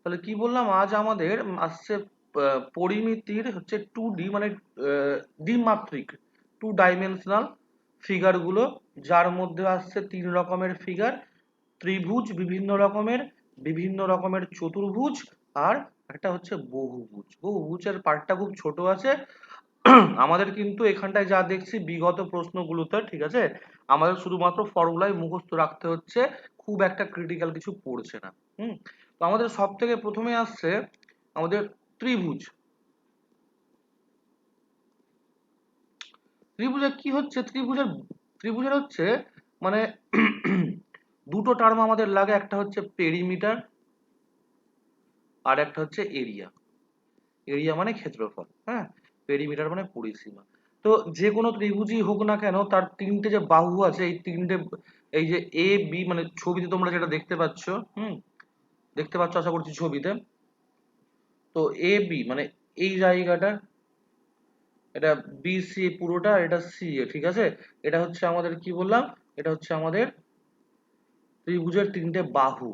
তাহলে কি বললাম, আজ আমাদের আসছে পরিমিতির হচ্ছে 2D মানে দ্বিমাত্রিক, 2 ডাইমেনশনাল ফিগার গুলো, যার মধ্যে আসছে 3 রকমের ফিগার: ত্রিভুজ বিভিন্ন রকমের চতুর্ভুজ, আর একটা হচ্ছে বহুভুজ। বহুভুজের পার্টটা খুব ছোট আছে। আমাদের কিন্তু এখানটায় যা দেখছি বিগত প্রশ্নগুলোতে, ঠিক আছে, আমাদের শুধুমাত্র ফর্মুলায় মুখস্থ রাখতে হচ্ছে, খুব একটা ক্রিটিক্যাল কিছু পড়ছে না। তো আমাদের সব থেকে প্রথমে আসছে আমাদের ত্রিভুজ। ত্রিভুজের কি হচ্ছে, ত্রিভুজের হচ্ছে মানে দুটো টার্ম আমাদের লাগে, একটা হচ্ছে পেরিমিটার আর একটা হচ্ছে এরিয়া। এরিয়া মানে ক্ষেত্রফল, হ্যাঁ, পেরিমিটার মানে পরিসীমা। তো যে কোনো ত্রিভুজই হোক না কেন, তার তিনটে যে বাহু আছে, এই তিনটে, এই যে এ বি মানে ছবিতে তোমরা যেটা দেখতে পাচ্ছ, দেখতে পাচ্ছ আশা করছি ছবিতে। তো এ বি মানে এই জায়গাটা, এটা বি সি পুরোটা, এটা সি এ, ঠিক আছে। এটা হচ্ছে আমাদের কি বললাম, এটা হচ্ছে আমাদের ত্রিভুজের তিনটে বাহু।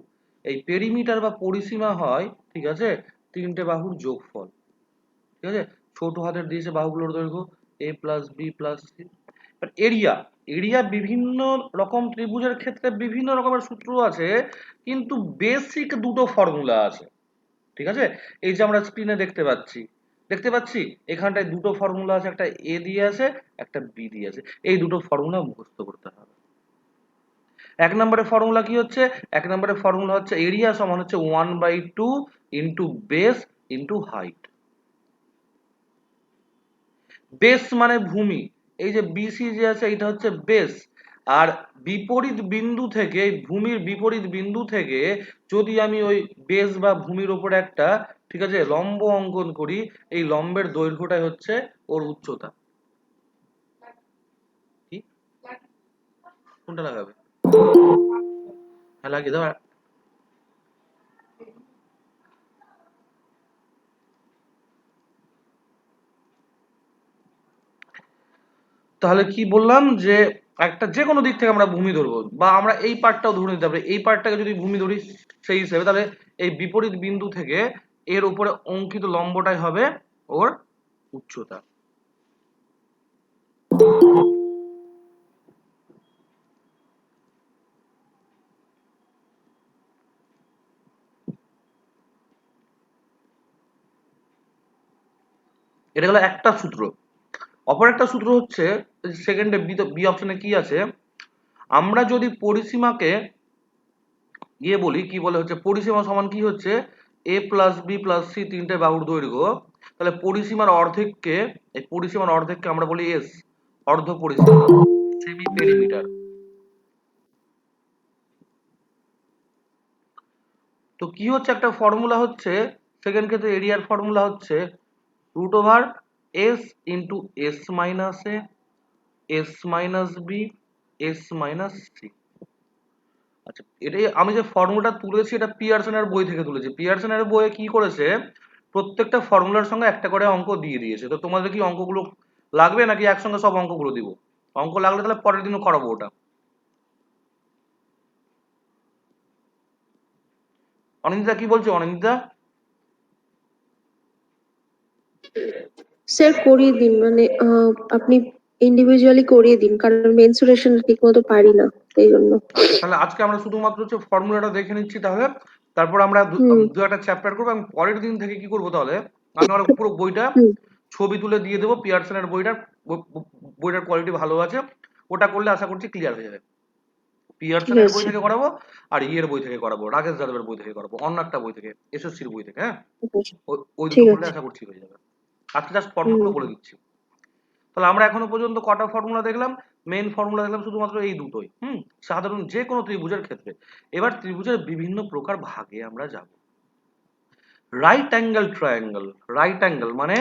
এই পেরিমিটার বা পরিসীমা হয়, ঠিক আছে, তিনটে বাহুর যোগফল, ঠিক আছে। ছোট হাতের দিয়েছে বাহুগুলোর দৈর্ঘ্য a plus b plus c. Area, area বিভিন্ন রকম ত্রিভুজের ক্ষেত্রে বিভিন্ন রকমের সূত্র আছে, কিন্তু বেসিক দুটো ফর্মুলা আছে, ঠিক আছে। এই যে আমরা স্ক্রিনে দেখতে পাচ্ছি এখানটায় দুটো ফর্মুলা আছে, একটা এ দিয়ে আছে, একটা বি দিয়ে আছে। এই দুটো ফর্মুলা মুখস্থ করতে হবে। এক নম্বরের ফর্মুলা কি হচ্ছে, এক নম্বরের ফর্মুলা হচ্ছে এরিয়া সমান হচ্ছে 1/2 into base into height. Base মানে ভূমি, এই যে বিসি যে আছে এটা হচ্ছে বেস। আর বিপরীত বিন্দু থেকে, ভূমির বিপরীত বিন্দু থেকে যদি আমি ওই বেস বা ভূমির ওপরে একটা, ঠিক আছে, লম্ব অঙ্কন করি, এই লম্বের দৈর্ঘ্যটাই হচ্ছে ওর উচ্চতা। কি, কোনটা লাগাবে? হ্যাঁ, লাগিয়ে দাও। তাহলে কি বললাম যে একটা যে কোনো দিক থেকে আমরা ভূমি ধরবো, বা আমরা এই পার্টটাও ধরে নিতে পারি, এই পার্টটাকে যদি ভূমি ধরি সেই হিসেবে, তাহলে এই বিপরীত বিন্দু থেকে এর উপরে অঙ্কিত লম্বটাই হবে ওর উচ্চতা। এটা গেল একটা সূত্র। অপর একটা সূত্র হচ্ছে সেকেন্ডে, বি অপশনে কি আছে, আমরা যদি পরিসীমাকে ইয়ে বলি, কি বলে হচ্ছে পরিসীমা সমান কি হচ্ছে a plus b plus C, তিনটে বাহুর দৈর্ঘ্য। তাহলে পরিসীমার অর্ধেককে, এই পরিসীমার অর্ধেককে আমরা বলি এস, অর্ধ পরিসীমা, সেমি পেরিমিটার। তো কি হচ্ছে, একটা ফর্মুলা হচ্ছে সেকেন্ড ক্ষেত্রে এরিয়ার ফর্মুলা হচ্ছে √, s into s minus a, s minus b, s minus c. আচ্ছা, এটাই আমি যে ফর্মুলাটা তুলেছি, এটা পিয়ারসনের বই থেকে তুলেছি। পিয়ারসনের বইয়ে কি করেছে, প্রত্যেকটা ফর্মুলার সঙ্গে একটা করে অঙ্ক দিয়ে দিয়েছে। তো তোমাদের কি অঙ্কগুলো লাগবে নাকি একসঙ্গে সব অঙ্কগুলো দিব? অঙ্ক লাগলে তাহলে পরের দিনও করাবো ওটা। অনিন্দিতা কি বলছো, অনিন্দিতা? স্যার করিয়ে দিন, মানে আপনি ইন্ডিভিজুয়ালি করিয়ে দিন, কারণ মেনসুরেশন ঠিক মতো পারি না এই জন্য। আচ্ছা, তাহলে আজকে আমরা শুধুমাত্র হচ্ছে ফর্মুলাটা দেখে নিচ্ছি তাহলে। তারপর আমরা হুম দু একটা চ্যাপ্টার করবো, এবং পরের দিন থেকে কি করবো তাহলে, আমি আমার পুরো বইটা হুম ছবি তুলে দিয়ে দেবো। পিয়ারসনের বইটার কোয়ালিটি ভালো আছে, ওটা করলে আশা করছি ক্লিয়ার হয়ে যাবে। ঠিক পিয়ারসনের বই আছে। থেকে করাবো, আর ইয়ের বই থেকে করাবো, রাকেশ যাদবের বই থেকে করাবো, অন্য একটা বই থেকে, এসএসসির বই থেকে, হ্যাঁ। ওই দুটো ঠিক করলে আছে। আশা করছি হয়ে যাবে। আজকে জাস্ট ফর্মুলাগুলো হুম বলে দিচ্ছি। তাহলে আমরা এখনো পর্যন্ত কটা ফর্মুলা দেখলাম? মেইন ফর্মুলা দেখলাম শুধুমাত্র এই দুটোই। সাধারণ যে কোনো ত্রিভুজের ক্ষেত্রে। এবার ত্রিভুজের বিভিন্ন প্রকার ভাগে আমরা যাব। Right angle triangle. Right angle মানে,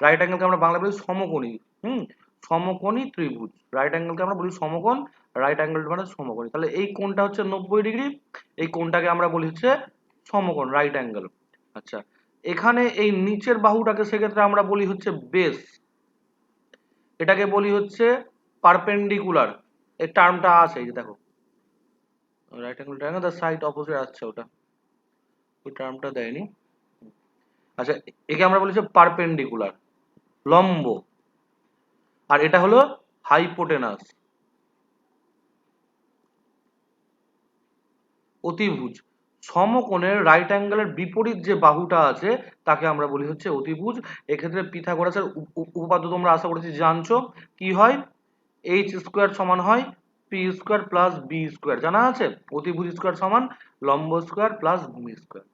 রাইট অ্যাঙ্গেলকে আমরা বাংলা বলি সমকোণী। হুম সমকোণী ত্রিভুজ, রাইট অ্যাঙ্গেলকে আমরা বলি সমকোণ, রাইট অ্যাঙ্গেল মানে সমকোণী। তাহলে এই কোণটা হচ্ছে 90°, এই কোণটাকে আমরা বলি হচ্ছে সমকোণ, রাইট অ্যাঙ্গেল। আচ্ছা, এখানে এই নিচের বাহুটাকে সেক্ষেত্রে আমরা বলি হচ্ছে বেস, এটাকে বলি হচ্ছে পারপেন্ডিকুলার। এই টার্মটা আছে, এই যে দেখো, right angle triangle, the side opposite আসছে ওটা। ওই টার্মটা দেয়নি। আচ্ছা, একে আমরা বলেছি পারপেন্ডিকুলার, লম্ব, আর এটা হলো হাইপোটেনাস, অতিভুজ। সমকোণের রাইট অ্যাঙ্গেলের বিপরীত যে বাহুটা আছে তাকে আমরা বলি হচ্ছে অতিভুজ। এক্ষেত্রে পিথাগোরাসের উপপাদ্য তোমরা আশা করছি জানছো। কি হয়? এইচ স্কোয়ার সমান হয় P square plus B square, জানা আছে? অতিভুজ স্কোয়ার সমান লম্ব স্কোয়ার প্লাস ভূমি স্কোয়ার।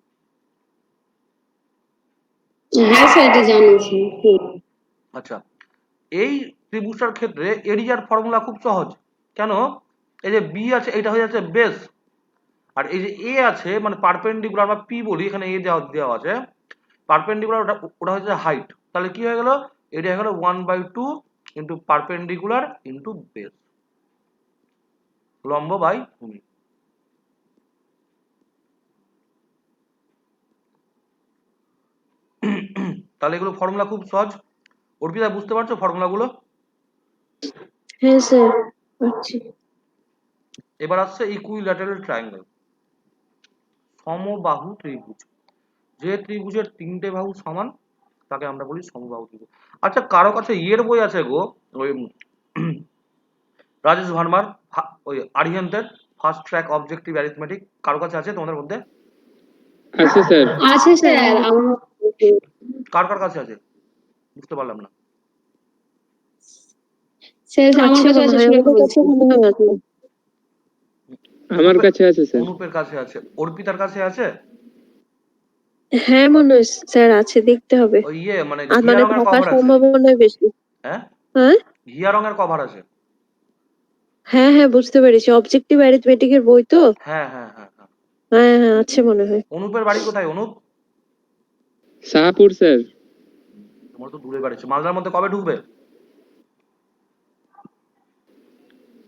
হ্যাঁ স্যার, এটা জানি স্যার। আচ্ছা, এই ত্রিভুজটার ক্ষেত্রে এরিয়ার ফর্মুলা খুব সহজ। কেন? এই যে বি আছে এটা হয়ে যাচ্ছে বেস, আর এই যে এ আছে মানে পারপেন্ডিকুলার, আমরা পি বলি, এখানে এ দেওয়া দেওয়া আছে পারপেন্ডিকুলার, ওটা ওটা হচ্ছে হাইট। তাহলে কি হয়ে গেল? এটা হয়ে গেল 1/2 ইন্টু পারপেন্ডিকুলার ইন্টু বেস, লম্ব বাই ভূমি। তাহলে এগুলো ফর্মুলা খুব সহজ। অর্পিতা বুঝতে পারছো ফর্মুলাগুলো? হ্যাঁ স্যার, পাচ্ছি। এবার আসছে ইকুইল্যাটারাল ট্রায়াঙ্গেল, সমবাহু ত্রিভুজ। যে ত্রিভুজের তিনটে বাহু সমান তাকে আমরা বলি সমবাহু ত্রিভুজ। আচ্ছা, কারো কাছে ইয়ের বই আছে গো, ওই রাজেশ ভার্মার, ওই আরিহান্তের ফার্স্ট ট্র্যাক অবজেক্টিভ অ্যারিথমেটিক, কারো কাছে আছে তোমাদের মধ্যে? আছে স্যার। আছে স্যার, আমার কার কার কাছে আছে? বুঝতে পারলাম না। স্যার আমার আছে কাছে আছে, মনে হয়, শুনে আমাদের বলছি। কাছে মনে হয় আছে। আমার কাছে আছে স্যার। অনুপের কাছে আছে, অর্পিতার কাছে আছে? হ্যাঁ মনে হয় স্যার আছে, দেখতে হবে। ওই ইয়ে মানে আর ঘিয়া মানে রঙের থাকার কভার আছে? সম্ভাবনা বেশি। হ্যাঁ, হ্যাঁ ঘিয়া রঙের কভার আছে। হ্যাঁ হ্যাঁ, বুঝতে পেরেছি, অবজেক্টিভ অ্যারিথমেটিক এর বই তো। হ্যাঁ হ্যাঁ হ্যাঁ হ্যাঁ। হ্যাঁ হ্যাঁ, আছে মনে হয়। অনুপের বাড়ি কোথায় অনুপ? শাহপুর স্যার। তোমার তো দূরে বাড়ি। মালদার মধ্যে কবে ঢুকবে?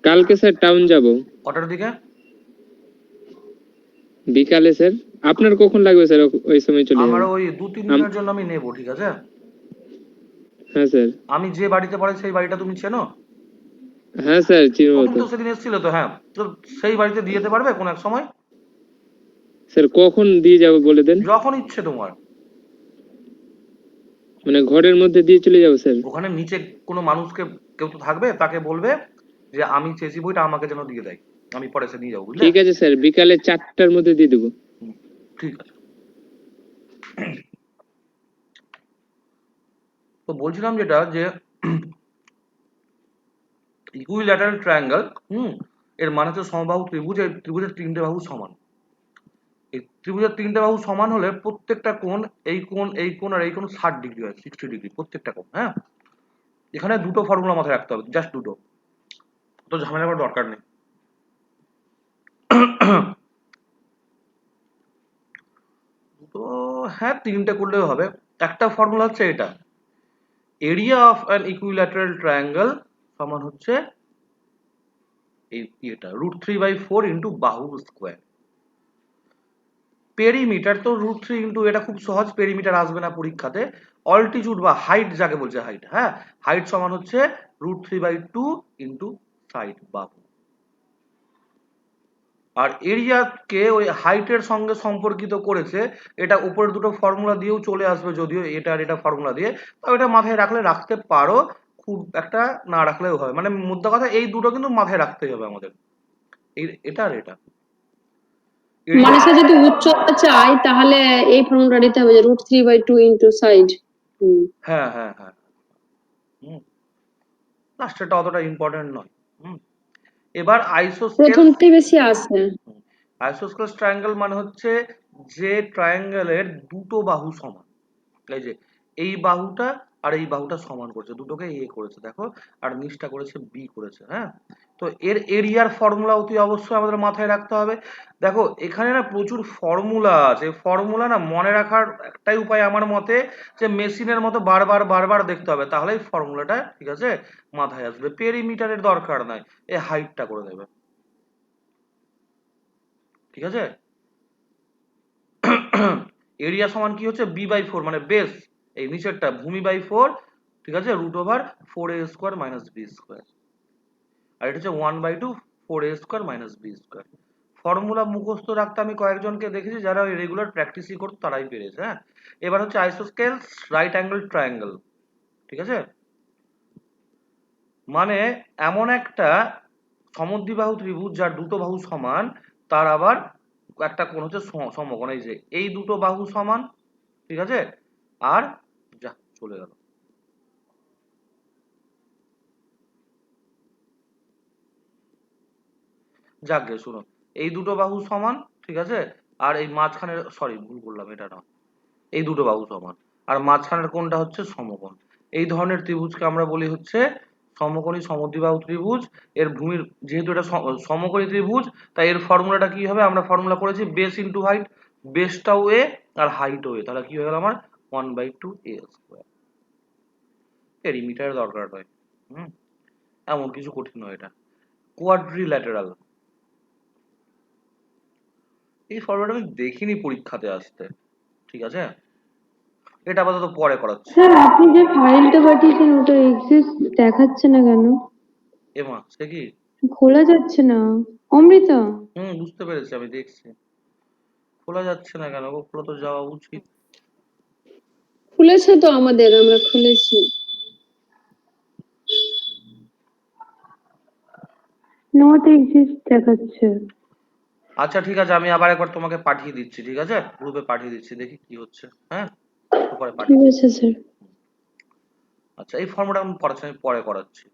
কালকে স্যার টাউন যাব। কটার দিকে? বিকালে স্যার। আপনার কখন লাগবে স্যার? ওই সময় চলে আমার যাব। ওই 2-3 দিনের জন্য আমি নেবো, ঠিক আছে? হ্যাঁ স্যার। আমি যে বাড়িতে পড়াই সেই বাড়িটা তুমি চেনো? হ্যাঁ স্যার, ও চিনব তো। কিন্তু সেদিন এসেছিল তো, হ্যাঁ। তো সেই বাড়িতে দিয়ে যেতে পারবে কোন এক সময়? স্যার কখন দিয়ে যাব বলে দেন। যখন ইচ্ছে তোমার। মানে ঘরের মধ্যে দিয়ে চলে যাব স্যার। ওখানে নিচে কোনো মানুষকে, কেউ তো থাকবে, তাকে বলবে যে আমি চেয়েছি বইটা আমাকে যেন দিয়ে দেয়, আমি পরে এসে নিয়ে যাবো, বুঝলে? ঠিক আছে স্যার, বিকালে 4টার মধ্যে দিয়ে দেবো। ঠিক আছে। তো বলছিলাম যেটা, যে ইকুইল্যাটারাল ট্রায়াঙ্গেল, এর মানে হচ্ছে সমবাহু ত্রিভুজ। এই ত্রিভুজের তিনটে বাহু সমান। এই ত্রিভুজের তিনটে বাহু সমান হলে প্রত্যেকটা কোণ, এই কোণ, এই কোণ আর এই কোণ 60 ডিগ্রি হয়, 60 ডিগ্রি প্রত্যেকটা কোণ। হ্যাঁ, এখানে দুটো ফর্মুলা মাথায় রাখতে হবে, জাস্ট দুটো, তো ঝামেলা করার দরকার নেই। তো হ্যাঁ, তিনটে করলেও হবে। একটা ফর্মুলা হচ্ছে এটা, area of an equilateral triangle সমান হচ্ছে এটা √3/4 ইন্টু বাহু স্কোয়ার। পেরিমিটার তো √3 ইন্টু, এটা খুব সহজ, পেরিমিটার আসবে না পরীক্ষাতে। অল্টিটিউড বা হাইট যাকে বলছে, হাইট, হ্যাঁ, হাইট সমান হচ্ছে √3/2 ইন্টু সাইড, বাহু। আর এরিয়াকে ওই হাইটের সঙ্গে সম্পর্কিত করেছে, এটা উপরের দুটো ফর্মুলা দিয়েও চলে আসবে, যদিও এটা আর এটা ফর্মুলা দিয়ে, তো এটা মাথায় রাখলে রাখতে পারো, খুব একটা না রাখলেও হয়। মানে মোদ্দা কথা এই দুটো কিন্তু মাথায় রাখতেই হবে আমাদের, এটা আর এটা। মানে স্যার যদি উচ্চতা চাই তাহলে এই ফর্মুলা দিতে হবে, যে √3/2 ইন্টু সাইড। হ্যাঁ হ্যাঁ হ্যাঁ, না সেটা অতটা ইম্পর্টেন্ট নয়। এবার আইসোস্কেল, প্রথমটাই বেশি আসে। আইসোস্কেল ট্রায়াঙ্গেল মানে হচ্ছে যে ট্রায়াঙ্গেলের দুটো বাহু সমান। এই যে এই বাহুটা আর এই বাহুটা সমান করেছে, দুটোকে এ করেছে দেখো, আর নিচটা করেছে বি করেছে। হ্যাঁ, তো এর এরিয়ার ফর্মুলা অতি অবশ্যই আমাদের মাথায় রাখতে হবে। দেখো এখানে না প্রচুর ফর্মুলা আছে, ফর্মুলা না মনে রাখার একটাই উপায় আমার মতে, যে মেশিনের মতো বারবার বারবার দেখতে হবে, তাহলেই ফর্মুলাটা ঠিক আছে মাথায় আসবে। পেরিমিটারের দরকার নাই, এ হাইটটা করে দেবে, ঠিক আছে? এরিয়া সমান কি হচ্ছে, b/4 মানে বেস, এই নিচেরটা ভূমি বাই 4, ঠিক আছে, √4a² - b²। আর এটা হচ্ছে 1/2 4a² - b²। ফর্মুলা মুখস্থ রাখতে আমি কয়েকজনকে দেখেছি যারা ওই রেগুলার প্র্যাকটিসই করতো তারাই পেরেছে। হ্যাঁ, এবার হচ্ছে আইসোস্কেলস রাইট অ্যাঙ্গেল ট্রায়াঙ্গেল, ঠিক আছে? মানে এমন একটা সমদ্বিবাহু ত্রিভুজ যার দুটো বাহু সমান, তার আবার একটা কোণ হচ্ছে সমকোণ। এই যে এই দুটো বাহু সমান, ঠিক আছে? আর যা চলে গেল, যাকগে শুনো, এই দুটো বাহু সমান, ঠিক আছে? আর এই মাঝখানের, সরি ভুল করলাম, এটা না, এই দুটো বাহু সমান আর মাঝখানের কোণটা হচ্ছে সমকোণ। এই ধরনের ত্রিভুজকে আমরা বলি হচ্ছে সমকোণী সমদ্বিবাহু ত্রিভুজ। এর ভূমির, যেহেতু এটা সমকোণী ত্রিভুজ, তাই এর ফর্মুলাটা কি হবে? আমরা ফর্মুলা করেছি বেস ইন্টু হাইট, বেসটাও এ আর হাইটও এ, তাহলে কি হয়ে গেল আমার 1/2a²। পেরিমিটারের দরকার নয়, এমন কিছু কঠিন নয় এটা। কোয়াড্রিল্যাটেরাল, এই ফর্মুলাটা আমি দেখিনি পরীক্ষাতে আসতে, ঠিক আছে? এটা আপাতত পরে করাচ্ছি। স্যার আপনি যে ফাইলটা পাঠিয়েছেন ওটা এক্সিস্ট দেখাচ্ছে না কেন? এমা সে কি? খোলা যাচ্ছে না। অমৃতা, বুঝতে পেরেছি, আমি দেখছি। খোলা যাচ্ছে না কেন গো? খোলা তো যাওয়া উচিত। খুলেছে তো আমাদের, আমরা খুলেছি। নট এক্সিস্ট দেখাচ্ছে। আচ্ছা ঠিক আছে, আমি আবার একবার তোমাকে পাঠিয়ে দিচ্ছি, ঠিক আছে? গ্রুপে পাঠিয়ে দিচ্ছি, দেখি কি হচ্ছে। হ্যাঁ, একটু পরে ঠিক পাঠিয়ে দিচ্ছি। আছে স্যার। আচ্ছা, এই ফর্মুলা আমি পড়াচ্ছি, আমি পরে করাচ্ছি।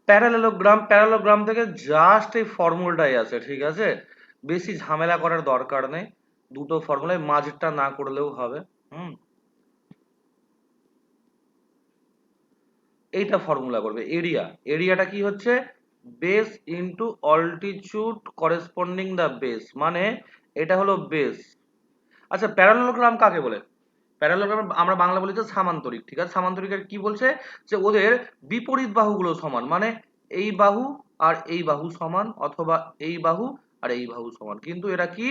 প্যারালেলোগ্রাম, প্যারালেলোগ্রাম থেকে জাস্ট এই ফর্মুলাটাই আছে, ঠিক আছে? বেশি ঝামেলা করার দরকার নেই, দুটো ফর্মুলায় মাঝটা না করলেও হবে। এইটা ফর্মুলা করবে এরিয়া। এরিয়াটা কি হচ্ছে? Base into altitude corresponding the base, মানে এটা হলো বেস। আচ্ছা, প্যারালেলোগ্রাম কাকে বলে? প্যারালেলোগ্রাম আমরা বাংলা বলি যে সামান্তরিক, ঠিক আছে? সামান্তরিকের কি বলছে? যে ওদের বিপরীত বাহুগুলো সমান, মানে এই বাহু আর এই বাহু সমান, অথবা এই বাহু আর এই বাহু সমান। কিন্তু এরা কি?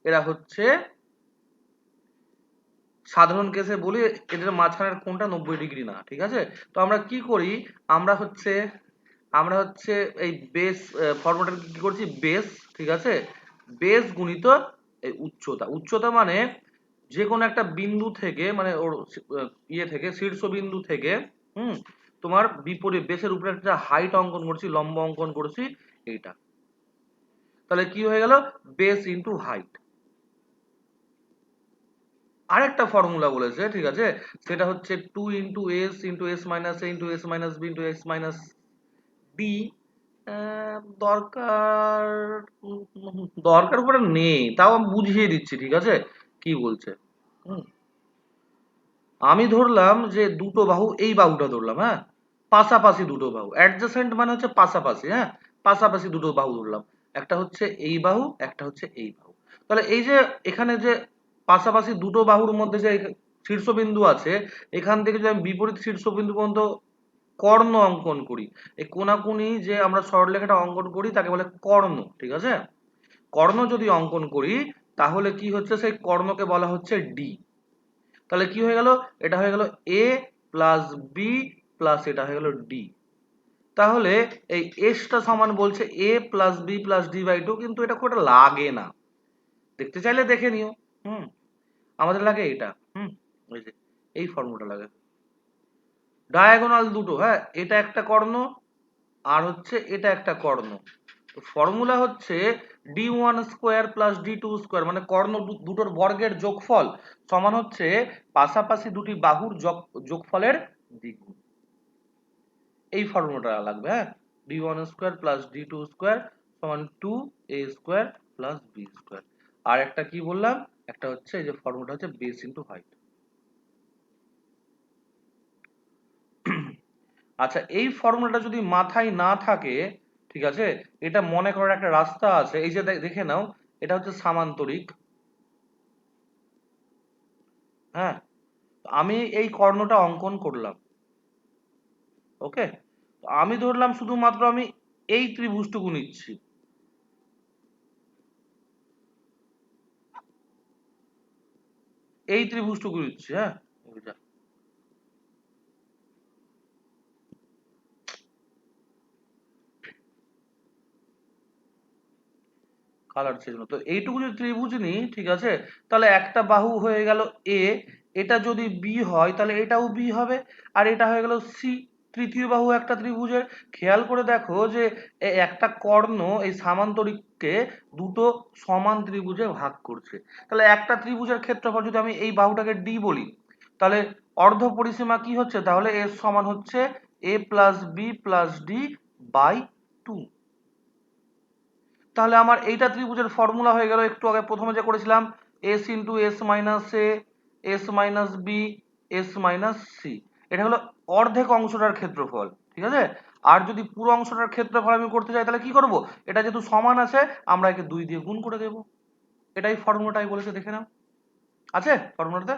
এরা হচ্ছে সাধারণ কেসে বলি এদের মাঝখানের কোণটা 90 ডিগ্রি না, ঠিক আছে? তো আমরা কি করি? আমরা হচ্ছে এই বেস ফর্মুলাটা কি করছি? বেস, ঠিক আছে? বেস গুণিত এই উচ্চতা। উচ্চতা মানে যে কোনো একটা বিন্দু থেকে, মানে ওর ইয়ে থেকে, শীর্ষবিন্দু থেকে, হুম, তোমার বিপরীত বেসের উপরে একটা হাইট অঙ্কন করছি, লম্ব অঙ্কন করছি, এইটা। তাহলে কি হয়ে গেল? Base into height. আরেকটা ফর্মুলা বলেছে, ঠিক আছে? সেটা হচ্ছে 2 into s into s minus a into s minus b into s minus d. দরকার দরকার পড়ে নেই, তাও আমি বুঝিয়ে দিচ্ছি, ঠিক আছে? কি বলছে। হুম, আমি ধরলাম যে দুটো বাহু, এই বাহুটা ধরলাম, হ্যাঁ, পাশাপাশি দুটো বাহু, অ্যাডজেসেন্ট মানে হচ্ছে পাশাপাশি, হ্যাঁ, পাশাপাশি দুটো বাহু ধরলাম। একটা হচ্ছে এই বাহু, একটা হচ্ছে এই বাহু। তাহলে এই যে এখানে যে পাশাপাশি দুটো বাহুর মধ্যে যে শীর্ষবিন্দু আছে, এখান থেকে যদি আমি বিপরীত শীর্ষবিন্দু পর্যন্ত কর্ণ অঙ্কন করি, এই কোনাকুনি যে আমরা সরলরেখাটা অঙ্কন করি তাকে বলে কর্ণ, ঠিক আছে? কর্ণ যদি অঙ্কন করি, তাহলে কি হচ্ছে? সেই কর্ণকে বলা হচ্ছে ডি। তাহলে কি হয়ে গেল? এটা হয়ে গেল এ প্লাস বি প্লাস এটা হয়ে গেল ডি। তাহলে এই এসটা সমান বলছে এ প্লাস বি প্লাস ডি/2, কিন্তু এটা খুব একটা লাগে না, দেখতে চাইলে দেখে নিও। হুম, আমাদের লাগে এটা। এই যে এই ফর্মুলাটা লাগে। ডায়াগোনাল দুটো, হ্যাঁ, এটা একটা কর্ণ আর হচ্ছে এটা একটা কর্ণ। তো ফর্মুলা হচ্ছে d1² প্লাস d2², মানে কর্ণ দুটোর বর্গের যোগফল সমান হচ্ছে পাশাপাশি দুটি বাহুর যোগফলের দ্বিগুণ। এই ফর্মুলাটা লাগবে, হ্যাঁ, d1² প্লাস d2² সমান 2a² প্লাস b²। আর একটা কি বললাম? একটা হচ্ছে এই যে ফর্মুলাটা হচ্ছে বেস ইন্টু হাইট। আচ্ছা, এই ফর্মুলাটা যদি মাথায় না থাকে, ঠিক আছে, এটা মনে করার একটা রাস্তা আছে। এই যে দেখে নাও, এটা হচ্ছে সামান্তরিক, হ্যাঁ, আমি এই কর্ণটা অঙ্কন করলাম, ওকে? আমি ধরলাম শুধুমাত্র আমি এই ত্রিভুজটুকু নিচ্ছি, এই ত্রিভুজটুকু নিচ্ছি, হ্যাঁ, এই যা। কালার চেঞ্জ তো এইটুকু যদি ত্রিভুজ নিই, ঠিক আছে, তাহলে একটা বাহু হয়ে গেল এ, এটা যদি বি হয় তাহলে এটাও বি হবে, আর এটা হয়ে গেল সি, তৃতীয় বাহু একটা ত্রিভুজের। খেয়াল করে দেখো যে একটা কর্ণ এই সামান্তরিককে দুটো সমান ত্রিভুজে ভাগ করছে। তাহলে একটা ত্রিভুজের ক্ষেত্রফল যদি আমি এই বাহুটাকে ডি বলি, তাহলে অর্ধ পরিসীমা কি হচ্ছে, তাহলে এর সমান হচ্ছে a plus b plus d by 2। তাহলে আমার এইটা ত্রিভুজের ফর্মুলা হয়ে গেল, একটু আগে প্রথমে যে করেছিলাম, s into s minus a, s minus b, s minus c. এটা হলো অর্ধেক অংশটার ক্ষেত্রফল, ঠিক আছে। আর যদি পুরো অংশটার ক্ষেত্রফল আমি করতে চাই তাহলে কি করব, এটা যেহেতু সমান আছে আমরা একে 2 দিয়ে গুণ করে দেব। এটাই ফর্মুলাটাই বলেছে, দেখে নাও আছে ফর্মুলাতে।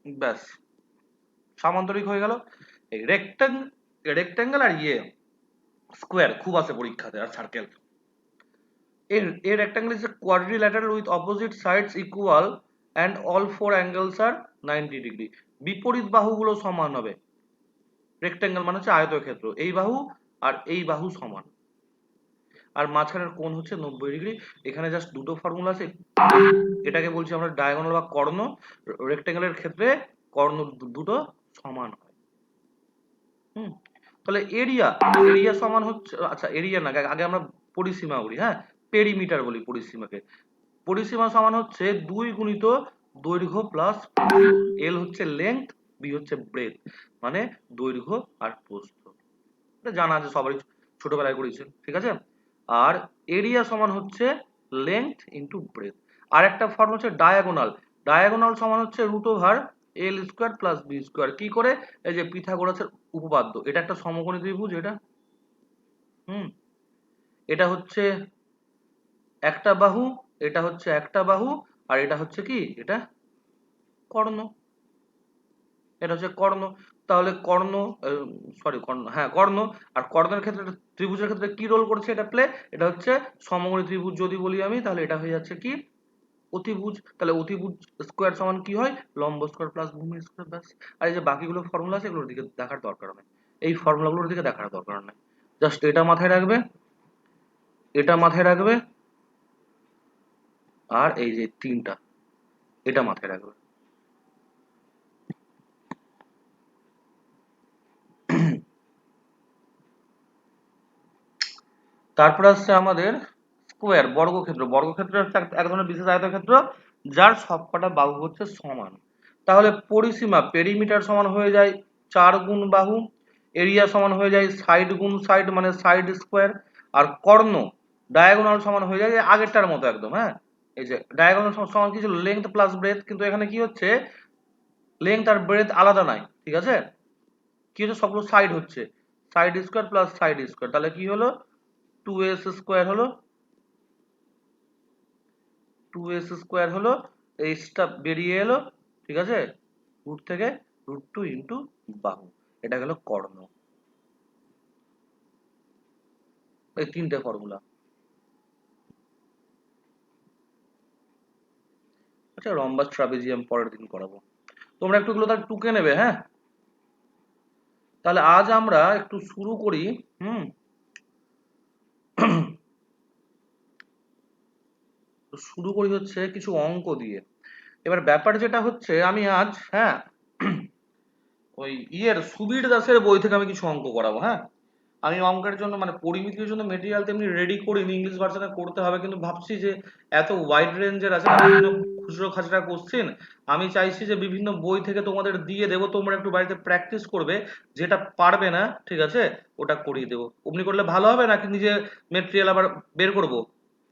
ব্যাস, সামান্তরিক হয়ে গেল। এই রেক্ট্যাঙ্গেল আর স্কোয়ার খুব আছে পরীক্ষাতে, আর circle. A rectangle is a quadrilateral with opposite sides equal and all four angles are 90 degree. বিপরীত বাহুগুলো সমান হবে। রেক্ট্যাঙ্গেল মানে হচ্ছে আয়তক্ষেত্র, এই বাহু আর এই বাহু সমান, আর মাঝখানের কোণ হচ্ছে 90 ডিগ্রি। এখানে জাস্ট দুটো ফর্মুলা আছে, এটাকে বলছি আমরা ডায়াগোনাল বা কর্ণ। রেক্ট্যাঙ্গেলের ক্ষেত্রে কর্ণ দুটো সমান হয়। তাহলে এরিয়া সমান হচ্ছে, আচ্ছা এরিয়া না, আগে আমরা পরিসীমা বলি, হ্যাঁ পেরিমিটার বলি পরিসীমাকে। পরিসীমা সমান হচ্ছে 2 গুণিত দৈর্ঘ্য প্লাস এল হচ্ছে লেংথ, বি হচ্ছে ব্রেথ, মানে দৈর্ঘ্য আর প্রস্থ। এটা জানা আছে, সবারই ছোটবেলায় করেছেন, ঠিক আছে। আর এরিয়া সমান হচ্ছে লেংথ ইন্টু ব্রেথ। আর একটা ফর্ম হচ্ছে ডায়াগোনাল সমান হচ্ছে রুট ওভার এল স্কোয়ার প্লাস বি স্কোয়ার। কি করে, এই যে পিথাগোরাসের উপপাদ্য, এটা একটা সমকোণী ত্রিভুজ, এটা এটা হচ্ছে একটা বাহু, এটা হচ্ছে একটা বাহু, আর এটা হচ্ছে কি, এটা কর্ণ, এটা হচ্ছে কর্ণ। তাহলে কর্ণ, সরি কর্ণ, হ্যাঁ কর্ণ। আর কর্ণের ক্ষেত্রে ত্রিভুজের ক্ষেত্রে কি রোল করছে, এটা এটা হচ্ছে সমকোণী ত্রিভুজ যদি বলি আমি, তাহলে এটা হয়ে যাচ্ছে কি অতিভুজ। তাহলে অতিভুজ স্কোয়ার সমান কি হয়, লম্ব স্কোয়ার প্লাস ভূমি স্কোয়ার, ব্যাস। আর এই যে বাকিগুলো ফর্মুলা আছে এগুলোর দিকে দেখার দরকার নেই, এই ফর্মুলাগুলোর দিকে দেখার দরকার নেই, জাস্ট এটা মাথায় রাখবে, এটা মাথায় রাখবে, আর এই যে তিনটা এটা মাথায় রাখবে। তারপর আসছে আমাদের স্কোয়ার, বর্গক্ষেত্র হচ্ছে এক ধরনের বিশেষ আয়তক্ষেত্র যার সবকটা বাহু হচ্ছে সমান। তাহলে পরিসীমা পেরিমিটার সমান হয়ে যায় 4 গুণ বাহু, এরিয়া সমান হয়ে যায় সাইড গুণ সাইড মানে সাইড স্কোয়ার, আর কর্ণ ডায়াগোনাল সমান হয়ে যায় আগেরটার মতো একদম, হ্যাঁ এই যে ডায়াগোনাল সমান কি ছিল, লেংথ প্লাস ব্রেথ, কিন্তু এখানে কি হচ্ছে লেংথ আর ব্রেথ আলাদা নাই, ঠিক আছে। কি হচ্ছে, সবগুলো সাইড হচ্ছে side square plus side square, তাহলে কি হলো 2s স্কোয়ার হলো, 2s স্কোয়ার হলো, এইটা বেরিয়ে এলো, ঠিক আছে, রুট থেকে √2 ইন্টু বাহু, এটা গেল কর্ণ। এই তিনটে ফর্মুলা। আচ্ছা রম্বাস ট্রাপিজিয়াম পরের দিন করাবো, তোমরা একটু এগুলো তাহলে টুকে নেবে, হ্যাঁ। তাহলে আজ আমরা একটু শুরু করি, শুরু করি হচ্ছে কিছু অঙ্ক দিয়ে। এবার ব্যাপার যেটা হচ্ছে, আমি আজ, হ্যাঁ ওই সুবীর দাসের বই থেকে আমি কিছু অঙ্ক করাবো, হ্যাঁ। আমি অঙ্কের জন্য মানে পরিমিতির জন্য মেটেরিয়াল তেমনি রেডি করিনি, ইংলিশ ভার্সনে করতে হবে, কিন্তু ভাবছি যে এত ওয়াইড রেঞ্জের আছে না বিভিন্ন খুচরো খাচরা কোশ্চেন, আমি চাইছি যে বিভিন্ন বই থেকে তোমাদের দিয়ে দেবো, তোমরা একটু বাড়িতে প্র্যাকটিস করবে, যেটা পারবে না ঠিক আছে ওটা করিয়ে দেবো। অমনি করলে ভালো হবে নাকি নিজে মেটেরিয়াল আবার বের করব,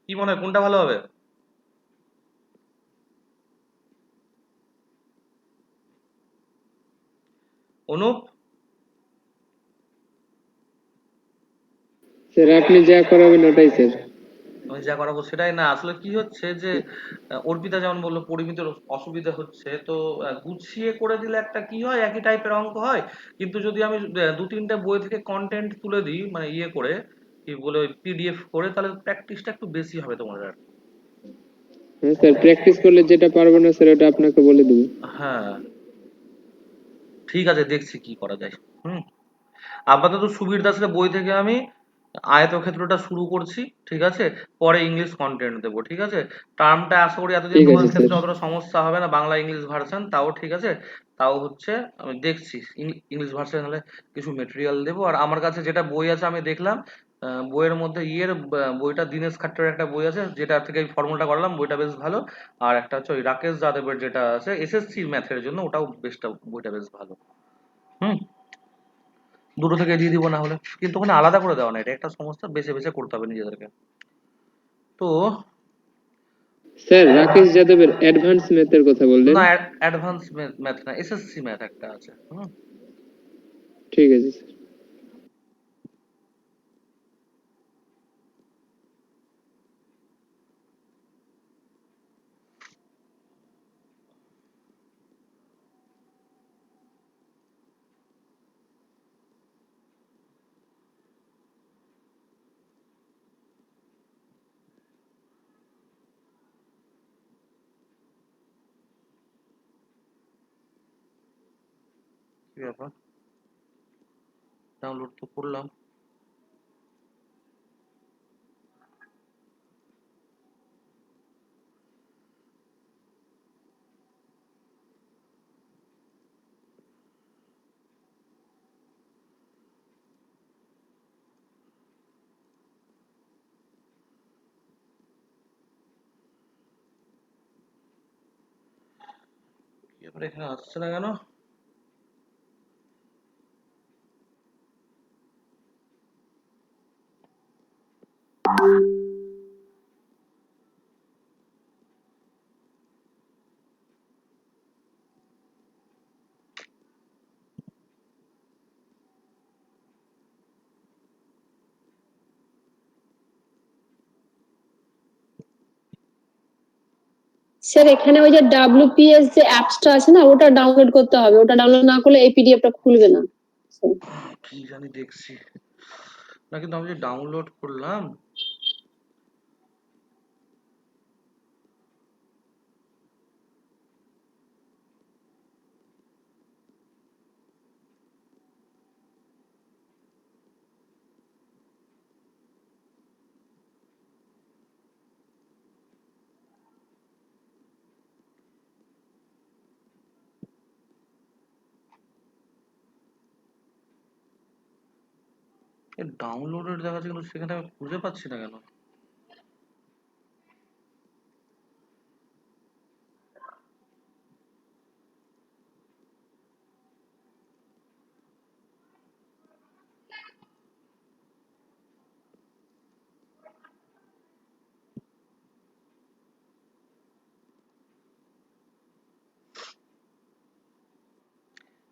কি মনে হয় কোনটা ভালো হবে? অনুপ, স্যার আপনি যা করাবেন ওটাই স্যার। আমি যা করাবো সেটাই না, আসলে কি হচ্ছে যে অর্পিতা যেমন বললো পরিমিতির অসুবিধা হচ্ছে, তো গুছিয়ে করে দিলে একটা কি হয়, একই টাইপের অঙ্ক হয়, কিন্তু যদি আমি 2-3টে বই থেকে কন্টেন্ট তুলে দিই মানে করে কি বলে পিডিএফ করে, তাহলে প্র্যাকটিসটা একটু বেশি হবে তোমাদের আর কি। হ্যাঁ স্যার, প্র্যাকটিস করলে যেটা পারবো না স্যার ওটা আপনাকে বলে দেবো। হ্যাঁ ঠিক আছে, দেখছি কি করা যায়। আপাতত সুবীর দাসের বই থেকে আমি আয়তক্ষেত্রটা শুরু করছি, ঠিক আছে, পরে ইংলিশ কন্টেন্ট দেবো, ঠিক আছে। টার্মটা আশা করি এতদিন ঠিক তোমার আছে ক্ষেত্রে স্যার। অতটা সমস্যা হবে না, বাংলা ইংলিশ ভার্সন তাও ঠিক আছে। তাও হচ্ছে আমি দেখছি ইংলিশ ভার্সন হলে কিছু মেটেরিয়াল দেবো। আর আমার কাছে যেটা বই আছে আমি দেখলাম, বইয়ের মধ্যে বইটা দীনেশ খাট্টার একটা বই আছে যেটা থেকে আমি ফর্মুলাটা করলাম, বইটা বেশ ভালো। আর একটা হচ্ছে ওই রাকেশ যাদবের যেটা আছে এসএসসি ম্যাথের জন্য, ওটাও বইটা বেশ ভালো। হুম, দুটো থেকে দিয়ে দিব না হলে, কিন্তু ওখানে আলাদা করে দেওয়া না, এটা একটা সমস্যা, বেছে বেছে করতে হবে নিজেদেরকে। তো স্যার রাকেশ যাদবের অ্যাডভান্স ম্যাথের কথা বললেন? না, অ্যাডভান্স ম্যাথ না, এসএসসি ম্যাথ একটা আছে। হুম, ঠিক আছে স্যার। কি ব্যাপার, ডাউনলোড তো করলাম। কি ব্যাপার, এখানে আসছে না কেন? স্যার এখানে ওই যে WPS যে অ্যাপসটা আছে না, ওটা ডাউনলোড করতে হবে, ওটা ডাউনলোড না করলে এই পিডিএফটা খুলবে না। কি জানি, দেখছি না, কিন্তু আমি যে ডাউনলোড করলাম। ডাউনলোডেড দেখাচ্ছে কিন্তু সেখানে আমি খুঁজে পাচ্ছি না কেন?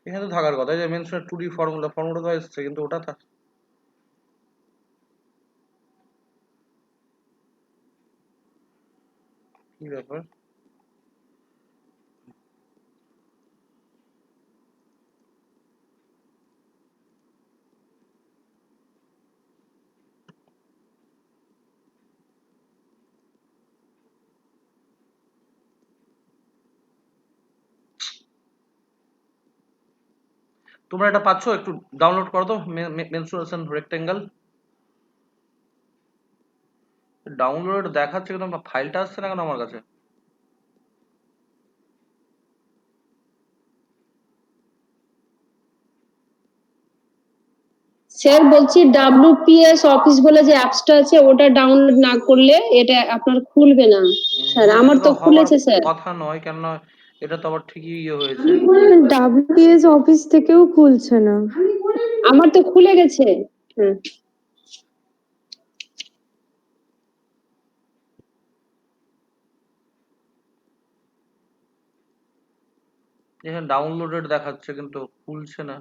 এখানে তো থাকার কথা, এই যে মেনশনের 2D ফর্মুলা তো এসছে, কিন্তু ওটা কি ব্যাপার? তোমরা এটা পাচ্ছ? একটু ডাউনলোড করো তো, মেনসুরেশন রেক্টেঙ্গেল। ডাউনলোড দেখাচ্ছে কিন্তু ফাইলটা আসছে না কেন আমার কাছে? স্যার বলছি WPS অফিস বলে যে অ্যাপসটা আছে, ওটা ডাউনলোড না করলে এটা আপনার খুলবে না। স্যার আমার এটা তো তো হওয়ার খুলেছে স্যার। কথা নয়, কেননা এটা তো আবার ঠিকই হয়েছে। WPS অফিস থেকেও খুলছে না। আমার তো খুলে গেছে। হুম। এখানে ডাউনলোডেড দেখাচ্ছে কিন্তু খুলছে না,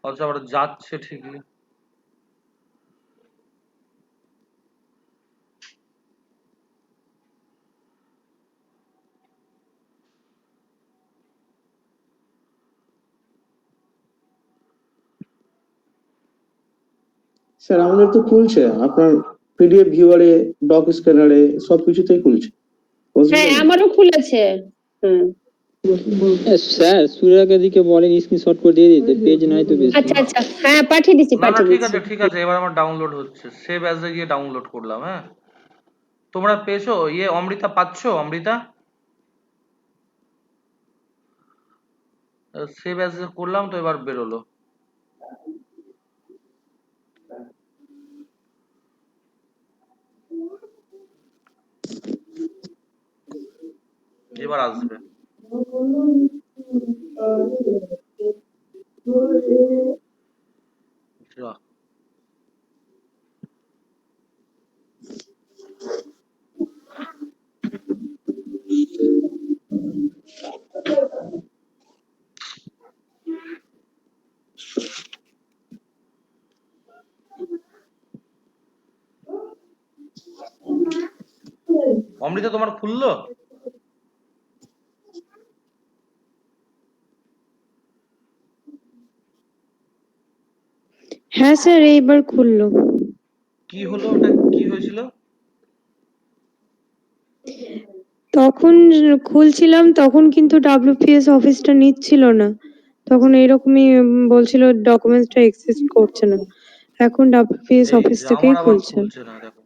অথচ আবার যাচ্ছে ঠিকই। স্যার আমাদের তো খুলছে, আপনার পিডিএফ ভিউয়ারে, ডক স্ক্যানারে সবকিছুতেই খুলছে, হ্যাঁ অসুবিধা নেই। আমারও খুলেছে। হুম। স্যার সুরাকে দিকে বলেন স্ক্রিনশট করে দিয়ে দিতে, পেজ নাই তো বেশি। আচ্ছা আচ্ছা, হ্যাঁ পাঠিয়ে দিচ্ছি না পাঠিয়ে ঠিক দিচ্ছি। আছে ঠিক আছে, এবার আমার ডাউনলোড হচ্ছে, সেভ অ্যাজে গিয়ে ডাউনলোড করলাম। হ্যাঁ, তোমরা পেয়েছো? অমৃতা পাচ্ছো? অমৃতা সেভ অ্যাজে করলাম তো, এবার বেরোলো। এবার আসবে। যা। অমৃতা তোমার খুললো? হ্যাঁ স্যার এইবার খুললো। কি হলো ওটা? কি হয়েছিল? তখন খুলছিলাম তখন কিন্তু ডাব্লিউপিএস অফিসটা নিচ্ছিল না, তখন এরকমই বলছিল ডকুমেন্টসটা এক্সিস্ট করছে না। এখন ডাব্লিউপিএস এই অফিস যে আমার থেকেই আবার খুলছে। খুলছে না, দেখো।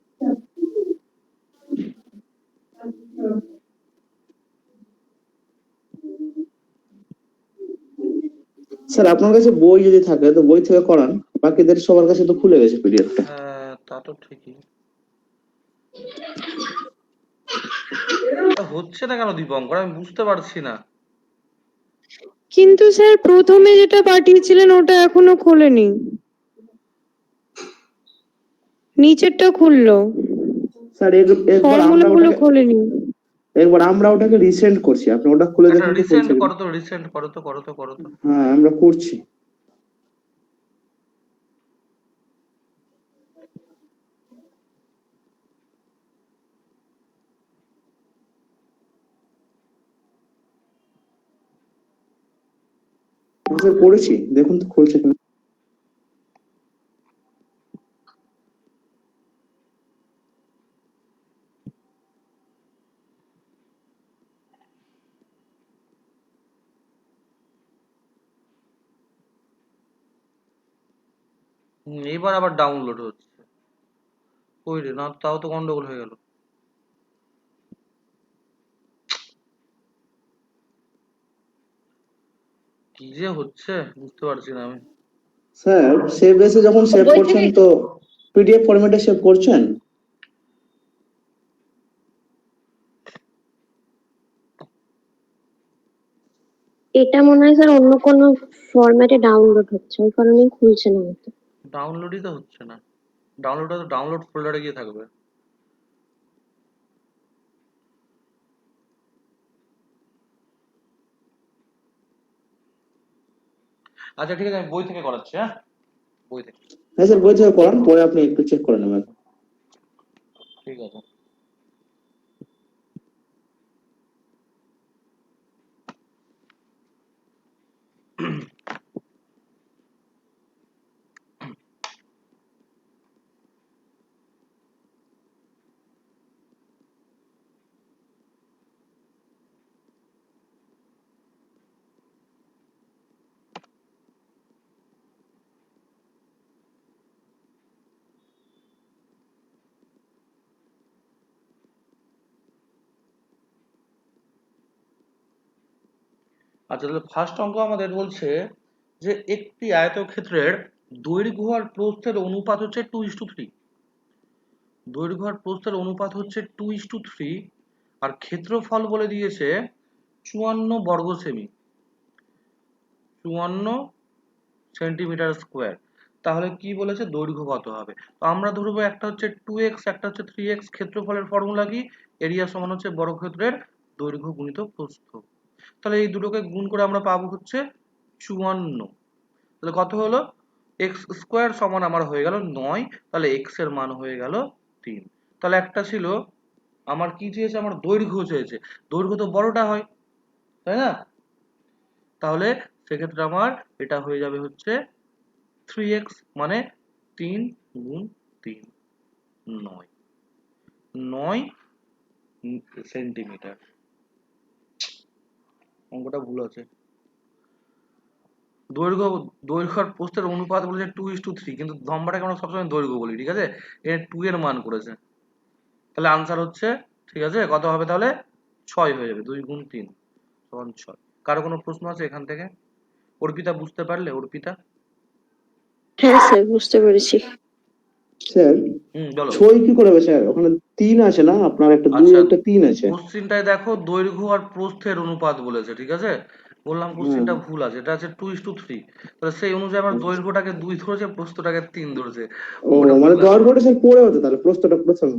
স্যার আপনার কাছে বই যদি থাকে তো বই থেকে করান, বাকিদের সবার কাছে তো খুলে গেছে পিডিএফটা। হ্যাঁ তা তো ঠিকই। তা হচ্ছে না কেন দীপঙ্কর, আমি বুঝতে পারছি না। কিন্তু স্যার প্রথমে যেটা পাঠিয়েছিলেন ওটা এখনো খোলেনি, নিচেরটা খুললো, স্যার ফর্মুলা গুলো খোলেনি। একবার আমরা ওটাকে রিসেন্ড করছি, আপনি ওটা খুলে আচ্ছা দেখুন তো রিসেন্ট খুলছে কিনা। করো তো, রিসেন্ট করো তো, করো তো, করো তো। হ্যাঁ আমরা করছি। স্যার করেছি, দেখুন তো খুলছে কিনা। এবার আবার ডাউনলোড হচ্ছে। কই রে, না তাও তো গন্ডগোল হয়ে গেল। কি যে হচ্ছে বুঝতে পারছি না আমি। স্যার সেভ এসে যখন সেভ করছেন তো পিডিএফ ফরম্যাটে সেভ করছেন? এটা মনে হয় স্যার অন্য কোনো ফরম্যাটে ডাউনলোড হচ্ছে, ওই কারণেই খুলছে না হয়তো। ডাউনলোডই তো হচ্ছে না। ডাউনলোড তো ডাউনলোড ফোল্ডারে গিয়ে থাকবে। আচ্ছা ঠিক আছে, আমি বই থেকে করাচ্ছি। হ্যাঁ, বই থেকে। হ্যাঁ স্যার বই থেকে করান, পরে আপনি একটু চেক করে নেবেন। ঠিক আছে। আচ্ছা তাহলে ফার্স্ট অঙ্ক আমাদের বলছে যে একটি আয়তক্ষেত্রের দৈর্ঘ্য আর প্রস্থের অনুপাত হচ্ছে 2:3। দৈর্ঘ্য আর প্রস্থের অনুপাত হচ্ছে 2:3, আর ক্ষেত্রফল বলে দিয়েছে 54 বর্গ সেমি, 54 সেন্টিমিটার স্কোয়ার। তাহলে কি বলেছে, দৈর্ঘ্য কত হবে? তো আমরা ধরবো একটা হচ্ছে 2x, একটা হচ্ছে 3x। ক্ষেত্রফলের ফর্মুলা কি? এরিয়া সমান হচ্ছে বর্গক্ষেত্রের দৈর্ঘ্য গুণিত প্রস্থ। তাহলে এই দুটোকে গুণ করে আমরা পাবো হচ্ছে 54। তাহলে কত হলো? এক্স স্কোয়ার সমান আমার হয়ে গেল 9। তাহলে এক্স এর মান হয়ে গেল 3। তাহলে একটা ছিল আমার কি চেয়েছে, আমার দৈর্ঘ্য চেয়েছে। দৈর্ঘ্য তো বড়টা হয়, তাই না? তাহলে সেক্ষেত্রে আমার এটা হয়ে যাবে হচ্ছে 3x, মানে 3 গুণ 3, 9, 9 সেন্টিমিটার। অঙ্কটা ভুল আছে। দৈর্ঘ্য দৈর্ঘ্য আর প্রস্থের অনুপাত বলেছে 2:3, কিন্তু লম্বাটাকে আমরা সবসময় দৈর্ঘ্য বলি, ঠিক আছে? এর 2 এর মান করেছে, তাহলে আনসার হচ্ছে, ঠিক আছে, কত হবে তাহলে? 6 হয়ে যাবে, 2 গুণ 3 সমান 6। কারো কোনো প্রশ্ন আছে এখান থেকে? অর্পিতা বুঝতে পারলে? অর্পিতা? হ্যাঁ স্যার, বুঝতে পেরেছি। স্যার বলো। 6 কি করে হবে স্যার? ওখানে 3 আছে না, আপনার একটা 2 আচ্ছা, একটা 3 আছে। কোশ্চিনটায় দেখো দৈর্ঘ্য আর প্রস্থের অনুপাত বলেছে, ঠিক আছে? বললাম কোশ্চিনটা ভুল আছে, এটা আছে 2:3। তাহলে সেই অনুযায়ী আমার দৈর্ঘ্যটাকে 2 ধরেছে, প্রস্থটাকে 3 ধরেছে, ও ওটা মানে ভুল আছে। দৈর্ঘ্যটা স্যার পরে হতো, তাহলে প্রস্থটা প্রথম।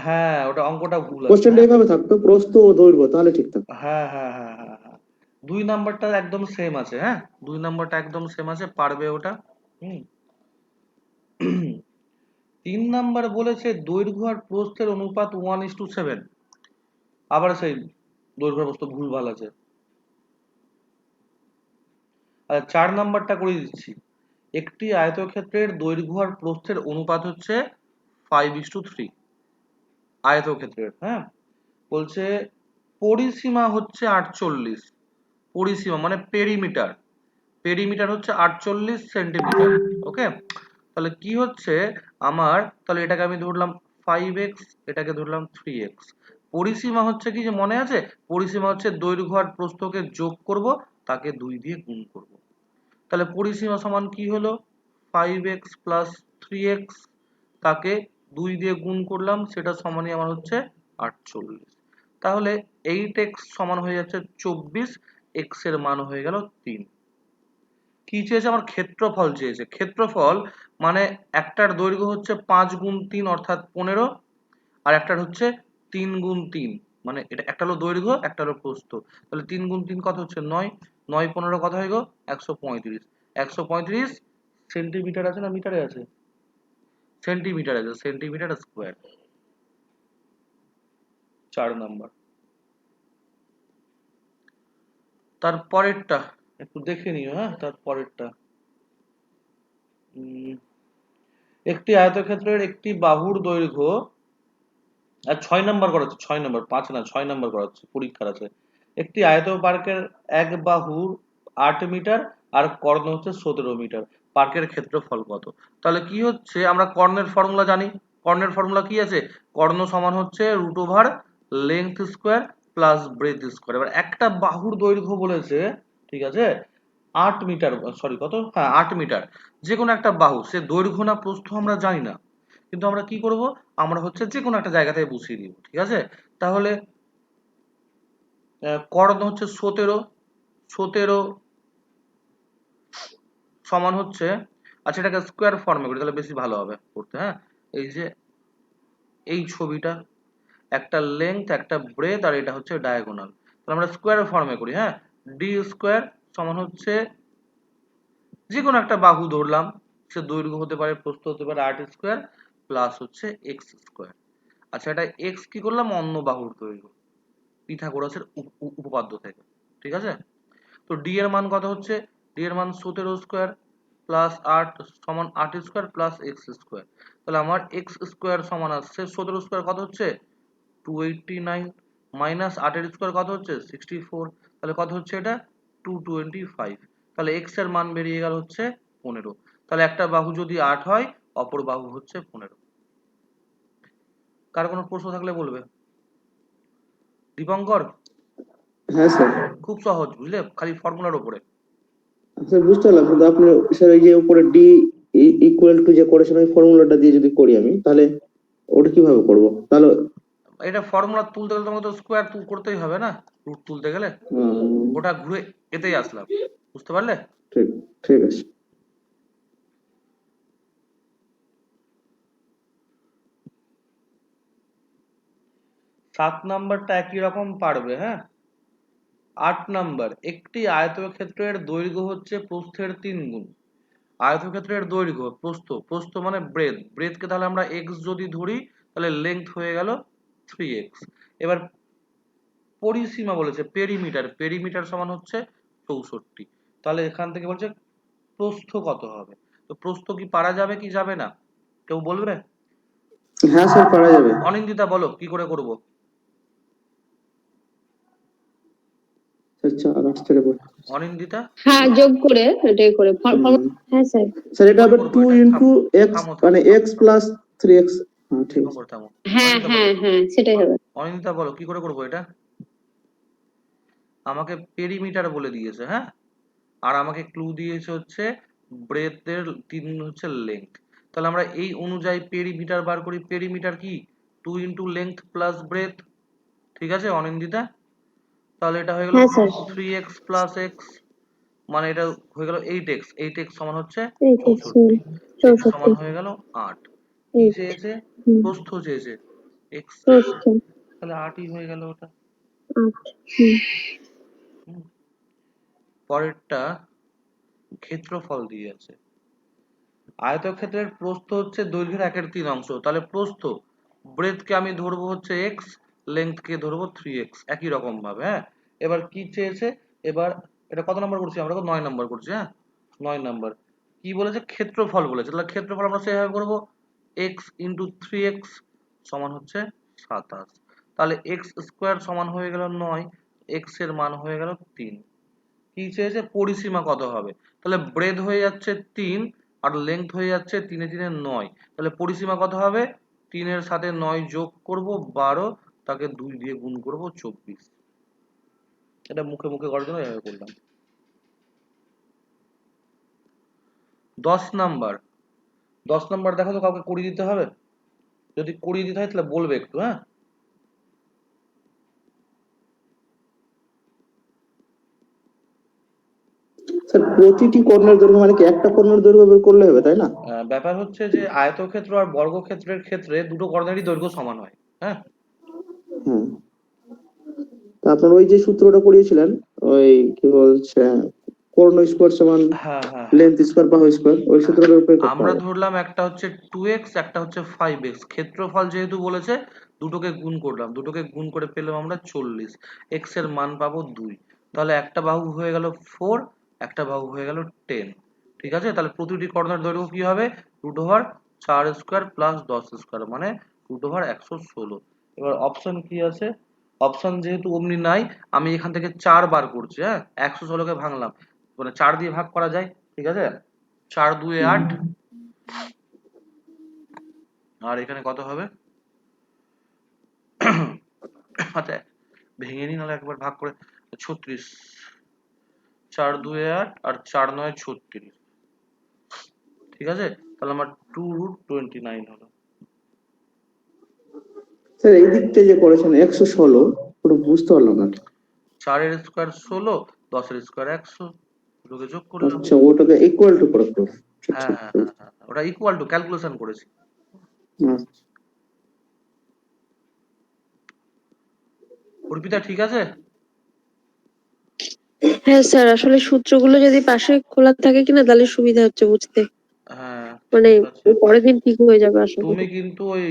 হ্যাঁ, ওটা অঙ্কটা ভুল আছে। কোশ্চেনটা এইভাবে থাকতো, প্রস্থ ও দৈর্ঘ্য, তাহলে ঠিক থাকতো। হ্যাঁ হ্যাঁ হ্যাঁ হ্যাঁ হ্যাঁ 2 নাম্বারটা একদম সেম আছে, হ্যাঁ 2 নাম্বারটা একদম সেম আছে, পারবে ওটা। হুম 3 নাম্বার বলেছে দৈর্ঘ্য আর প্রস্থের অনুপাত 1:7, আবার সেই দৈর্ঘ্য আর প্রস্থ ভুলভাল আছে। আর 4 নাম্বারটা করে দিচ্ছি, একটি আয়তক্ষেত্রের দৈর্ঘ্য আর প্রস্থের অনুপাত হচ্ছে 5:3, আয়তক্ষেত্রের, হ্যাঁ। বলছে পরিসীমা হচ্ছে 48, পরিসীমা মানে পেরিমিটার, পেরিমিটার হচ্ছে 48 সেন্টিমিটার, ওকে। তাহলে কি হচ্ছে আমার, তাহলে এটাকে আমি ধরলাম 5x, এটাকে ধরলাম 3x। পরিসীমা হচ্ছে কি, যে মনে আছে, পরিসীমা হচ্ছে দৈর্ঘ্য আর প্রস্থকে যোগ করব, তাকে 2 দিয়ে গুণ করব। তাহলে পরিসীমা সমান কি হলো, 5x প্লাস 3x, তাকে 2 দিয়ে গুণ করলাম, সেটা সমানই আমার হচ্ছে 48। তাহলে 8x সমান হয়ে যাচ্ছে 24, x এর মান হয়ে গেল 3। কি চেয়েছে আমার? ক্ষেত্রফল চেয়েছে। ক্ষেত্রফল মানে একটার দৈর্ঘ্য হচ্ছে 5 গুণ 3 অর্থাৎ 15, আর একটার হচ্ছে 3 গুণ 3, মানে এটা একটা হলো দৈর্ঘ্য, একটা হলো প্রস্থ। তাহলে 3 গুণ 3 কত হচ্ছে 9, 9 15 কত হয়ে গেল 135, 135 সেন্টিমিটার আছে না মিটারে আছে? সেন্টিমিটার আছে, সেন্টিমিটার স্কোয়ার। 4 নাম্বার। তারপরেরটা একটু দেখে নিও, হ্যাঁ তারপরেরটা। একটি আয়তক্ষেত্রের একটি বাহুর দৈর্ঘ্য, আর 6 নাম্বার করাচ্ছে, 6 নাম্বার, 5 না 6 নাম্বার করাচ্ছে, পরীক্ষার আছে। একটি পার্কের এক বাহুর 8 মিটার আর কর্ণ হচ্ছে 17 মিটার, পার্কের ক্ষেত্রফল কত? তাহলে কি হচ্ছে, আমরা কর্ণের ফর্মুলা জানি। কর্ণের ফর্মুলা কি আছে? কর্ণ সমান হচ্ছে √over length square plus breadth square. এবার একটা বাহুর দৈর্ঘ্য বলেছে, ঠিক আছে, 8 মিটার, সরি কত, হ্যাঁ 8 মিটার। যে কোনো একটা বাহু, সে দৈর্ঘ্য না প্রস্থ আমরা জানি না, কিন্তু আমরা কি করব, আমরা হচ্ছে যে কোনো একটা জায়গা থেকে বসিয়ে দিব, ঠিক আছে। তাহলে কর্ণ হচ্ছে 17, 17 সমান হচ্ছে, আচ্ছা এটাকে স্কোয়ার ফর্মে করি তাহলে বেশি ভালো হবে করতে, হ্যাঁ। এই যে এই ছবিটা, একটা লেন্থ একটা ব্রেথ আর এটা হচ্ছে ডায়াগোনাল, তাহলে আমরা স্কোয়ার ফর্মে করি, হ্যাঁ। ডি স্কোয়ার সমান হচ্ছে, যে কোনো একটা বাহু ধরলাম, সে দৈর্ঘ্য হতে পারে প্রস্থ হতে পারে 8 স্কোয়ার প্লাস হচ্ছে এক্স স্কোয়ার। আচ্ছা এটা এক্স কি করলাম, অন্য বাহুর দৈর্ঘ্য পিথাগোরাসের উপপাদ্য থেকে, ঠিক আছে। তো ডি এর মান কত হচ্ছে, ডি এর মান 17 স্কোয়ার প্লাস 8 সমান 8 স্কোয়ার প্লাস এক্স স্কোয়ার। তাহলে আমার এক্স স্কোয়ার সমান আসছে 17 স্কোয়ার কত হচ্ছে 289, মাইনাস 8 এর স্কোয়ার কত হচ্ছে 64, তাহলে কত হচ্ছে এটা 225। তাহলে এক্স এর মান বেরিয়ে গেল হচ্ছে 15। তাহলে একটা বাহু যদি 8 হয়, অপর বাহু হচ্ছে 15। কার কোনো প্রশ্ন থাকলে বলবে। দীপঙ্কর, হ্যাঁ স্যার। খুব সহজ বুঝলে, খালি ফর্মুলার উপরে। স্যার বুঝতে পারলাম, কিন্তু আপনি স্যার এই যে উপরে ডি ইকুয়াল টু যে করেছেন ওই ফর্মুলাটা দিয়ে যদি করি আমি, তাহলে ওটা কিভাবে করব তাহলে? এটা ফর্মুলা তুলতে গেলে তোমাকে তো স্কোয়ার করতেই হবে না, রুট তুলতে গেলে। ওটা ঘুরে এতেই আসলাম, বুঝতে পারলে। ঠিক, ঠিক আছে। 7 নাম্বারটা একই রকম পারবে, হ্যাঁ। 8 নাম্বার, একটি আয়তক্ষেত্রের দৈর্ঘ্য হচ্ছে প্রস্থের 3 গুণ। আয়তক্ষেত্রের দৈর্ঘ্য, প্রস্থ, প্রস্থ মানে ব্রেথ, ব্রেথকে তাহলে আমরা এক্স যদি ধরি, তাহলে লেন্থ হয়ে গেল 3x। এবার পরিসীমা বলেছে পেরিমিটার, পেরিমিটার সমান হচ্ছে 64। তাহলে এখান থেকে বলছে প্রস্থ কত হবে। তো প্রস্থ কি পারা যাবে কি যাবে না, কেউ বলবে? হ্যাঁ স্যার, পারা যাবে। অনিন্দিতা বলো কি করে করব। স্যার 4 8 পড়তে হচ্ছে। অনিন্দিতা হ্যাঁ, যোগ করে এটাই করে হুম। হ্যাঁ স্যার। স্যার কি এটা করে হবে করবো 2 এটা? ইন্টু এক্স, থামো মানে থামো থামো এক্স থামো প্লাস 3x। হ্যাঁ ঠিক ঠিক আছে। করে থামো। হ্যাঁ অনিন্দিতা হ্যাঁ বলো, হ্যাঁ, সেটাই হবে। অনিন্দিতা বলো কি করে করবো এটা? আমাকে পেরিমিটার বলে দিয়েছে, হ্যাঁ, আর আমাকে ক্লু দিয়েছে হচ্ছে ব্রেথের 3 হচ্ছে লেন্থ। তাহলে আমরা এই অনুযায়ী পেরিমিটার বার করি। পেরিমিটার কি 2 ইন্টু লেন্থ প্লাস ব্রেথ, ঠিক আছে অনিন্দিতা? তাহলে এটা হয়ে গেল হ্যাঁ স্যার। 3x প্লাস এক্স, মানে এটা হয়ে গেল 8x। 8x সমান হচ্ছে এই তো 64, x 64। সমান হয়ে গেল 8। কি 8। চেয়েছে? হুম। প্রস্থ চেয়েছে, x চেয়েছে, প্রস্থ তাহলে 8ই হয়ে গেল ওটা। 8। হুম। হুম। পরেরটা ক্ষেত্রফল দিয়েছে। আয়তক্ষেত্রের প্রস্থ হচ্ছে দৈর্ঘ্যের 1/3 তাহলে প্রস্থ ব্রেথকে আমি ধরবো হচ্ছে x, লেন্থকে ধরবো 3x, একই রকম ভাবে, হ্যাঁ। এবার কি চেয়েছে? এবার এটা কত নাম্বার করছি আমরা? 9 নাম্বার করছি, হ্যাঁ 9 নাম্বার। কি বলেছে? ক্ষেত্রফল বলেছে। তাহলে ক্ষেত্রফল আমরা সেভাবে করবো, x ইন্টু 3x সমান হচ্ছে 27। তাহলে x স্কোয়ার সমান হয়ে গেল 9, x এর মান হয়ে গেল 3। কি চেয়েছে? পরিসীমা কত হবে? তাহলে ব্রেথ হয়ে যাচ্ছে 3 আর লেন্থ হয়ে যাচ্ছে 3 এ 3 এ 9, তাহলে পরিসীমা কত হবে? 3 এর সাথে 9 যোগ করব 12, তাকে 2 দিয়ে গুণ করব 24। এটা মুখে মুখে করার জন্য এভাবে করলাম। 10 নাম্বার, 10 নাম্বার দেখো তো কাউকে করিয়ে দিতে হবে? যদি করিয়ে দিতে হয় তাহলে বলবে একটু, হ্যাঁ। স্যার প্রতিটি কর্ণের দৈর্ঘ্য মানে কি একটা কর্ণের দৈর্ঘ্য বের করলে হবে, তাই না? ব্যাপার হচ্ছে যে আয়তক্ষেত্র আর বর্গক্ষেত্রের ক্ষেত্রে দুটো কর্ণেরই দৈর্ঘ্য সমান হয়, হ্যাঁ। হ্যাঁ। তা আপনার ওই যে সূত্রটা করিয়েছিলেন, ওই কি বলছে, কর্ণ স্কোয়ার সমান হ্যাঁ হ্যাঁ লেন্থ স্কোয়ার বাহু স্কোয়ার, ওই হ্যাঁ। সূত্রটা বের করতে আমরা হবে। ধরলাম একটা হচ্ছে 2x, একটা হচ্ছে 5x। ক্ষেত্রফল যেহেতু বলেছে দুটোকে গুণ করলাম, দুটোকে গুণ করে পেলাম আমরা 40। x এর মান পাবো 2। তাহলে একটা বাহু হয়ে গেল 4, একটা বাহু হয়ে গেল 10। ঠিক আছে? তাহলে প্রতিটি কর্ণের দৈর্ঘ্য কি হবে? Root over 4 square plus 10 square, মানে রুট ওভার 116। এবার অপশন কি আছে? অপশন যেহেতু অমনি নাই, আমি এখান থেকে 4 বার করছি, হ্যাঁ। 116কে ভাঙলাম, মানে 4 দিয়ে ভাগ করা যায়, ঠিক আছে? 4 2 8, আর এখানে কত হবে? আচ্ছা ভেঙে নি, নাহলে একবার ভাগ করে 36। 4 2 8 আর 4 9 36, ঠিক আছে? তাহলে আমার 2√29 হলো। স্যার এই দিকটা যে করেছেন 116, ওটা বুঝতে পারলাম না। 4 এর স্কোয়ার 16, 10 এর স্কোয়ার 100, দুটোকে যোগ করলাম। আচ্ছা, ওটাকে ইকুয়াল টু করে করুন। হ্যাঁ হ্যাঁ হ্যাঁ হ্যাঁ, ওটা ইকুয়াল টু ক্যালকুলেশন করেছি। আচ্ছা। অর্পিতা ঠিক আছে? হ্যাঁ স্যার, আসলে সূত্রগুলো যদি পাশে খোলা থাকে কিনা তাহলে সুবিধা হচ্ছে বুঝতে। হ্যাঁ মানে ঠিক আছে। পরের দিন ঠিক হয়ে যাবে আশা তুমি করি। কিন্তু ওই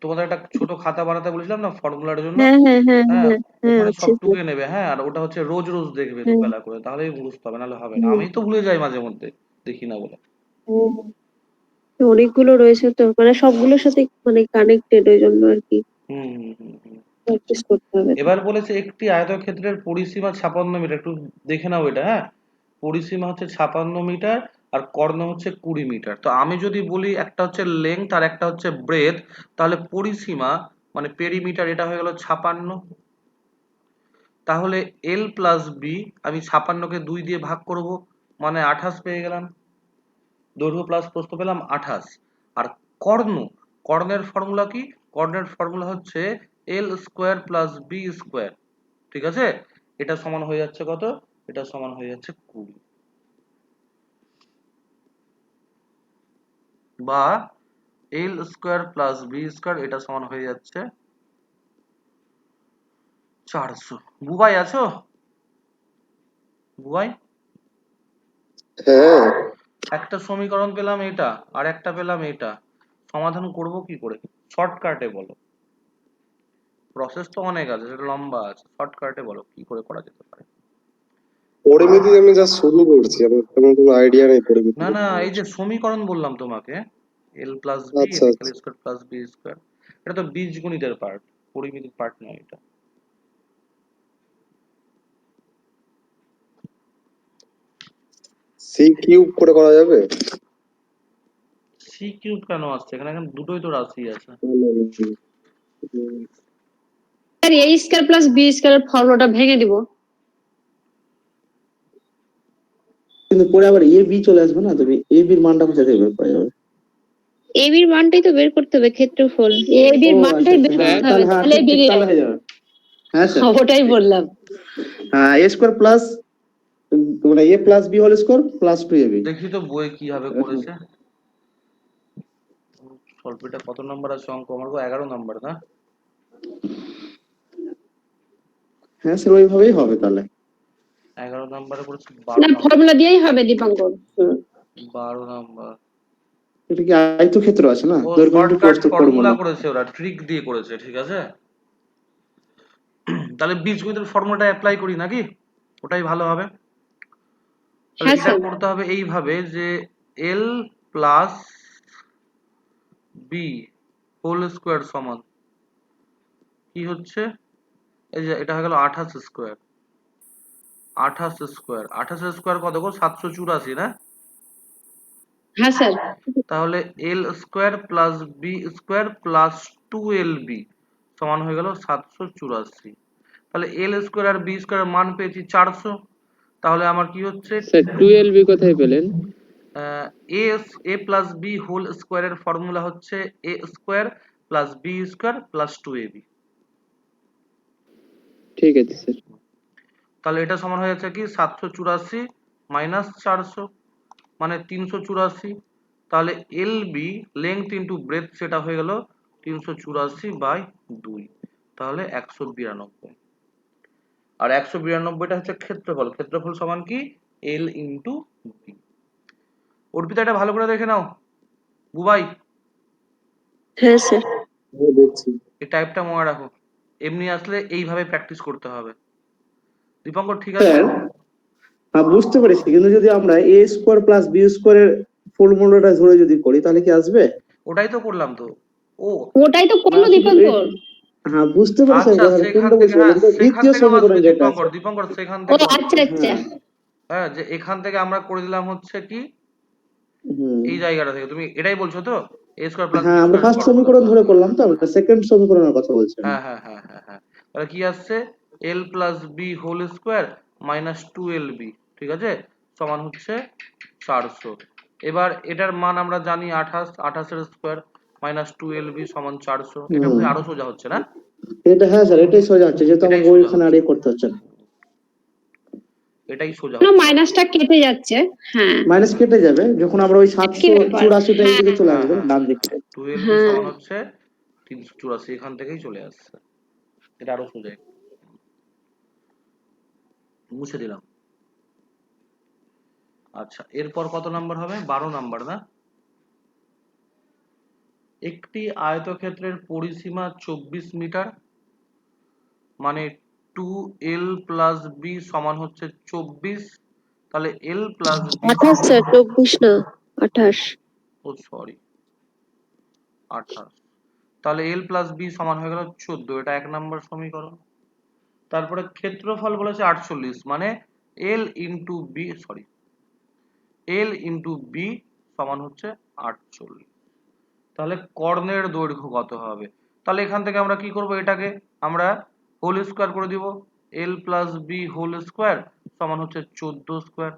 তোমাদের একটা ছোট খাতা বানাতে বলেছিলাম না ফর্মুলার জন্য, হ্যাঁ হ্যাঁ হ্যাঁ হ্যাঁ, হ্যাঁ হ্যাঁ, ওখানে সব আছে স্যার। টুকে নেবে, হ্যাঁ। আর ওটা হচ্ছে রোজ রোজ দেখবে হ্যাঁ। দুবেলা করে, তাহলেই বুঝতে হবে, নাহলে হবে না। হুম, আমি তো ভুলে যাই মাঝে মধ্যে, দেখি না বলে। হুম। অনেকগুলো রয়েছে তো, মানে সবগুলোর সাথে মানে কানেক্টেড, ওই জন্য আর কি হুম হুম হুম হুম। প্র্যাকটিস করতে হবে তো। এবার বলেছে একটি আয়তক্ষেত্রের পরিসীমা 56 মিটার। একটু দেখে নাও এটা, হ্যাঁ। পরিসীমা হচ্ছে 56 মিটার আর কর্ণ হচ্ছে 20 মিটার। তো আমি যদি বলি একটা হচ্ছে লেংথ আর একটা হচ্ছে ব্রেথ, তাহলে পরিসীমা মানে পেরিমিটার এটা হয়ে গেল 56। তাহলে এল প্লাস বি, আমি 56কে 2 দিয়ে ভাগ করব, মানে 28 পেয়ে গেলাম। দৈর্ঘ্য প্লাস প্রস্থ পেলাম 28। আর কর্ণ, কর্ণের ফর্মুলা কি? কর্ণের ফর্মুলা হচ্ছে এল স্কোয়ার প্লাস বি স্কোয়ার, ঠিক আছে? এটা সমান হয়ে যাচ্ছে কত? এটা সমান হয়ে যাচ্ছে 20, বা এল স্কোয়ার প্লাস বি স্কোয়ার এটা সমান হয়ে যাচ্ছে 400। বুবাই আছো? বুবাই, হ্যাঁ, একটা সমীকরণ পেলাম এটা আর একটা পেলাম এটা, সমাধান করব কি করে? শর্টকাটে বলো। প্রসেস তো অনেক আছে, সেটা লম্বা আছে, শর্টকাটে বলো কি করে করা যেতে পারে। পরিমিতি আমি যা শুরু করছি, আমার তেমন কোনো আইডিয়া নেই পরিমিতি না নিয়ে। না, এই যে সমীকরণ বললাম তোমাকে, এল প্লাস বি আচ্ছা এল আচ্ছা, স্কোয়ার প্লাস বি স্কোয়ার, এটা তো বীজগণিতের পার্ট, পরিমিতির পার্ট নয় এটা। সি কিউব করে করা যাবে? সি কিউব কেন আসছে এখানে? এখানে দুটোই তো রাশি আছে। স্যার এ স্কয়ার প্লাস বি স্কয়ারের ফর্মুলাটা ভেঙে দিব। কিন্তু পরে আবার এ বি চলে আসবে না, তুমি এ বির মানটা কোথা থেকে বের করা যাবে? এ বির মানটাই তো বের করতে হবে, ক্ষেত্রফল এ বির ও, মানটাই আচ্ছা, বের হ্যাঁ, করতে হবে, তাহলে হ্যাঁ, তাহলে ঠিক, ঠিক, বেরিয়ে তাহলে যাবে। হয়ে যাবে। হ্যাঁ স্যার, ওটাই বললাম। হ্যাঁ, এ স্কোয়ার প্লাস মানে a plus b whole square plus 2ab। দেখি তো বই কিভাবে করেছে। সলভেটা কত নাম্বার আছে অঙ্ক? আমার তো 11 নাম্বার না? হ্যাঁ স্যার, ওইভাবেই হবে তাহলে। 11 নাম্বারে করেছে, না 12 নাম্বার। ফর্মুলা দিয়েই হবে দীপঙ্কর। 12 নাম্বার। এটা কি আয়তক্ষেত্র আছে না, ও দৈর্ঘ্য ইনটু শর্টকাট প্রস্থ ফর্মুলা ফর্মুলা। করেছে, ওরা ট্রিক দিয়ে করেছে, ঠিক আছে। তাহলে বীজগণিতের ফর্মুলাটা অ্যাপ্লাই করি নাকি? ওটাই ভালো হবে। তাহলে হ্যাঁ এটা স্যার। করতে হবে এইভাবে যে এল প্লাস বি হোল স্কোয়ার সমান কি হচ্ছে, এই যে এটা হয়ে গেল 28 স্কোয়ার। 28 স্কোয়ার, 28 স্কোয়ার কত গো? 784 না? হ্যাঁ স্যার। তাহলে l square plus B square plus 2lb সমান হয়ে গেল 784। তাহলে এল স্কোয়ার আর বি স্কোয়ার মান পেয়েছি 400। তাহলে আমার কি হচ্ছে, স্যার 12b কোথায় পেলেন? A a plus b whole স্কোয়ারের ফর্মুলা হচ্ছে a square plus B square plus 2ab। ঠিক আছে স্যার। তাহলে এটা সমান হয়ে যাচ্ছে কি 784 মাইনাস 400 মানে 384। তাহলে L B length into breadth সেটা হয়ে গেল 384/2, তাহলে 192। আর 192টা হচ্ছে ক্ষেত্রফল। ক্ষেত্রফল সমান কি এল ইন্টু বি। অর্পিতা এটা ভালো করে দেখে নাও বুবাই, হ্যাঁ স্যার। দেখছি। এই টাইপটা মনে রাখো। এমনি আসলে এইভাবে প্র্যাকটিস করতে হবে। দীপঙ্কর ঠিক আছে? স্যার, হ্যাঁ বুঝতে পেরেছি, কিন্তু যদি আমরা এ স্কোয়ার প্লাস বি স্কোয়ারের ফর্মুলাটা ধরে যদি করি তাহলে কি আসবে? ওটাই তো করলাম তো। ও ওটাই তো না, করলো শুধু দীপঙ্কর। হ্যাঁ বুঝতে পেরেছি আচ্ছা, কথাটা, সেখান কোনটা থেকে, বুঝতে হ্যাঁ পেরেছি, সেখান দ্বিতীয় থেকেও সমীকরণ আসবে যেটা আছে। দীপঙ্কর সেখান ও থেকেও আসবে। আচ্ছা আচ্ছা। হ্যাঁ, হ্যাঁ, যে এখান থেকে আমরা করে দিলাম হচ্ছে কি হুম, এই জায়গাটা থেকে। তুমি এটাই বলছো তো, এ স্কোয়ার প্লাস বি হ্যাঁ, আমরা স্কোয়ার ফার্স্ট ফর্মুলা। সমীকরণ ধরে করলাম, তো আমরা সেকেন্ড সমীকরণের কথা বলছি আমি। হ্যাঁ হ্যাঁ হ্যাঁ হ্যাঁ হ্যাঁ। তাহলে কি আসছে, l plus b whole square minus 2lb, ঠিক আছে, সমান হচ্ছে 400। এবার এটার মান আমরা জানি 28, 28 এর স্কোয়ার মাইনাস 2lb সমান 400। এটা হুম, বোধহয় আরো সোজা হচ্ছে না? এটা হ্যাঁ স্যার, এটাই সোজা হচ্ছে, যেহেতু এটাই আমাকে সোজা ওইখানে আর হচ্ছে, করতে হচ্ছে না। এটাই সোজা হচ্ছে। মাইনাসটা কেটে যাচ্ছে। হ্যাঁ মাইনাস কেটে যাবে যখন আমরা ওই একই ব্যাপার। 784টা হ্যাঁ এইদিকে চলে হ্যাঁ আসবে হ্যাঁ ডান হ্যাঁ দিকে। হ্যাঁ, 2lb হ্যাঁ। সমান হচ্ছে 384, এখান থেকেই চলে আসছে। এটা আরো সোজা, মুছে দিলাম। আচ্ছা, এরপর কত নাম্বার হবে? 12 নাম্বার না? একটি আয়তক্ষেত্রের পরিসীমা 24 মিটার, মানে 2l প্লাস বি সমান হচ্ছে 24। তাহলে l প্লাস বি, 28 স্যার, 24 না, 28। ও সরি 28। তাহলে l প্লাস বি সমান হয়ে গেল 14, এটা 1 নাম্বার সমীকরণ। তারপরে ক্ষেত্রফল বলেছে 48, মানে l into B, sorry l into B সমান হচ্ছে 48। তাহলে কর্ণের দৈর্ঘ্য কত হবে? তাহলে এখান থেকে আমরা কি করব, এটাকে আমরা হোল স্কোয়ার করে দিব। এল প্লাস বি হোল স্কোয়ার সমান হচ্ছে 14 স্কোয়ার,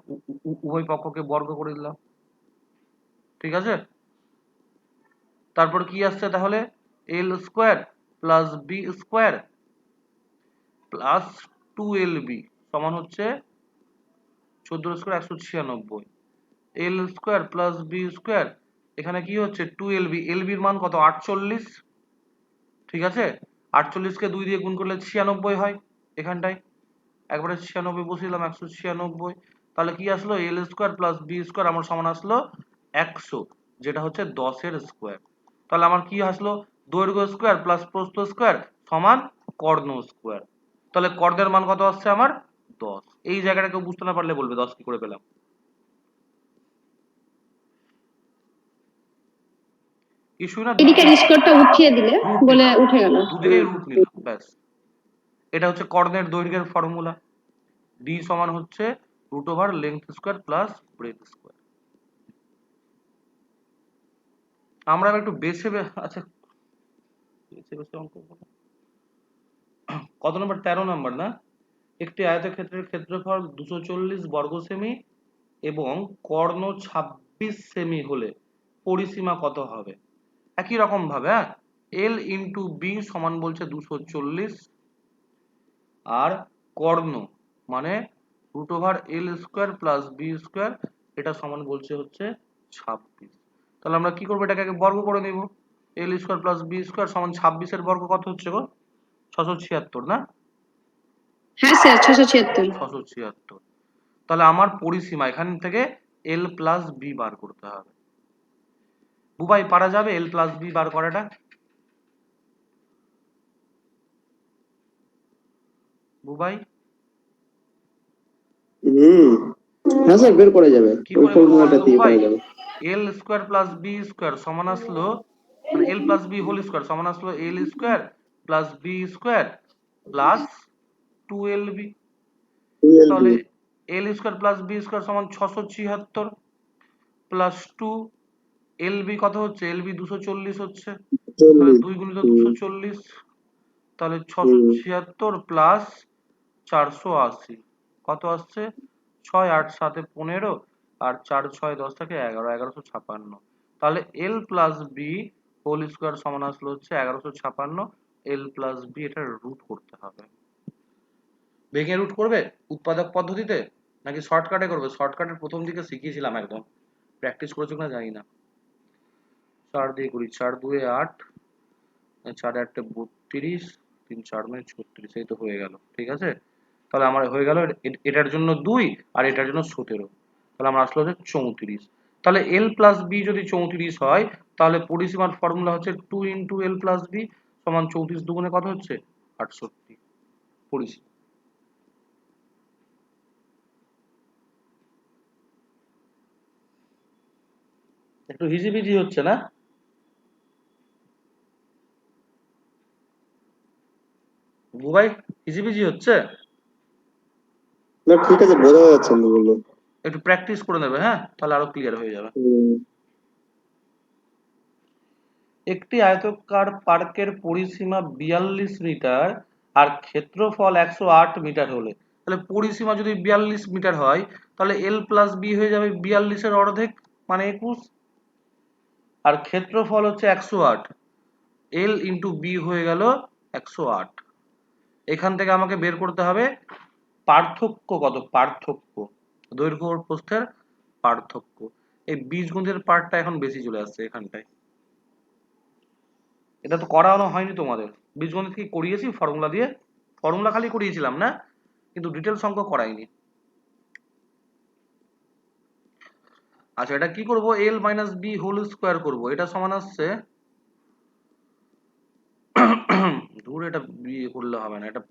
উভয় পক্ষকে বর্গ করে দিলাম, ঠিক আছে। তারপর কি আসছে তাহলে, l square plus B square plus 2lb সমান হচ্ছে 14 square 196। L square plus B square, এখানে কি হচ্ছে 2lb, এলবির মান কত 48, ঠিক আছে। 48কে 2 দিয়ে গুণ করলে 96 হয়, এখানটায় একবারে 96 বসিয়ে দিলাম, 196। তাহলে কি আসলো, l square plus B square আমার সমান আসলো 100, যেটা হচ্ছে 10 স্কোয়ার। তাহলে আমার কি আসলো, দৈর্ঘ্য স্কোয়ার প্লাস প্রস্থ স্কোয়ার সমান কর্ণ স্কোয়ার। তাহলে কর্ণের মান কত আসছে আমার 10। এই জায়গাটা কেউ বুঝতে না পারলে বলবে 10 কি করে পেলাম। কিছুই না, এদিকের স্কোরটা উঠিয়ে দিলে রুট বলে নিলাম, উঠে গেল। দুদিকেই রুট নিলাম, ব্যাস। এটা হচ্ছে কর্ণের দৈর্ঘ্যের ফর্মুলা। ডি সমান হচ্ছে root over length square plus breadth square. আমরা এবার একটু আচ্ছা বেছে অঙ্ক করবো। কত নম্বর? 13 নম্বর না? একটি আয়তক্ষেত্রের ক্ষেত্রফল 240 বর্গ সেমি এবং কর্ণ 26 সেমি হলে পরিসীমা কত হবে? একই রকম ভাবে, হ্যাঁ, এল ইন্টু বি সমান বলছে 240 আর কর্ণ মানে রুট ওভার এল স্কোয়ার প্লাস বি স্কোয়ার, এটা সমান বলছে হচ্ছে 26। তাহলে আমরা কি করবো, এটাকে আগে বর্গ করে নিব। এল স্কোয়ার প্লাস বি স্কোয়ার সমান 26 এর বর্গ কত হচ্ছে গো? 676 না? হ্যাঁ স্যার 676। 676। তাহলে আমার পরিসীমা এখান থেকে এল প্লাস বি বার করতে হবে। বুবাই পারা যাবে এল প্লাস বি বার করাটা? বুবাই হ্যাঁ স্যার, বের করা যাবে, কি ওই করে ফর্মুলাটা দিয়ে বুবাই? করা যাবে। L square plus B square সমান আসলো, মানে l plus b whole square সমান আসলো l square plus B square plus 2lb। তাহলে l square plus B square সমান 676 প্লাস 2 এলবি কত হচ্ছে? এলবি 240 হচ্ছে, তাহলে 2 গুণিত 240, তাহলে 676 প্লাস 480 কত আসছে? 6 8 7 15 আর 4 6 10 থেকে 11, 1156। তাহলে এল প্লাস বি হোল স্কোয়ার সমান আসলো হচ্ছে 1156। এল প্লাস বি এটা রুট করতে হবে। ভেঙে রুট করবে উৎপাদক পদ্ধতিতে নাকি শর্টকাটে করবে? শর্টকাটের প্রথম দিকে শিখিয়েছিলাম, একদম প্র্যাকটিস করেছো কিনা জানি না। 4 দিয়ে করি, 4 2 8, 4 8 32, 3 4 9 36, এই তো হয়ে গেল। ঠিক আছে, তাহলে আমার হয়ে গেল এটার জন্য 2 আর এটার জন্য 17, তাহলে আমার আসলো হচ্ছে 34। তাহলে এল প্লাস বি যদি 34 হয়, তাহলে পরিসীমার ফর্মুলা হচ্ছে 2 ইন্টু এল প্লাস বি সমান 34 দুগুণে কত হচ্ছে? 68 পরিসীমা। একটু হিজিবিজি হচ্ছে না? বুবাই হিজিবিজি হচ্ছে? না ঠিক আছে, বোঝা যাচ্ছে না বললো। একটু প্র্যাকটিস করে নেবে, হ্যাঁ, তাহলে আরো ক্লিয়ার হয়ে যাবে। একটি আয়তাকার পার্কের পরিসীমা 42 মিটার আর ক্ষেত্রফল 108 মিটার হলে, তাহলে পরিসীমা যদি 42 মিটার হয়, তাহলে এল প্লাস বি হয়ে যাবে 42 এর অর্ধেক মানে 21, আর ক্ষেত্রফল হচ্ছে 108, এল ইন্টু বি হয়ে গেল 108। এখান থেকে আমাকে বের করতে হবে পার্থক্য কত, পার্থক্য দৈর্ঘ্য ও প্রস্থের পার্থক্য। এই বীজগণিতের পার্টটা এখন বেশি চলে আসছে এখানটায়। এটা তো করানো হয়নি তোমাদের। বীজগণিত কি করিয়েছি ফর্মুলা দিয়ে? ফর্মুলা খালি করিয়েছিলাম না, কিন্তু ডিটেলস অঙ্ক করাইনি। আচ্ছা, এটা কি করব? L minus b whole square করবো, এটা সমান আসছে দূর, এটা বিয়ে করলে হবে না, এটা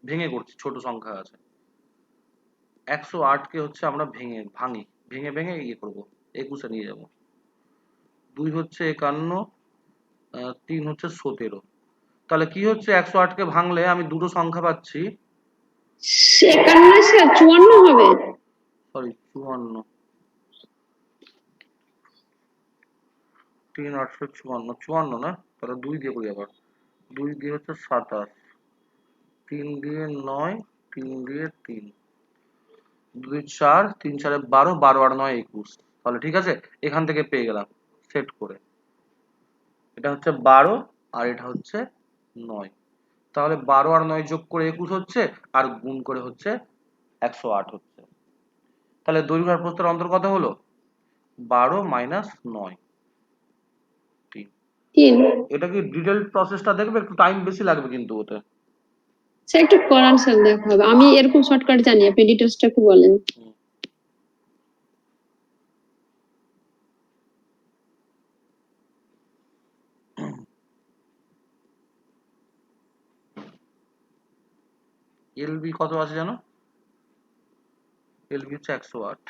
ভেঙে করছি, ছোট সংখ্যা আছে। 108 কে হচ্ছে আমরা ভেঙে ভেঙে ইয়ে করবো, 21-এ নিয়ে যাব। 2 হচ্ছে 51, 3 হচ্ছে 17। তাহলে কি হচ্ছে 108 কে ভাঙলে আমি দুটো সংখ্যা পাচ্ছি, 51 স্যার 54 হবে। সরি 54, 3 854, 54 না? তাহলে 2 দিয়ে করি আবার, 2 দিয়ে হচ্ছে 27, 3 দিয়ে 9, 3 দিয়ে 3, 2 4, 3 4 12, 12 আর 9 21। তাহলে ঠিক আছে, এখান থেকে পেয়ে গেলাম সেট করে, এটা হচ্ছে 12 আর এটা হচ্ছে 9। তাহলে 12 আর 9 যোগ করে 21 হচ্ছে, আর গুণ করে হচ্ছে 108 হচ্ছে। তাহলে দৈর্ঘ্য আর প্রস্থের অন্তর কত হলো? 12 মাইনাস 9, 3। 3 এটা কি ডিটেইল প্রসেসটা দেখবে? একটু টাইম বেশি লাগবে কিন্তু ওতে। স্যার একটু করান স্যার, দেখা হবে। আমি এরকম শর্টকাট জানি, আপনি ডিটেইলসটা একটু বলেন। এলবি কত আছে জানো? এলবি হচ্ছে 108।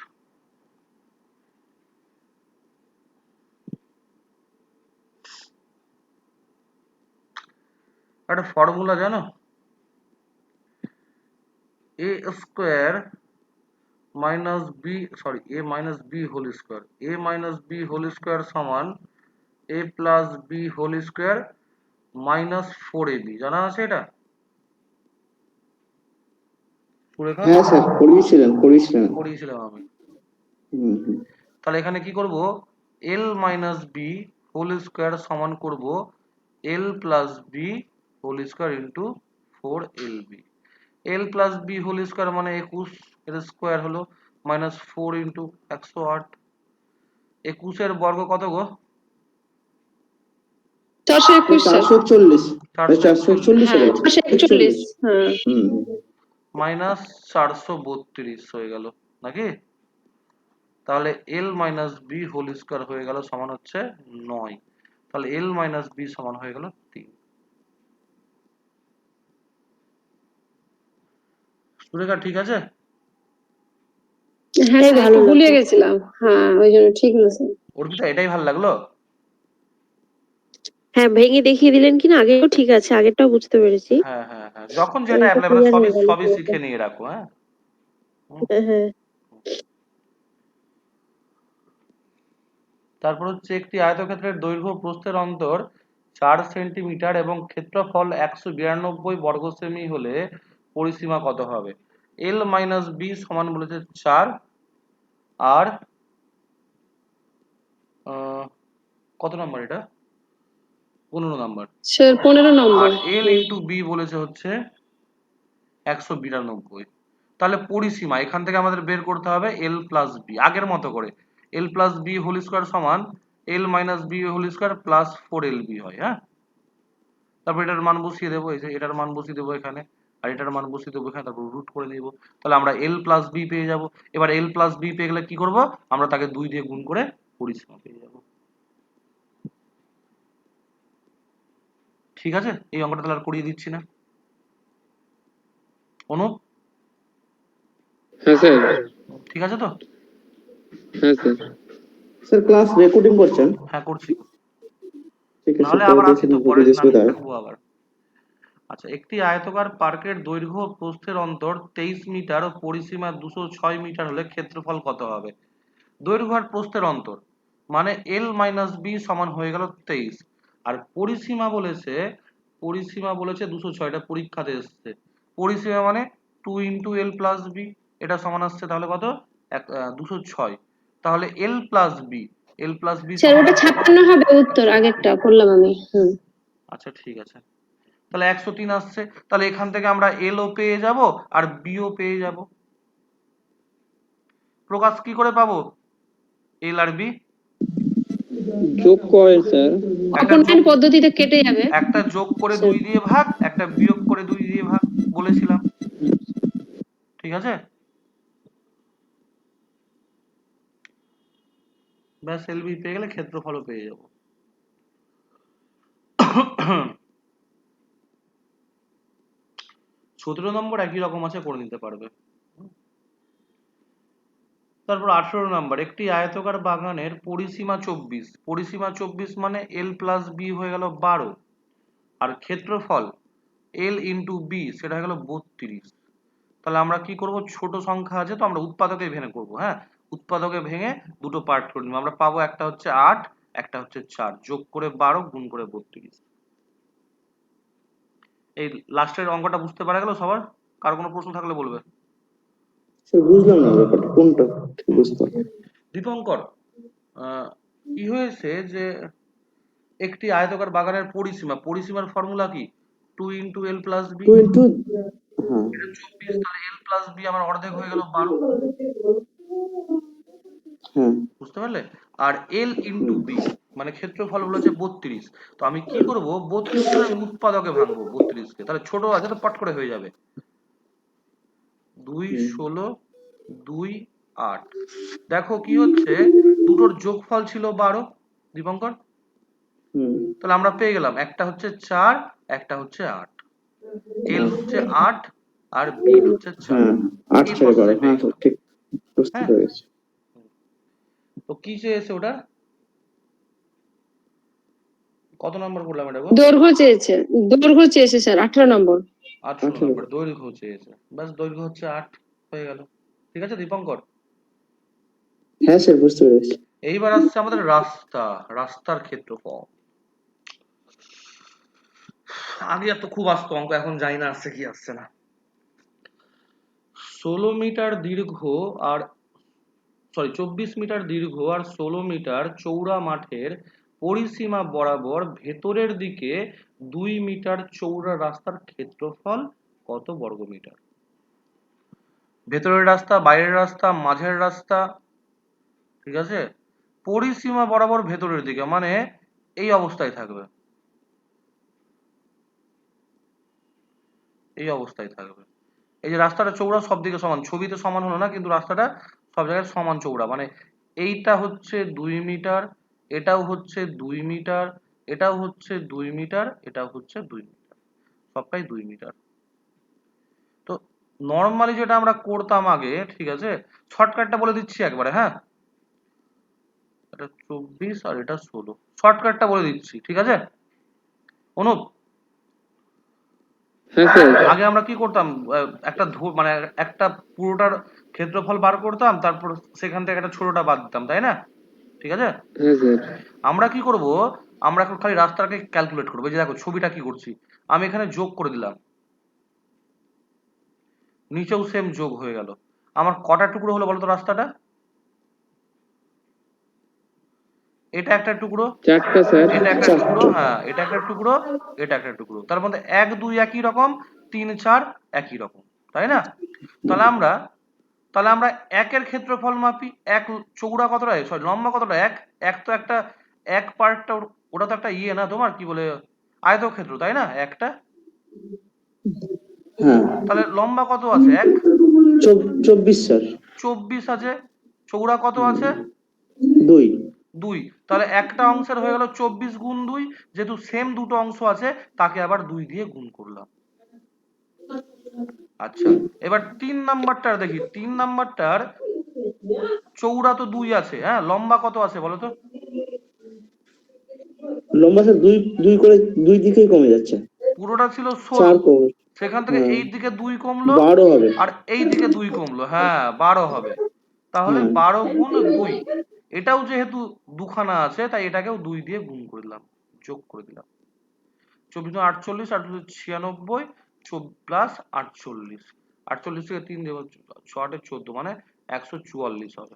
একটা ফর্মুলা জানো? A square minus b sorry a minus b whole square, a minus b whole square সমান a plus b whole square minus 4ab, জানা আছে এটা? সুরেখা, হ্যাঁ স্যার করিয়েছিলাম আমি। হুম হুম। তাহলে এখানে কি করব, l minus b whole square সমান করব l plus b whole square into 4lb। L plus b whole square মানে 21, এর স্কোয়ার হলো মাইনাস 4 ইন্টু 108। 21 এর বর্গ কত গো? 421 স্যার। 441, 441 হ্যাঁ 441, হ্যাঁ। হুম। মাইনাস 432 হয়ে গেল নাকি? তাহলে এল মাইনাস বি হোল স্কোয়ার হয়ে গেল সমান হচ্ছে 9। তাহলে এল মাইনাস বি সমান হয়ে গেল 3। সুরেখা ঠিক আছে? হ্যাঁ স্যার, ভালো একটু গুলিয়ে লাগলো। গেছিলাম, হ্যাঁ ওই জন্য ঠিক বলেছেন। অর্পিতা এটাই ভালো লাগলো? হ্যাঁ, ভেঙে দেখিয়ে দিলেন কিনা, আগেও ঠিক আছে, আগেরটাও বুঝতে পেরেছি। হ্যাঁ হ্যাঁ হ্যাঁ, যখন যেটা এইটা অ্যাপ্লাই, মানে ক্লিয়ার সবই হয়ে গেল সবই পুরোটা। শিখে নিয়ে রাখো। হ্যাঁ, হ্যাঁ। তারপর হচ্ছে একটি আয়তক্ষেত্রের দৈর্ঘ্য প্রস্থের অন্তর 4 সেন্টিমিটার এবং ক্ষেত্রফল 192 বর্গ সেমি হলে পরিসীমা কত হবে? এল মাইনাস বি সমান বলেছে 4, আর কত নাম্বার এটা? 15 নাম্বার। স্যার 15 নম্বর। আর এল ইন্টু বি বলেছে হচ্ছে 192। তাহলে পরিসীমা এখান থেকে আমাদের বের করতে হবে এল প্লাস বি, আগের মতো করে l plus b whole square সমান l minus b whole square plus 4lb হয়। হ্যাঁ, তারপর এটার মান বসিয়ে দেবো, এই যে এটার মান বসিয়ে দেবো এখানে, আর এটার মান বসিয়ে দেবো এখানে, তারপর রুট করে নিব। তাহলে আমরা এল প্লাস বি পেয়ে যাব। এবার এল প্লাস বি পেয়ে গেলে কি করব, আমরা তাকে 2 দিয়ে গুণ করে পরিসীমা পেয়ে যাব। ঠিক আছে, এই অঙ্কটা তাহলে আর করিয়ে দিচ্ছি না। অনুপ, হ্যাঁ স্যার। ঠিক আছে তো? হ্যাঁ স্যার। স্যার ক্লাস রেকর্ডিং করছেন? হ্যাঁ করছি, ঠিক আছে, নাহলে পরে আবার আসি দেখে তো, নিব পরের যদি দিন আমি অসুবিধা হয়। থাকবো আবার। আচ্ছা, একটি আয়তাকার পার্কের দৈর্ঘ্য ও প্রস্থের অন্তর 23 মিটার ও পরিসীমা 206 মিটার হলে ক্ষেত্রফল কত হবে? দৈর্ঘ্য আর প্রস্থের অন্তর মানে এল মাইনাস বি সমান হয়ে গেল 23, আর পরিসীমা বলেছে 206, এটা পরীক্ষাতে এসছে। পরিসীমা মানে 2 ইন্টু এল প্লাস বি, এটা সমান আসছে তাহলে কত, 206। তাহলে এল প্লাস বি স্যার সমান ওটা হচ্ছে, 56 হবে উত্তর, আগেরটা করলাম আমি। আচ্ছা ঠিক আছে, তাহলে 103 আসছে। তাহলে এখান থেকে আমরা এল ও পেয়ে যাব আর বি ও পেয়ে যাব। প্রকাশ কি করে পাবো এল আর বি? যোগ করেন স্যার। একটা যোগ, অপনয়ন পদ্ধতিতে কেটে যাবে। একটা যোগ করে স্যার 2 দিয়ে ভাগ, একটা বিয়োগ করে 2 দিয়ে ভাগ বলেছিলাম। ঠিক আছে, ব্যাস এল বি পেয়ে গেলে ক্ষেত্রফলও পেয়ে যাব। 17 নম্বর একই রকম আছে, করে নিতে পারবে। তারপর 18 নম্বর, একটি আয়তকার বাগানের পরিসীমা 24, পরিসীমা 24 মানে এল প্লাস বি হয়ে গেল 12, আর ক্ষেত্রফল এল ইন্টু বি সেটা হয়ে গেল 32। তাহলে আমরা কি করব, ছোট সংখ্যা আছে তো আমরা উৎপাদকে ভেঙে করব। হ্যাঁ, উৎপাদকে ভেঙে দুটো পার্ট করে নিব। আমরা পাবো একটা হচ্ছে 8, একটা হচ্ছে 4, যোগ করে 12 গুণ করে 32। এই লাস্টের অঙ্কটা বুঝতে পারা গেল সবার? কার কোনো প্রশ্ন থাকলে বলবে। স্যার বুঝলাম না ব্যাপারটা কোনটা, ঠিক বুঝতে পারলাম। দীপঙ্কর, কি হয়েছে যে একটি আয়তকার বাগানের পরিসীমার ফর্মুলা কি, 2 into L plus B, 2 into, হ্যাঁ এটা 24, তাহলে এল প্লাস বি আমার অর্ধেক হয়ে গেল 12। হ্যাঁ। বুঝতে পারলে? আর এল ইন্টু বি মানে ক্ষেত্রফল বলেছে 32। তো আমি কি করব, 32 কে আমি উৎপাদকে ভাঙবো 32 কে, তাহলে ছোট আছে তো পট করে হয়ে যাবে। 2 16 2 8, দেখো কি হচ্ছে, দুটোর যোগফল ছিল 12 দীপঙ্কর। তাহলে আমরা পেয়ে গেলাম একটা হচ্ছে 4, একটা হচ্ছে 8, এল হচ্ছে 8 আর বি হচ্ছে 4, হ্যাঁ 8 এই 4 প্রসেসে 12, পেয়ে হ্যাঁ গেলাম। ঠিক বুঝতে হ্যাঁ, পেরেছি। তো কি চেয়েছে ওটা, কত নম্বর করলাম এটা গো? দৈর্ঘ্য চেয়েছে স্যার 18 নম্বর। 18 নম্বর দৈর্ঘ্য চেয়েছে, ব্যাস দৈর্ঘ্য হচ্ছে 8 হয়ে গেল। ঠিক আছে দীপঙ্কর? হ্যাঁ স্যার, বুঝতে পেরেছি। এইবার আসছে আমাদের রাস্তার ক্ষেত্রফল। আগে এত খুব আসতো অঙ্ক, এখন জানি না আসছে কি আসছে না। 16 মিটার দীর্ঘ আর 24 মিটার দীর্ঘ আর 16 মিটার চৌড়া মাঠের পরিসীমা বরাবর ভেতরের দিকে 2 মিটার চৌড়া রাস্তার ক্ষেত্রফল কত বর্গমিটার? ভেতরের রাস্তা, বাইরের রাস্তা, মাঝের রাস্তা, ঠিক আছে? পরিসীমা বরাবর ভেতরের দিকে মানে এই অবস্থায় থাকবে, এই অবস্থায় থাকবে। এই যে রাস্তাটা চৌড়া সব দিকে সমান, ছবিতে সমান হলো না কিন্তু রাস্তাটা সব জায়গায় সমান চৌড়া, মানে এইটা হচ্ছে 2 মিটার, এটাও হচ্ছে 2 মিটার, এটাও হচ্ছে 2 মিটার, এটাও হচ্ছে 2 মিটার, সবটাই 2 মিটার। তো নর্মালি যেটা আমরা করতাম আগে, ঠিক আছে, শর্টকাটটা বলে দিচ্ছি একবারে, হ্যাঁ, এটা 24 আর এটা 16, শর্টকাটটা বলে দিচ্ছি, ঠিক আছে অনুপ? হ্যাঁ স্যার। আগে আমরা কি করতাম, একটা মানে একটা পুরোটার ক্ষেত্রফল বার করতাম, তারপর সেখান থেকে একটা ছোটটা বাদ দিতাম, তাই না? ঠিক আছে, হ্যাঁ স্যার। আমরা কি করব, আমরা এখন খালি রাস্তাটাকে ক্যালকুলেট করবো। এই যে দেখো ছবিটা কি করছি, আমি এখানে যোগ করে দিলাম, নিচেও সেম যোগ হয়ে গেল। আমার কটা টুকরো হলো বলতো রাস্তাটা? এটা একটা টুকরো, 4টা স্যার। এটা একটা টুকরো, হ্যাঁ এটা একটা টুকরো, এটা একটা টুকরো, তার মধ্যে 1 2 একই রকম, 3 4 একই রকম, তাই না? তাহলে আমরা একের ক্ষেত্রফল মাপি। এক চৌড়া কতটা, সরি লম্বা কতটা, এক তো একটা, এক পার্টটা ওটা তো একটা ইয়ে না তোমার কি বলে, আয়তক্ষেত্র, তাই না একটা? হ্যাঁ, তাহলে লম্বা কত আছে? 24 স্যার। 24 আছে। চৌড়া কত আছে? 2। 2। তাহলে একটা অংশের হয়ে গেল 24 গুণ 2, যেহেতু সেম দুটো অংশ আছে তাকে আবার 2 দিয়ে গুণ করলাম। আচ্ছা, এবার 3 নাম্বারটার দেখি। 3 নাম্বারটার চৌড়া তো 2 আছে, হ্যাঁ, লম্বা কত আছে বলো তো? লম্বা স্যার 2 2 করে 2 দিকেই কমে যাচ্ছে। পুরোটা ছিল 4 16, কমে। সেখান থেকে হ্যাঁ, এই দিকে 2 কমলো 12 হবে। আর এই দিকে 2 কমলো, হ্যাঁ 12 হবে। তাহলে হ্যাঁ, 12 গুণ 2, এটাও যেহেতু দুখানা আছে তাই এটাকেও 2 দিয়ে গুণ করে দিলাম, যোগ করে দিলাম। 24 48, 96 প্লাস 48, 48 থেকে 3 দেব, 6 8 14, মানে 144 হবে।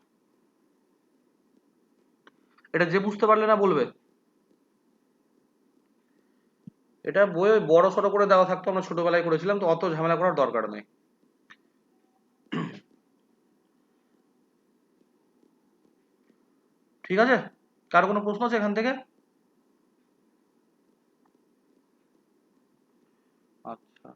এটা যে বুঝতে পারলে না বলবে। এটা বইয়ে বড় সড়ো করে দেওয়া থাকতো, আমরা ছোটবেলায় করেছিলাম, তো অত ঝামেলা করার দরকার নেই। ঠিক আছে, কার কোনো প্রশ্ন আছে এখান থেকে? আচ্ছা,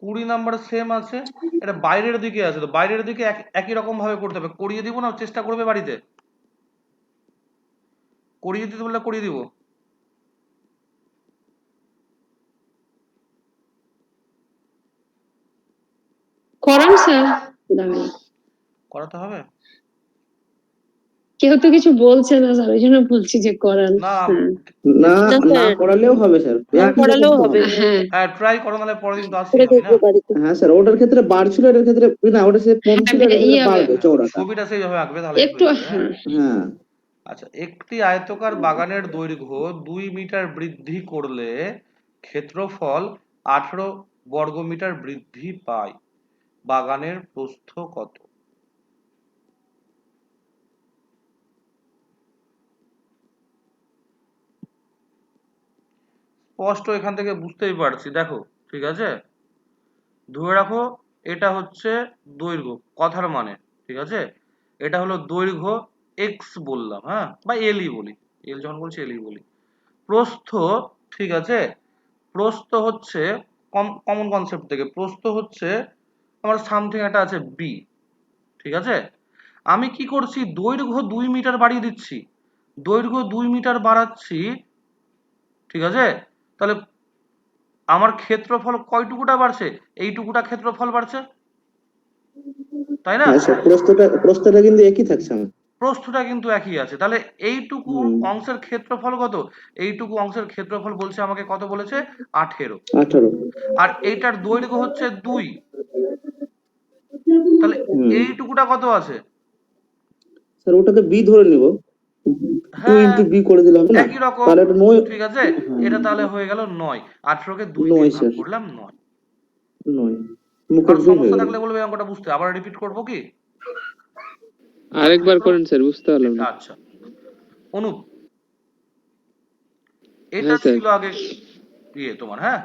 20 নাম্বার সেম আছে, এটা বাইরের দিকে আছে, তো বাইরের দিকে একই রকম ভাবে করতে হবে। করিয়ে দিব না, চেষ্টা করবে বাড়িতে? করিয়ে দিতে বললে করিয়ে দিব। করান স্যার, দাঁড়ান, করাতে হবে কেউ তো কিছু বলছে না স্যার, ওই জন্য বলছি যে করান। না? হ্যাঁ না, না না স্যার, করালেও হবে স্যার, না একই করালেও রকম তো হবে। হবে। হ্যাঁ হ্যাঁ ট্রাই করো, নাহলে পরের দিন তো আসি করে আমি না। দেখবো বাড়িতে। হ্যাঁ স্যার, ওটার ক্ষেত্রে বার ছিল, এটার ক্ষেত্রে না, ওটা সে কম ছিল, এটার ক্ষেত্রে ইয়ে বাড়বে চওড়াটা। ছবিটা সেইভাবে আঁকবে তাহলে একটু, হয়ে যাবে, হ্যাঁ। হ্যাঁ হ্যাঁ, আচ্ছা, একটি আয়তকার বাগানের দৈর্ঘ্য 2 মিটার বৃদ্ধি করলে ক্ষেত্রফল 18 বর্গমিটার বৃদ্ধি পায়, বাগানের প্রস্থ কত? স্পষ্ট এখান থেকে বুঝতেই পারছি, দেখো ঠিক আছে, ধরে রাখো এটা হচ্ছে দৈর্ঘ্য, কথার মানে, ঠিক আছে, এটা হলো দৈর্ঘ্য x বললাম, হ্যাঁ, বা এলই বলি, এল যখন বলছি এলই বলি। প্রস্থ, ঠিক আছে, প্রস্থ হচ্ছে কমন কনসেপ্ট থেকে, প্রস্থ হচ্ছে আমার সামথিং একটা আছে বি, ঠিক আছে। আমি কি করছি, দৈর্ঘ্য 2 মিটার বাড়িয়ে দিচ্ছি, দৈর্ঘ্য 2 মিটার বাড়াচ্ছি, ঠিক আছে। তাহলে আমার ক্ষেত্রফল কয়টুকুটা বাড়ছে? এইটুকুটা ক্ষেত্রফল বাড়ছে, তাই না? হ্যাঁ স্যার, প্রস্থটা কিন্তু একই থাকছে আমার। প্রস্থটা কিন্তু একই আছে, তাহলে এইটুকু হুম, অংশের ক্ষেত্রফল কত? এইটুকু অংশের ক্ষেত্রফল বলছে আমাকে কত বলেছে? 18। 18। আর এইটার দৈর্ঘ্য হচ্ছে 2, তাহলে হুম। এইটুকুটা কত আছে? স্যার ওটাকে বি ধরে নিব, টু হ্যাঁ, ইন্টু বি করে দিলাম না, একই রকম। তাহলে এটা 9। ঠিক আছে, হ্যাঁ, এটা তাহলে হয়ে গেল 9। 18কে 2 দিয়ে 9 ভাগ স্যার, করলাম 9। 9 মুখের কারো 2 হয়ে সমস্যা গেল। থাকলে বলবে, অঙ্কটা বুঝতে আবার রিপিট করবো কি? আরেকবার করেন স্যার, বুঝতে পারলাম না। আচ্ছা অনুপ, এটা হ্যাঁ স্যার। ছিল আগে তোমার, হ্যাঁ,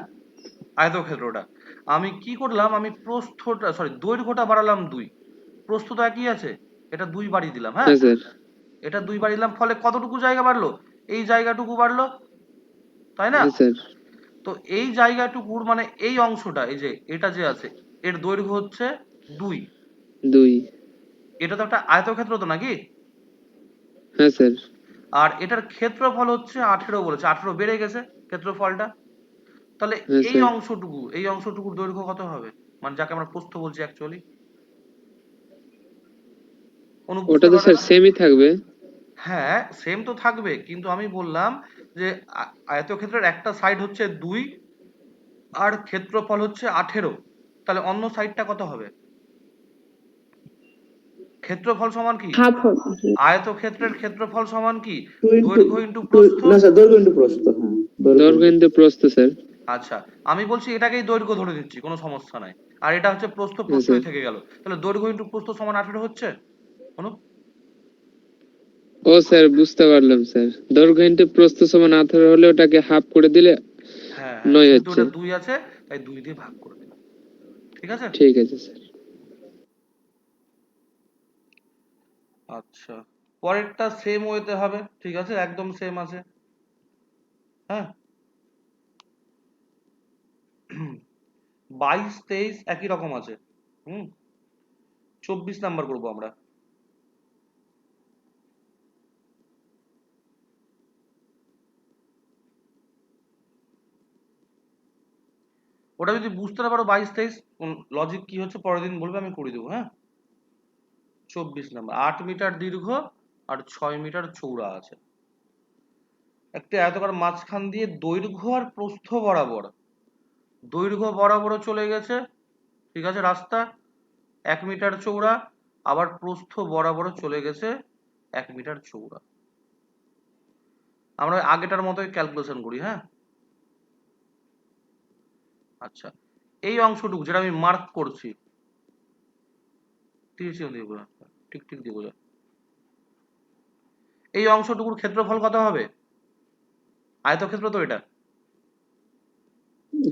আয়তক্ষেত্রটা। আমি কি করলাম, আমি প্রস্থটা সরি দৈর্ঘ্যটা বাড়ালাম 2, প্রস্থ তো একই আছে, এটা 2 বাড়িয়ে দিলাম। হ্যাঁ, হ্যাঁ স্যার। এটা 2 বাড়িয়ে দিলাম, ফলে কতটুকু জায়গা বাড়লো? এই জায়গাটুকু বাড়লো, তাই না? হ্যাঁ স্যার। তো এই জায়গাটুকুর মানে এই অংশটা, এই যে এটা যে আছে, এর দৈর্ঘ্য হচ্ছে 2। 2। এটা তো একটা আয়তক্ষেত্র তো নাকি? হ্যাঁ স্যার। আর এটার ক্ষেত্রফল হচ্ছে 18 বলেছে, 18 বেড়ে গেছে ক্ষেত্রফলটা। তাহলে হ্যাঁ এই স্যার। অংশটুকু, এই অংশটুকুর দৈর্ঘ্য কত হবে, মানে যাকে আমরা প্রস্থ বলছি অ্যাকচুয়ালি? ওটা তো স্যার সেমই থাকবে। হ্যাঁ, সেম তো থাকবে, কিন্তু আমি বললাম যে আয়তক্ষেত্রের একটা সাইড হচ্ছে 2 আর ক্ষেত্রফল হচ্ছে 18, তাহলে অন্য সাইডটা কত হবে? ক্ষেত্রফল সমান কি? হাফ হবে। আয়তক্ষেত্রের ক্ষেত্রফল সমান কি? 2 ইন্টু দৈর্ঘ্য ইন্টু প্রস্থ। না স্যার, দৈর্ঘ্য ইন্টু প্রস্থ। হ্যাঁ, দৈর্ঘ্য ইনটু প্রস্থ স্যার। আচ্ছা, আমি বলছি এটাকেই দৈর্ঘ্য ধরে দিচ্ছি, কোনো সমস্যা নাই। আর এটা হচ্ছে প্রস্থ, হ্যাঁ স্যার। প্রস্থই থেকে গেল। তাহলে দৈর্ঘ্য ইন্টু প্রস্থ সমান 18 হচ্ছে। অনুপ, ও স্যার, বুঝতে পারলাম স্যার। দৈর্ঘ্য ইনটু প্রস্থ সমান 18 হলে ওটাকে হাফ করে দিলে হ্যাঁ হ্যাঁ, 9 যেহেতু হচ্ছে। ওটা 2 আছে তাই 2 দিয়ে ভাগ করে দিলাম। ঠিক আছে? ঠিক আছে স্যার। আচ্ছা, পরেরটা সেম ওয়েতে হবে। ঠিক আছে, একদম সেম আছে। হ্যাঁ, 22 23 একই রকম আছে। 24 নাম্বার করবো আমরা। ওটা যদি বুঝতে না পারো 22 23 লজিক কি হচ্ছে পরের দিন বলবে, আমি করে দেবো। হ্যাঁ, 24 নাম্বার 8 মিটার দীর্ঘ আর 6 মিটার চৌড়া আছে। একটা আয়তকার মাঝখান দিয়ে দৈর্ঘ্য আর প্রস্থ বরাবর, দৈর্ঘ্য বরাবর চলে গেছে, ঠিক আছে, রাস্তা 1 মিটার চৌড়া, আবার প্রস্থ বরাবর চলে গেছে 1 মিটার চৌড়া। আমরা আগেটার মতোই ক্যালকুলেশন করি। হ্যাঁ, আচ্ছা, এই অংশটুকু যেটা আমি মার্ক করছি, ঠিক ঠিক দিয়ে বোঝা, এই অংশটুকুর ক্ষেত্রফল কত হবে? আয়তক্ষেত্র তো এটা।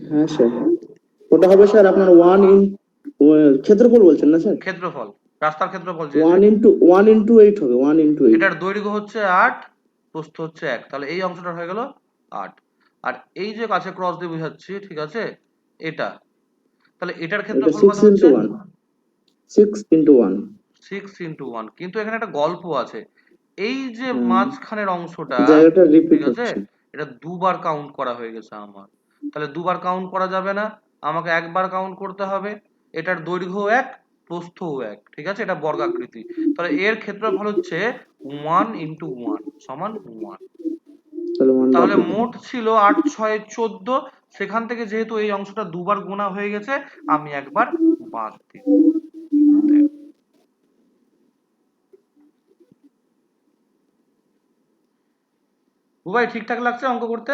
হ্যাঁ স্যার, ওটা হবে স্যার আপনার 1 ইন ক্ষেত্রফল বলছেন না স্যার? ক্ষেত্রফল, রাস্তার ক্ষেত্রফল 1 ইন্টু 8 হবে, 1 ইন্টু 8। এটার দৈর্ঘ্য হচ্ছে 8, প্রস্থ হচ্ছে 1, তাহলে এই অংশটা হয়ে গেল 8। আর এই যে কাছে ক্রস দিয়ে বোঝাচ্ছি, ঠিক আছে, এটা, তাহলে এটার এটা ক্ষেত্রফল 6 কত হচ্ছে? Into 1, 6 into 1। 6 into 1। কিন্তু এখানে একটা গল্প আছে, এই যে হ্যাঁ, মাঝখানের অংশটা, জায়গাটা রিপিট ঠিক আছে, হচ্ছে। এটা দুবার কাউন্ট করা হয়ে গেছে আমার। তাহলে দুবার কাউন্ট করা যাবে না, আমাকে একবার কাউন্ট করতে হবে। এটার দৈর্ঘ্য 1, প্রস্থও 1, ঠিক আছে, এটা বর্গাকৃতি। তাহলে এর ক্ষেত্রফল হচ্ছে 1 into 1 সমান 1। তাহলে 1 বাদ তাহলে দিতে মোট হবে। ছিল 8 6 14, সেখান থেকে যেহেতু এই অংশটা দুবার গোনা হয়ে গেছে, আমি একবার বাদ দিই। বুবাই, ঠিকঠাক লাগছে অঙ্ক করতে?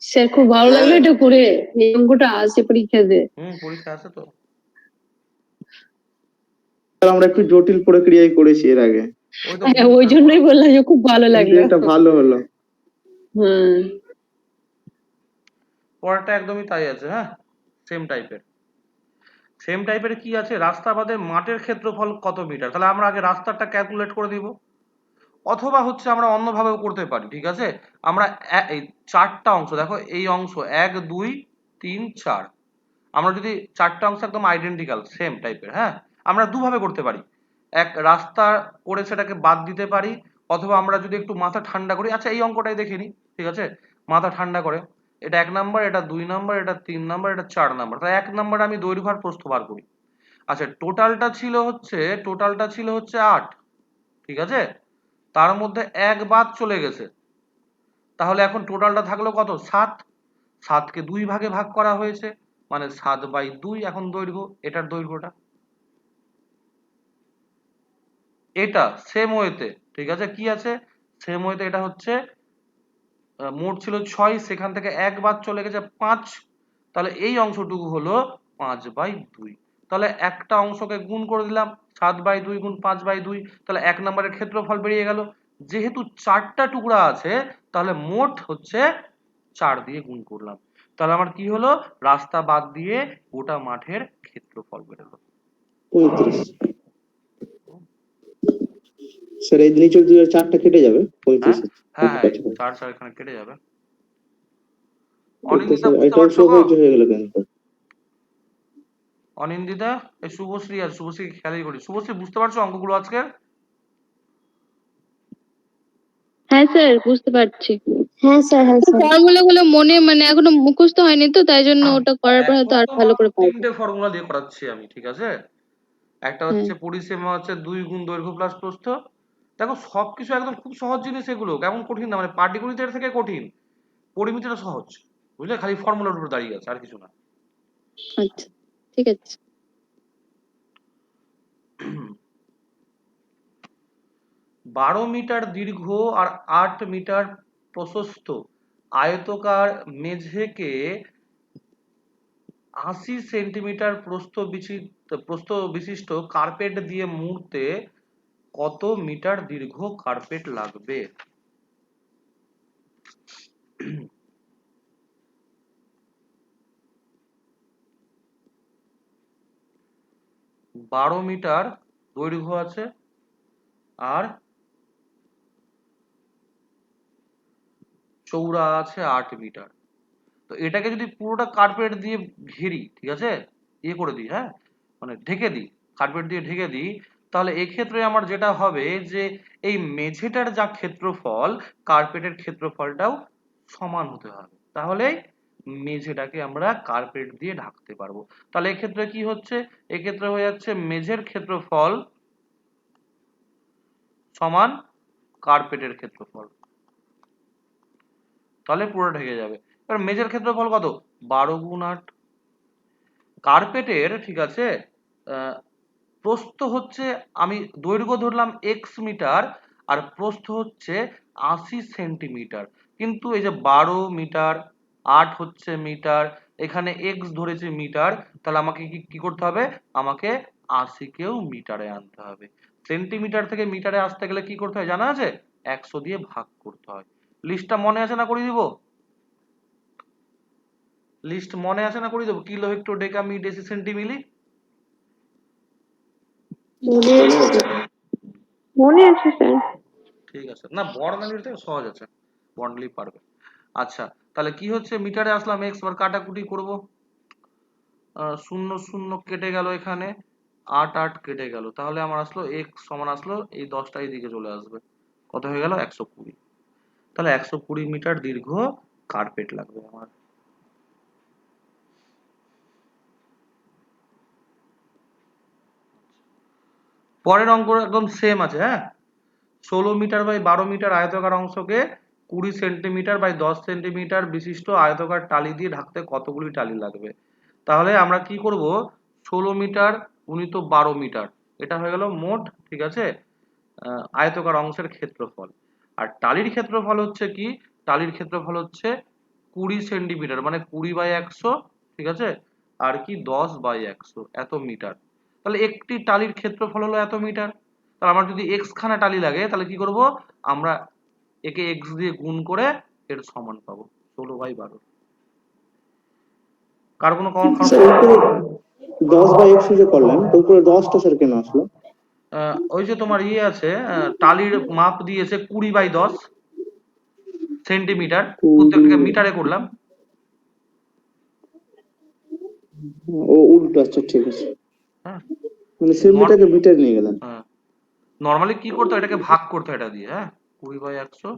স্যার খুব ভালো লাগলো এটা করে, এই অঙ্কটা আছে পরীক্ষাতে। পরীক্ষা আছে তো। স্যার আমরা একটু জটিল প্রক্রিয়ায় করেছি এর আগে, ওই তো হ্যাঁ, ওই জন্যই বললাম যে খুব ভালো কিন্তু লাগলো। এটা ভালো হলো। হ্যাঁ, পরেরটা একদমই তাই আছে। হ্যাঁ, সেম টাইপের। সেম টাইপের কি আছে, রাস্তা বাদে মাঠের ক্ষেত্রফল কত মিটার, তাহলে আমরা আগে রাস্তাটা ক্যালকুলেট করে দিব। অথবা হচ্ছে আমরা অন্যভাবেও করতে পারি। ঠিক আছে, আমরা এই 4টা অংশ দেখো, এই অংশ 1 2 3 4, আমরা যদি 4টা অংশ একদম আইডেন্টিক্যাল সেম টাইপের, হ্যাঁ, আমরা দুভাবে করতে পারি। এক, রাস্তা করে সেটাকে বাদ দিতে পারি, অথবা আমরা যদি একটু মাথা ঠান্ডা করি। আচ্ছা, এই অঙ্কটাই দেখে নিই। ঠিক আছে, মাথা ঠান্ডা করে, এটা 1 নাম্বার, এটা 2 নাম্বার, এটা 3 নাম্বার, এটা 4 নাম্বার, তাহলে 1 নাম্বারে আমি দৈর্ঘ্য আর প্রস্থ বার করি। আচ্ছা, টোটালটা ছিল হচ্ছে 8, ঠিক আছে, তার মধ্যে 1 বাদ চলে গেছে, তাহলে এখন টোটালটা থাকলো কত? 7। 7কে 2 ভাগে ভাগ করা হয়েছে, মানে 7/2 এখন দৈর্ঘ্য, এটার দৈর্ঘ্যটা। এটা সেম ওয়েতে, ঠিক আছে, কি আছে সেম ওয়েতে, এটা হচ্ছে মোট ছিল 6, সেখান থেকে 1 বাদ চলে গেছে 5, তাহলে এই অংশটুকু হলো 5/2। তাহলে একটা অংশকে গুণ করে দিলাম, 7/2 গুণ 5/2, তাহলে 1 নম্বরের ক্ষেত্রফল বেরিয়ে গেল। যেহেতু 4টা টুকরা আছে তাহলে মোট হচ্ছে 4 দিয়ে গুণ করলাম, তাহলে আমার কি হলো, রাস্তা বাদ দিয়ে গোটা মাঠের ক্ষেত্রফল বেরোলো। 35। স্যার এই নিচের 4টা কেটে যাবে, 35 হ্যাঁ হ্যাঁ, কাছাকাছি। 4 এখানে কেটে যাবে। এটা অনিন্দিতা স্যার বুঝতে এটা পারছো গো? সহজ হয়ে গেল কেন স্যার? অনিন্দিতা, এই শুভশ্রী, আর শুভশ্রী খেয়ালই করি, শুভশ্রী বুঝতে পারছো অঙ্কগুলো আজকে? হ্যাঁ স্যার, বুঝতে পারছি। হ্যাঁ স্যার, হ্যাঁ স্যার। ফর্মুলা গুলো মনে মানে এখনো মুখস্থ হয়নি তো, তাই জন্য ওটা করার পর হয়তো এখন আর তো ভালো মাত্র করে পারবো। 3টে ফর্মুলা দিয়ে করাচ্ছি আমি, ঠিক আছে? একটা হ্যাঁ হচ্ছে পরিসীমা হচ্ছে 2 গুণ দৈর্ঘ্য প্লাস প্রস্থ। দেখো সবকিছু একদম খুব সহজ জিনিস, এগুলো কেমন কঠিন না, মানে পাটিগণিতের থেকে কঠিন, পরিমিতিটা সহজ, বুঝলে, খালি ফর্মুলার উপর দাঁড়িয়ে আছে আর কিছু না। আচ্ছা, ঠিক আছে। 12 মিটার দীর্ঘ আর 8 মিটার প্রশস্ত আয়তকার মেঝেকে 80 সেন্টিমিটার প্রস্থ বিশিষ্ট কার্পেট দিয়ে মুড়তে কত মিটার দীর্ঘ কার্পেট লাগবে? 12 মিটার দৈর্ঘ্য আছে আর চৌড়া আছে 8 মিটার। তো এটাকে যদি পুরোটা কার্পেট দিয়ে ঘেরি, ঠিক আছে, ইয়ে করে দিই, হ্যাঁ, মানে ঢেকে দিই, কার্পেট দিয়ে ঢেকে দিই, তাহলে এক্ষেত্রে আমার যেটা হবে যে এই মেঝেটার যা ক্ষেত্রফল, কার্পেটের ক্ষেত্রফলটাও সমান হতে হবে, তাহলে মেঝেটাকে আমরা কার্পেট দিয়ে ঢাকতে পারবো। তাহলে এক্ষেত্রে কি হচ্ছে, এক্ষেত্রে হয়ে যাচ্ছে মেঝের ক্ষেত্রফল সমান কার্পেটের ক্ষেত্রফল, তাহলে পুরো ঢেকে যাবে। এবার মেঝের ক্ষেত্রফল কত, 12 গুণ 8। কার্পেটের, ঠিক আছে, প্রস্থ হচ্ছে, আমি দৈর্ঘ্য ধরলাম x মিটার আর প্রস্থ হচ্ছে 80 সেন্টিমিটার, কিন্তু এই যে 12 মিটার, 8 হচ্ছে মিটার, এখানে x ধরেছে মিটার, তাহলে আমাকে কি করতে হবে, আমাকে 80 কেও মিটারে আনতে হবে। সেন্টিমিটার থেকে মিটারে আসতে গেলে কি করতে হয় জানা আছে, 100 দিয়ে ভাগ করতে হয়। লিস্টটা মনে আছে না, করে দিব? লিস্ট মনে আছে না, করে দেবো? কিলো, হেক্টর, ডেকা, মি, ডেসি, সেন্টি, মিলি। মনে আছে স্যার। ঠিক আছে, না বর্ণালীর থেকে সহজ আছে, বর্ণালী পারবে। আচ্ছা, তাহলে কি হচ্ছে, মিটারে আসলাম x, বার কাটাকুটি করব, 0 0 কেটে গেল, এখানে 8 8 কেটে গেল, তাহলে আমার আসলো x সমান আসলো, এই 10টা এইদিকে চলে আসবে, কত হয়ে গেল, 120। তাহলে 120 মিটার দীর্ঘ কার্পেট লাগবে আমার। পরের অঙ্ক একদম সেম আছে, হ্যাঁ, 16 মিটার বাই 12 মিটার আয়তাকার অংশকে 20 সেন্টিমিটার বাই 10 সেন্টিমিটার বিশিষ্ট আয়তাকার টালি দিয়ে ঢাকতে কতগুলি টালি লাগবে? তাহলে আমরা কি করব, 16 মিটার গুণিত 12 মিটার, এটা হয়ে গেল মোট, ঠিক আছে, আয়তাকার অংশের ক্ষেত্রফল। আর টালির ক্ষেত্রফল হচ্ছে কি, টালির ক্ষেত্রফল হচ্ছে 20 সেন্টিমিটার, মানে 20/100, ঠিক আছে, আর কি 10/100, এত মিটার। তাহলে একটি টালির ক্ষেত্রফল হলো এত মিটার। তাহলে আমার যদি x খানা টালি লাগে, তাহলে কি করব, আমরা একে x দিয়ে গুণ করে এর সমান পাবো, 16/12। কার কোনো স্যার উপরে 10/100 যে করলেন, তো উপরে 10টা স্যার কেন আসলো? ওই যে তোমার ইয়ে আছে, টালির মাপ দিয়েছে 20/10 সেন্টিমিটার, 20 প্রত্যেকটাকে মিটারে করলাম। ও উল্টো, আচ্ছা ঠিক আছে, হ্যাঁ, মানে সেমিটাকে মিটার নিয়ে গেলেন। হ্যাঁ, নর্মালি কি করতে হয়, এটাকে ভাগ করতে হয় এটা দিয়ে, হ্যাঁ, 20/100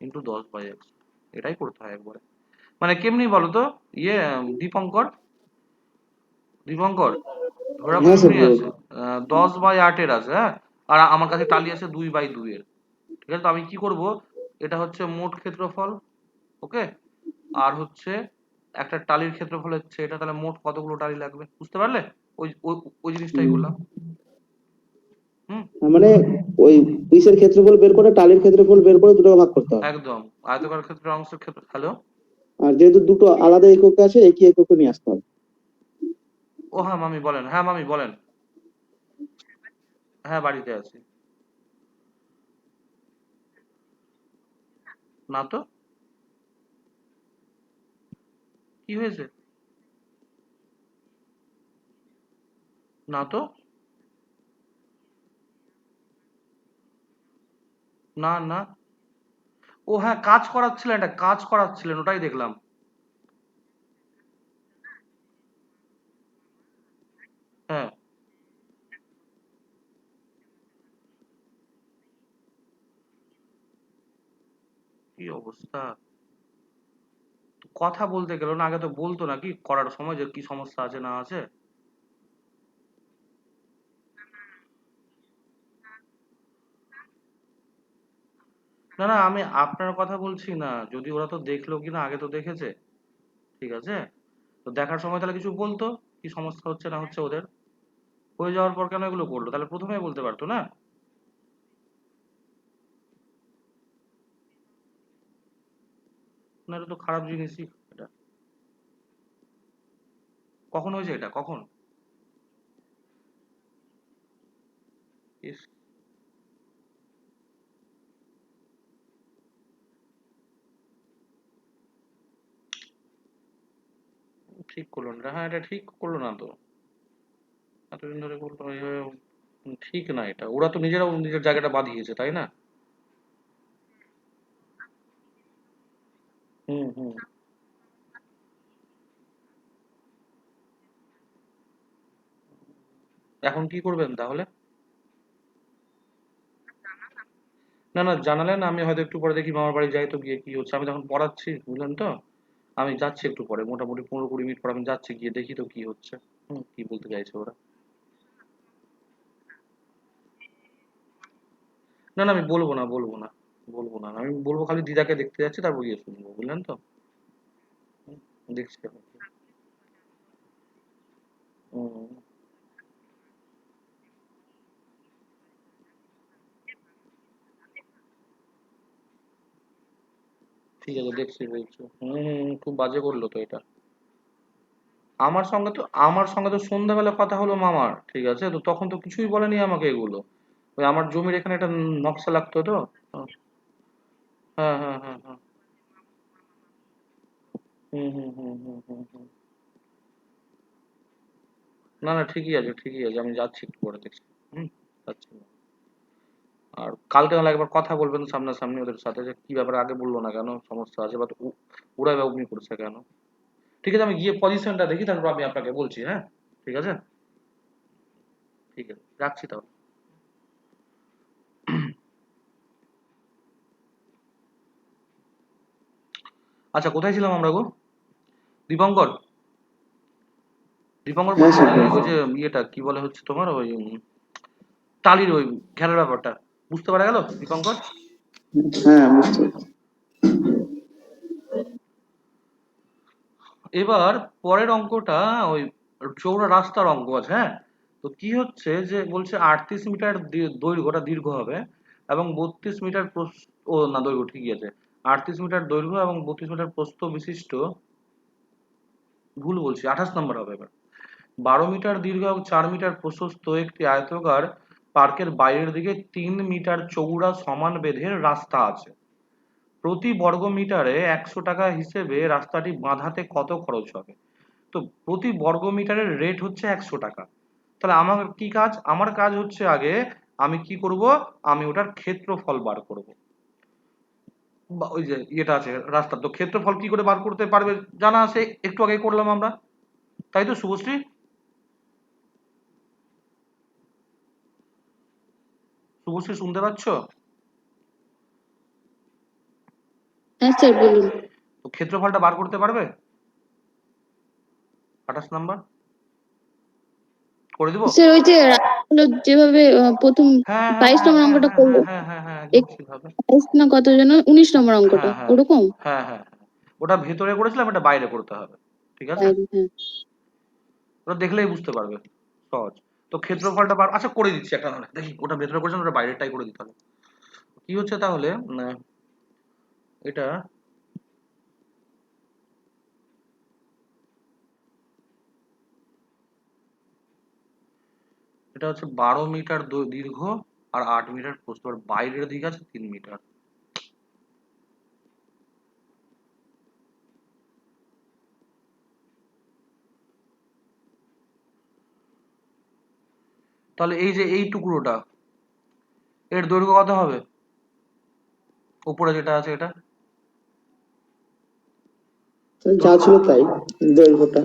ইন্টু 10/100, এটাই করতে হয় একবারে। মানে কেমনি বলো তো, ইয়ে দীপঙ্কর ধরে রাখো হ্যাঁ স্যার এমনি বলুন। আছে, 10/8 এর আছে, হ্যাঁ, আর আমার কাছে টালি আছে 2/2 এর, ঠিক আছে। তো আমি কি করব, এটা হচ্ছে মোট ক্ষেত্রফল, ওকে, আর হচ্ছে একটা টালির ক্ষেত্রফল হচ্ছে এটা, তাহলে মোট কতগুলো টালি লাগবে, বুঝতে পারলে? ওই ওই ওই জিনিসটাই বললাম। হুম, তার মানে ওই পিসের ক্ষেত্রফল বের করে টালির ক্ষেত্রফল বের করে দুটোকে ভাগ করতে হবে। একদম আয়তকার ক্ষেত্রের অংশের ক্ষেত্র। হ্যালো, আর যেহেতু দুটো আলাদা এককে আছে, একই এককে নিয়ে আসতে হবে। ও হ্যাঁ মামি বলেন, হ্যাঁ মামি বলেন। হ্যাঁ বাড়িতে আছি। না তো, কি হয়েছে? না তো, না না। ও হ্যাঁ কাজ করাচ্ছিলেন, একটা কাজ করাচ্ছিলেন, ওটাই দেখলাম। হ্যাঁ, কি অবস্থা! কথা বলতে গেল না, আগে তো বলতো না কি করার সময় যে কি সমস্যা আছে না আছে। না না, আমি আপনার কথা বলছি না, যদি ওরা তো দেখলো কিনা আগে তো দেখেছে, ঠিক আছে? তো দেখার সময় তাহলে কিছু বলতো কি সমস্যা হচ্ছে না হচ্ছে ওদের। হয়ে যাওয়ার পর কেন এগুলো করলো? তাহলে প্রথমেই বলতে পারতো না? না এটা তো খারাপ জিনিসই এটা। কখন হয়েছে এটা, কখন? ইস, ঠিক করলো না, হ্যাঁ এটা ঠিক করলো না তো। এতদিন ধরে করলো এইভাবে, ঠিক না এটা। ওরা তো নিজেরাও নিজের জায়গাটা বাঁধিয়েছে, তাই না? হুম হুম। এখন কি করবেন তাহলে? না না জানালেন, আমি হয়তো একটু পরে দেখি মামার বাড়ি যাই তো, গিয়ে কি হচ্ছে। আমি তখন পড়াচ্ছি বুঝলেন তো, আমি যাচ্ছি একটু পরে, মোটামুটি 15-20 মিনিট পর আমি যাচ্ছি, গিয়ে দেখি তো কি হচ্ছে। কি বলতে চাইছে ওরা। না না আমি বলবো না, বলবো না, বলবো না, আমি বলবো খালি দিদাকে দেখতে যাচ্ছি, তারপর গিয়ে শুনবো, বুঝলেন তো। হুম, দেখছি এখন কি। হুম, ঠিক আছে দেখছি বলছো। খুব বাজে করলো তো এটা। আমার সঙ্গে তো সন্ধ্যাবেলা কথা হলো মামার, ঠিক আছে? তো তখন তো কিছুই বলেনি আমাকে এগুলো। ওই আমার জমির এখানে একটা নকশা লাগতো তো। হ্যাঁ হ্যাঁ হ্যাঁ হ্যাঁ। হুম হুম হুম হুম হুম হুম। না না ঠিকই আছে, ঠিকই আছে, আমি যাচ্ছি একটু পরে দেখছি। হুম, যাচ্ছি। আর কালকে নাহলে একবার কথা বলবেন সামনাসামনি ওদের সাথে, যে কি ব্যাপারে আগে বললো না কেন, সমস্যা আছে বা ওরা বা অমনি করছে কেন। ঠিক আছে, আমি গিয়ে পজিশনটা দেখি, তারপর আমি আপনাকে বলছি, হ্যাঁ? ঠিক আছে, ঠিক আছে, রাখছি তাহলে। আচ্ছা কোথায় ছিলাম আমরা গো? দীপঙ্কর, দীপঙ্কর হ্যাঁ স্যার, বলছিলেন হ্যাঁ ওই যে ইয়েটা কি বলে হচ্ছে তোমার ওই টালির ওই খেলার ব্যাপারটা বুঝতে পারা গেল দীপঙ্কর? হ্যাঁ বুঝতে পারছি। এবার পরের অঙ্কটা ওই চৌড়া রাস্তার অঙ্ক আছে, হ্যাঁ? তো কি হচ্ছে যে বলছে 38 মিটার দৈর্ঘ্যটা দীর্ঘ হবে এবং 32 মিটার ও না দৈর্ঘ্য ঠিকই আছে, 38 মিটার দৈর্ঘ্য এবং 32 মিটার প্রস্থ বিশিষ্ট, ভুল বলছি, 28 নম্বর হবে এবার। 12 মিটার দীর্ঘ এবং 4 মিটার প্রশস্ত একটি আয়তাকার পার্কের বাইরের দিকে 3 মিটার চৌড়া সমান বেধের রাস্তা আছে। প্রতি বর্গ মিটারে 100 টাকা হিসেবে রাস্তাটি বাঁধাতে কত খরচ হবে? তো প্রতি বর্গ মিটারের রেট হচ্ছে 100 টাকা। তাহলে আমার কি কাজ? আমার কাজ হচ্ছে আগে আমি কি করব, আমি ওটার ক্ষেত্রফল বার করব। বা ওই যে ইয়েটা আছে রাস্তার, তো ক্ষেত্রফল কি করে বার করতে পারবে জানা আছে, একটু আগে করলাম আমরা, তাই তো শুভশ্রী? শুভশ্রী শুনতে পাচ্ছ? হ্যাঁ স্যার বলুন। তো ক্ষেত্রফলটা বার করতে পারবে? 28 নম্বর করে দিব। স্যার ওই যে রাস্তাগুলো যেভাবে প্রথম হ্যাঁ হ্যাঁ 22 নম্বর হ্যাঁ অঙ্কটা হ্যাঁ করলো, হ্যাঁ হ্যাঁ হ্যাঁ হ্যাঁ একদম সেভাবে। 22 না কত যেন 19 নম্বর অঙ্কটা হ্যাঁ হ্যাঁ ওরকম। হ্যাঁ হ্যাঁ হ্যাঁ, ওটা ভেতরে করেছিলাম, এটা বাইরে করতে হবে, ঠিক আছে? বাইরে, হ্যাঁ। ওটা দেখলেই বুঝতে পারবে, সহজ। তো তো ক্ষেত্রফলটা আচ্ছা করে দিচ্ছি একটা, নাহলে দেখি ওটা ভেতরে করেছেন, ওটা বাইরেরটাই করে দিতে হবে। কি হচ্ছে তাহলে, এটা এটা হচ্ছে 12 মিটার দীর্ঘ আর 8 মিটার প্রস্থ, আর বাইরের দিকে আছে 3 মিটার। তাহলে এই যে এই টুকরোটা, এর দৈর্ঘ্য কত হবে? উপরে যেটা আছে এটা যা ছিল তাই দৈর্ঘ্যটা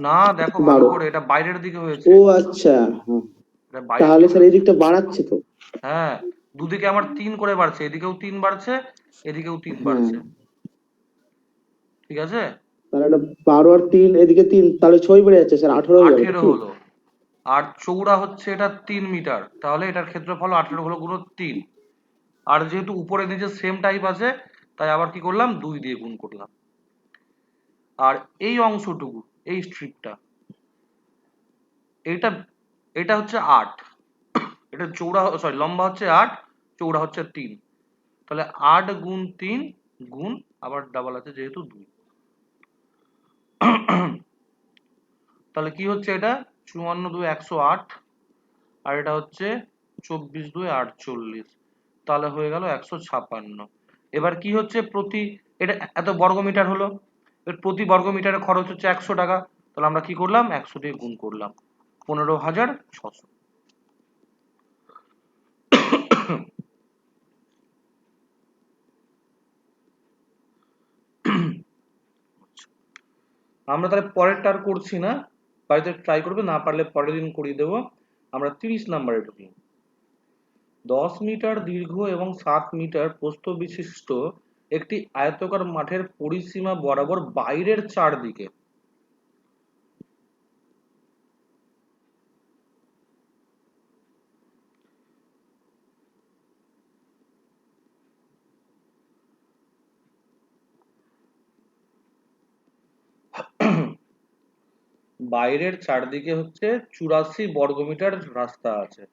না, দেখো ভালো 12। করে, এটা বাইরের দিকে হয়েছে, ও আচ্ছা, হ্যাঁ। এটা বাইরের তাহলে দিকে স্যার এই দিকটা বাড়াচ্ছে তো। হ্যাঁ, দুদিকে আমার 3 করে বাড়ছে, এদিকেও 3 বাড়ছে, এদিকেও 3 হ্যাঁ, বাড়ছে, ঠিক আছে? তাহলে এটা 12 আর 3 এদিকে 3, তাহলে 6 বেড়ে যাচ্ছে স্যার, 18 হয়ে যাবে 18 কি? হলো। আর চৌড়া হচ্ছে এটা 3 মিটার, তাহলে এটার ক্ষেত্রফল 18 হলো গুণ 3। আর যেহেতু উপরে নিচে সেম টাইপ আছে, তাই আবার কি করলাম, 2 দিয়ে গুণ করলাম। আর এই অংশটুকু, এই স্ট্রিপটা, এটা এটা হচ্ছে 8, এটা চৌড়া সরি লম্বা হচ্ছে 8, চৌড়া হচ্ছে 3, তাহলে 8 গুণ 3 গুণ আবার ডাবল আছে যেহেতু 2, তাহলে কি হচ্ছে এটা 54 2 108, আর এটা হচ্ছে 24 2 48, তাহলে হয়ে গেল 156। এবার কি হচ্ছে, প্রতি এটা এত বর্গমিটার হলো, এর প্রতি বর্গমিটারে খরচ হচ্ছে 100 টাকা, তাহলে আমরা কি করলাম 100 দিয়ে গুণ করলাম, 15,600। আমরা তাহলে পরেরটা আর করছি না, বাড়িতে ট্রাই করবে, না পারলে পরের দিন করিয়ে দেবো। আমরা 30 নাম্বারে ঢুকি। 10 মিটার দীর্ঘ এবং 7 মিটার প্রস্থ বিশিষ্ট একটি আয়তাকার মাঠের পরিসীমা বরাবর বাইরের চারদিকে বাইরের চারদিকে হচ্ছে 84 বর্গমিটার রাস্তা আছে।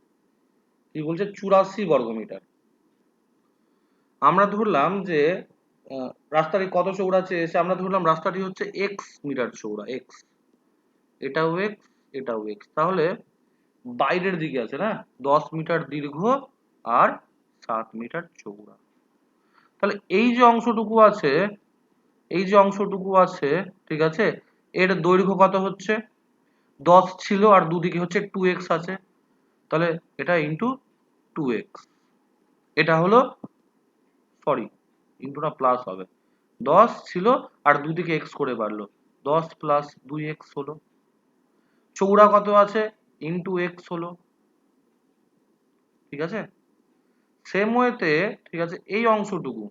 কি বলছে 84 বর্গমিটার। আমরা ধরলাম যে রাস্তাটি কত চৌড়া চেয়েছে, আমরা ধরলাম রাস্তাটি হচ্ছে x মিটার চৌড়া, x, এটাও x, এটাও x, তাহলে বাইরের দিকে আছে না 10 মিটার দীর্ঘ আর 7 মিটার চৌড়া। তাহলে এই যে অংশটুকু আছে, এই যে অংশটুকু আছে, ঠিক আছে, এর দৈর্ঘ্য কত হচ্ছে, 10 ছিল আর দুদিকে হচ্ছে 2x আছে, তাহলে এটা ইন্টু 2x, এটা হলো সরি ইন্টু না প্লাস হবে, 10 ছিল আর দুদিকে x করে বাড়লো, 10 প্লাস 2x হলো, চৌড়া কত আছে ইন্টু x হলো, ঠিক আছে? সেম ওয়েতে, ঠিক আছে, এই অংশটুকু,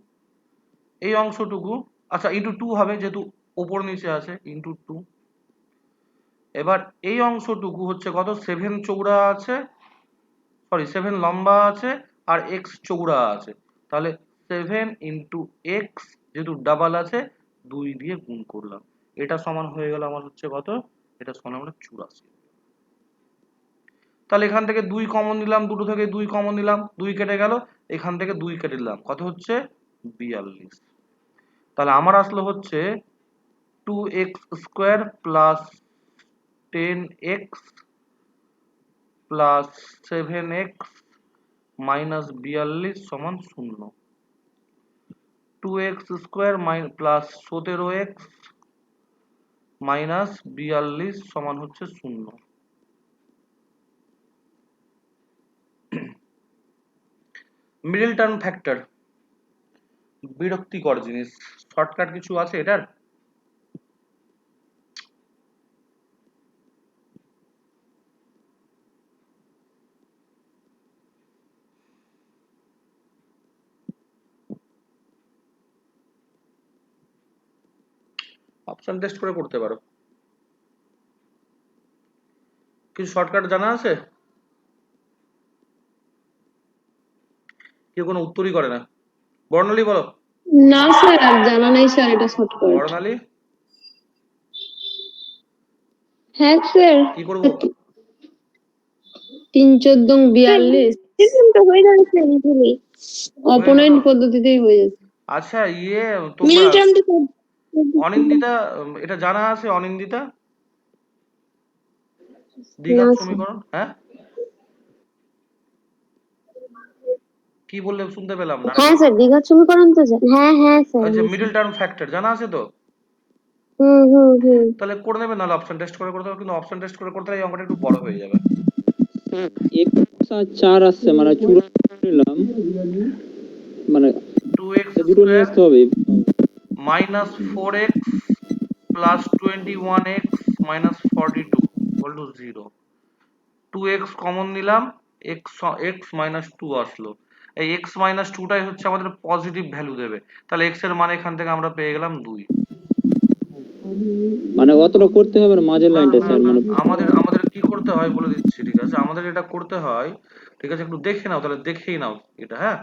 এই অংশটুকু আচ্ছা ইন্টু 2 হবে যেহেতু ওপর নিচে আছে, ইন্টু 2। এবার এই অংশটুকু হচ্ছে কত, 7 চৌড়া আছে, সরি 7 লম্বা আছে আর x চৌড়া আছে, তাহলে 7 ইন্টু এক্স যেহেতু ডাবল আছে 2 দিয়ে গুণ করলাম, এটা সমান হয়ে গেল আমার হচ্ছে কত, এটা সমান আমরা 84। তাহলে এখান থেকে 2 কমন নিলাম, দুটো থেকে 2 কমন নিলাম, 2 কেটে গেল, এখান থেকে 2 কেটে নিলাম, কত হচ্ছে 42। তাহলে আমার আসলো হচ্ছে 2x square plus 10x plus 7x minus 42 সমান 0। 2x square plus 17x minus 42 সমান হচ্ছে 0। মিডল টার্ম ফ্যাক্টর বিরক্তিকর জিনিস, শর্টকাট কিছু আছে এটার? অপশন টেস্ট করে করতে পারো। কিছু শর্টকাট জানা আছে? কেউ কোনো উত্তরই করে না। বর্ণালী বলো। না স্যার, আর জানা নাই স্যার এটা শর্টকাট। বর্ণালী হ্যাঁ স্যার। কি করবো? 3 14 42 এরকম তো হয়ে যাচ্ছে easily। অপোনেন্ট পদ্ধতিতেই হয়ে যাচ্ছে। আচ্ছা মিডল তোমরা টার্মটা অনিন্দিতা এটা জানা আছে অনিন্দিতা দ্বিঘাত না সমীকরণ? হ্যাঁ, কি বললে শুনতে পেলাম না, হ্যাঁ স্যার দ্বিঘাত সমীকরণ তো হ্যাঁ হ্যাঁ স্যার ওই যে মিডল টার্ম ফ্যাক্টর জানা আছে তো? হুম তাহলে করে নেবে, নাহলে অপশন টেস্ট করে করতে হবে, কিন্তু অপশন টেস্ট করে করতে এই অঙ্কটা একটু বড় হয়ে যাবে। 4 আসছে মানে চূড়ান্ত নিলাম মানে 2x দুটো নিয়ে আসতে হবে। minus 4x plus 21x minus 42 equal to 0। 2x common নিলাম, x minus 2 আসলো। এই x minus 2টাই হচ্ছে আমাদের পজিটিভ ভ্যালু দেবে, তাহলে x এর মান এখান থেকে আমরা পেয়ে গেলাম 2। মানে অতটা করতে হবে না মাঝের লাইনটা স্যার, মানে আমাদের কি করতে হয় বলে দিচ্ছি, ঠিক আছে? আমাদের এটা করতে হয়, ঠিক আছে? একটু দেখে নাও, তাহলে দেখেই নাও এটা। হ্যাঁ,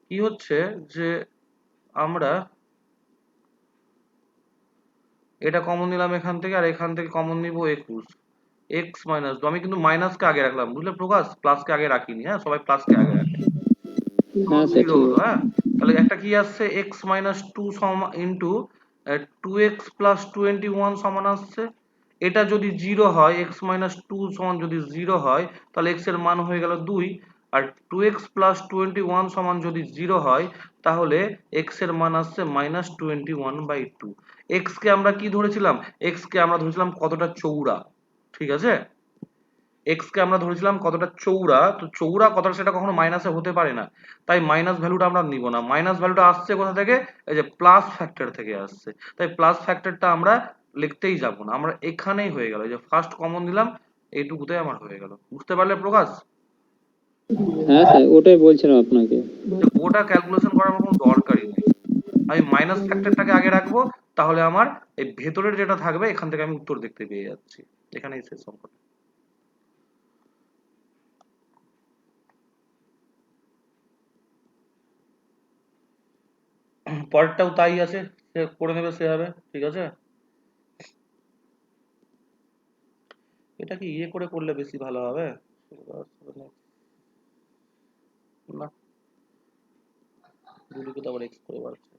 কি হচ্ছে যে আমরা এটা কমন নিলাম এখান থেকে, আর এখান থেকে কমন নিব 21। এক্স মাইনাস 2, আমি কিন্তু মাইনাসকে আগে রাখলাম, বুঝলে প্রকাশ? প্লাসকে আগে রাখিনি। হ্যাঁ, সবাই প্লাসকে আগে রাখে। হ্যাঁ স্যার 0 ঠিক হলো। আছে। হ্যাঁ, তাহলে একটা কি আসছে, x minus 2 into 2x plus 21 সমান আসছে। এটা যদি 0 হয়, এক্স মাইনাস 2 সমান যদি 0 হয়, তাহলে এক্স এর মান হয়ে গেল 2। আর 2x প্লাস 21 সমান যদি 0 হয়, তাহলে এক্স এর মান আসছে মাইনাস 21/2। এক্স কে আমরা কি ধরেছিলাম? এক্স কে আমরা ধরেছিলাম কতটা চৌড়া, ঠিক আছে? এক্স কে আমরা ধরেছিলাম কতটা চৌড়া, তো চৌড়া কতটা সেটা কখনো মাইনাসে হতে পারে না, তাই মাইনাস ভ্যালুটা আমরা নিব না। মাইনাস ভ্যালুটা আসছে কোথা থেকে? এই যে প্লাস ফ্যাক্টর থেকে আসছে, তাই প্লাস ফ্যাক্টরটা আমরা লিখতেই যাব না, আমরা এখানেই হয়ে গেল। এই যে ফার্স্ট কমন দিলাম, এইটুকুতে আমার হয়ে গেল। বুঝতে পারলে প্রকাশ? হ্যাঁ স্যার ওটাই বলছিলাম আপনাকে। যে গোটা ক্যালকুলেশন করার কোনো দরকারই নেই, আমি মাইনাস ফ্যাক্টরটাকে আগে রাখবো, তাহলে আমার এই ভেতরের যেটা থাকবে এখান থেকে আমি উত্তর দেখতে পেয়ে যাচ্ছি। এখানেই শেষ অঙ্কটা। পরেরটাও তাই আছে, সে করে নেবে সেভাবে, ঠিক আছে? এটা কি করে করলে বেশি ভালো হবে না? দুটোকে তো আবার এক্স করে বাড়ছে,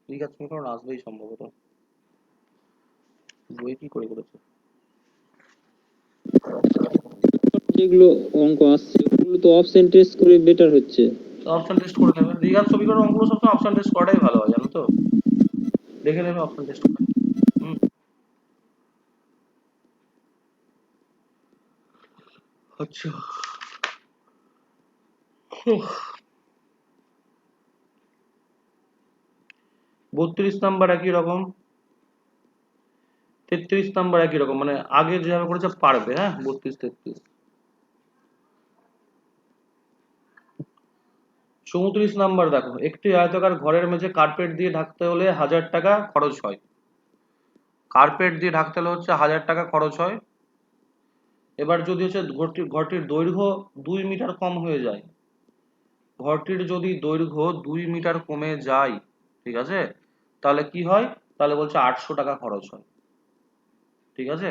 ঠিক আছে? সমীকরণ আসবেই সম্ভবত, বই কি করে করেছে? যেগুলো অঙ্ক আসছে ওগুলো তো অপশন টেস্ট করে বেটার হচ্ছে। অপশন টেস্ট করে নেবে, দ্বিঘাত সমীকরণ অঙ্কগুলো সবসময় অপশন টেস্ট করাটাই ভালো হয়, জানো তো? দেখে নেবে অপশন টেস্ট করে। হুম, আচ্ছা। 32 নাম্বার একই রকম, 33 নাম্বার একই রকম, মানে আগে যেভাবে করেছে পারবে। হ্যাঁ, 32 33। 34 নাম্বার দেখো, একটি আয়তাকার ঘরের মেঝে কার্পেট দিয়ে ঢাকতে হলে 1000 টাকা খরচ হয়। কার্পেট দিয়ে ঢাকতে হলে হচ্ছে 1000 টাকা খরচ হয়। এবার যদি হচ্ছে ঘরটির দৈর্ঘ্য 2 মিটার কম হয়ে যায়, ঘরটির যদি দৈর্ঘ্য 2 মিটার কমে যায়, ঠিক আছে, তাহলে কি হয়? তাহলে বলছে 800 টাকা খরচ হয়, ঠিক আছে?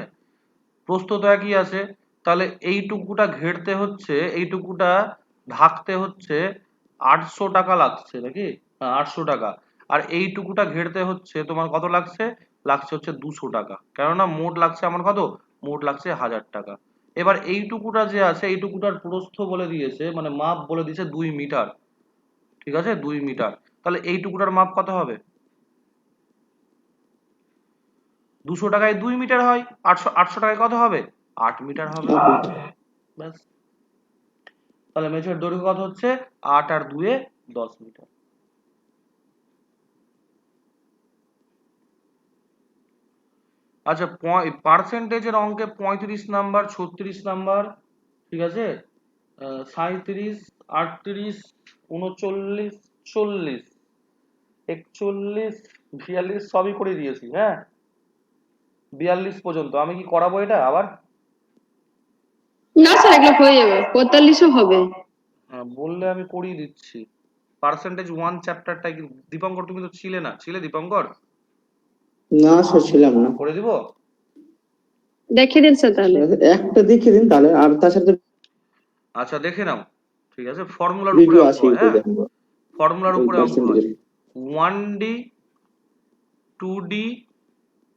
প্রস্থ তো একই আছে, তাহলে এইটুকুটা ঘেরতে হচ্ছে, এইটুকুটা ঢাকতে হচ্ছে 800 টাকা লাগছে নাকি? হ্যাঁ, 800 টাকা। আর এইটুকুটা ঘেরতে হচ্ছে তোমার কত লাগছে? লাগছে হচ্ছে 200 টাকা, কেননা মোট লাগছে আমার কত? মোট লাগছে 1000 টাকা। এবার এইটুকুটা যে আছে, এইটুকুটার প্রস্থ বলে দিয়েছে, মানে মাপ বলে দিয়েছে 2 মিটার, ঠিক আছে? 2 মিটার। তাহলে এইটুকুটার মাপ কত হবে? 200 টাকায় 2 মিটার হয়, 800 টাকায় কত হবে? 8 মিটার হবে। ব্যাস। তাহলে মেঝের দৈর্ঘ্য কত হচ্ছে? 8 আর 2 এ 10 মিটার। আচ্ছা, পার্সেন্টেজের অঙ্কে 35 নাম্বার, 36 নাম্বার, ঠিক আছে, 37, 38, 39, 40, 41, 42 সবই করে দিয়েছি। হ্যাঁ, 42 পর্যন্ত আমি কি করাবো এটা আবার? না স্যার এগুলো হয়ে যাবে, 45ও হবে। বললে আমি করিয়ে দিচ্ছি। পার্সেন্টেজ 1 চ্যাপ্টারটাই, দীপঙ্কর তুমি তো ছিলে না, ছিলে দীপঙ্কর? না স্যার ছিলাম না। করে দিব? দেখিয়ে দিন স্যার তাহলে। একটা দেখিয়ে দিন তাহলে, আর তার সাথে আচ্ছা দেখে নাও, ঠিক আছে, ফর্মুলার উপরে ভিডিও অঙ্ক আছে হয়, ইউটিউবে হ্যাঁ, দেখেন ফর্মুলার ওই উপরে অঙ্ক হয়। পার্সেন্টেজের। 1D 2D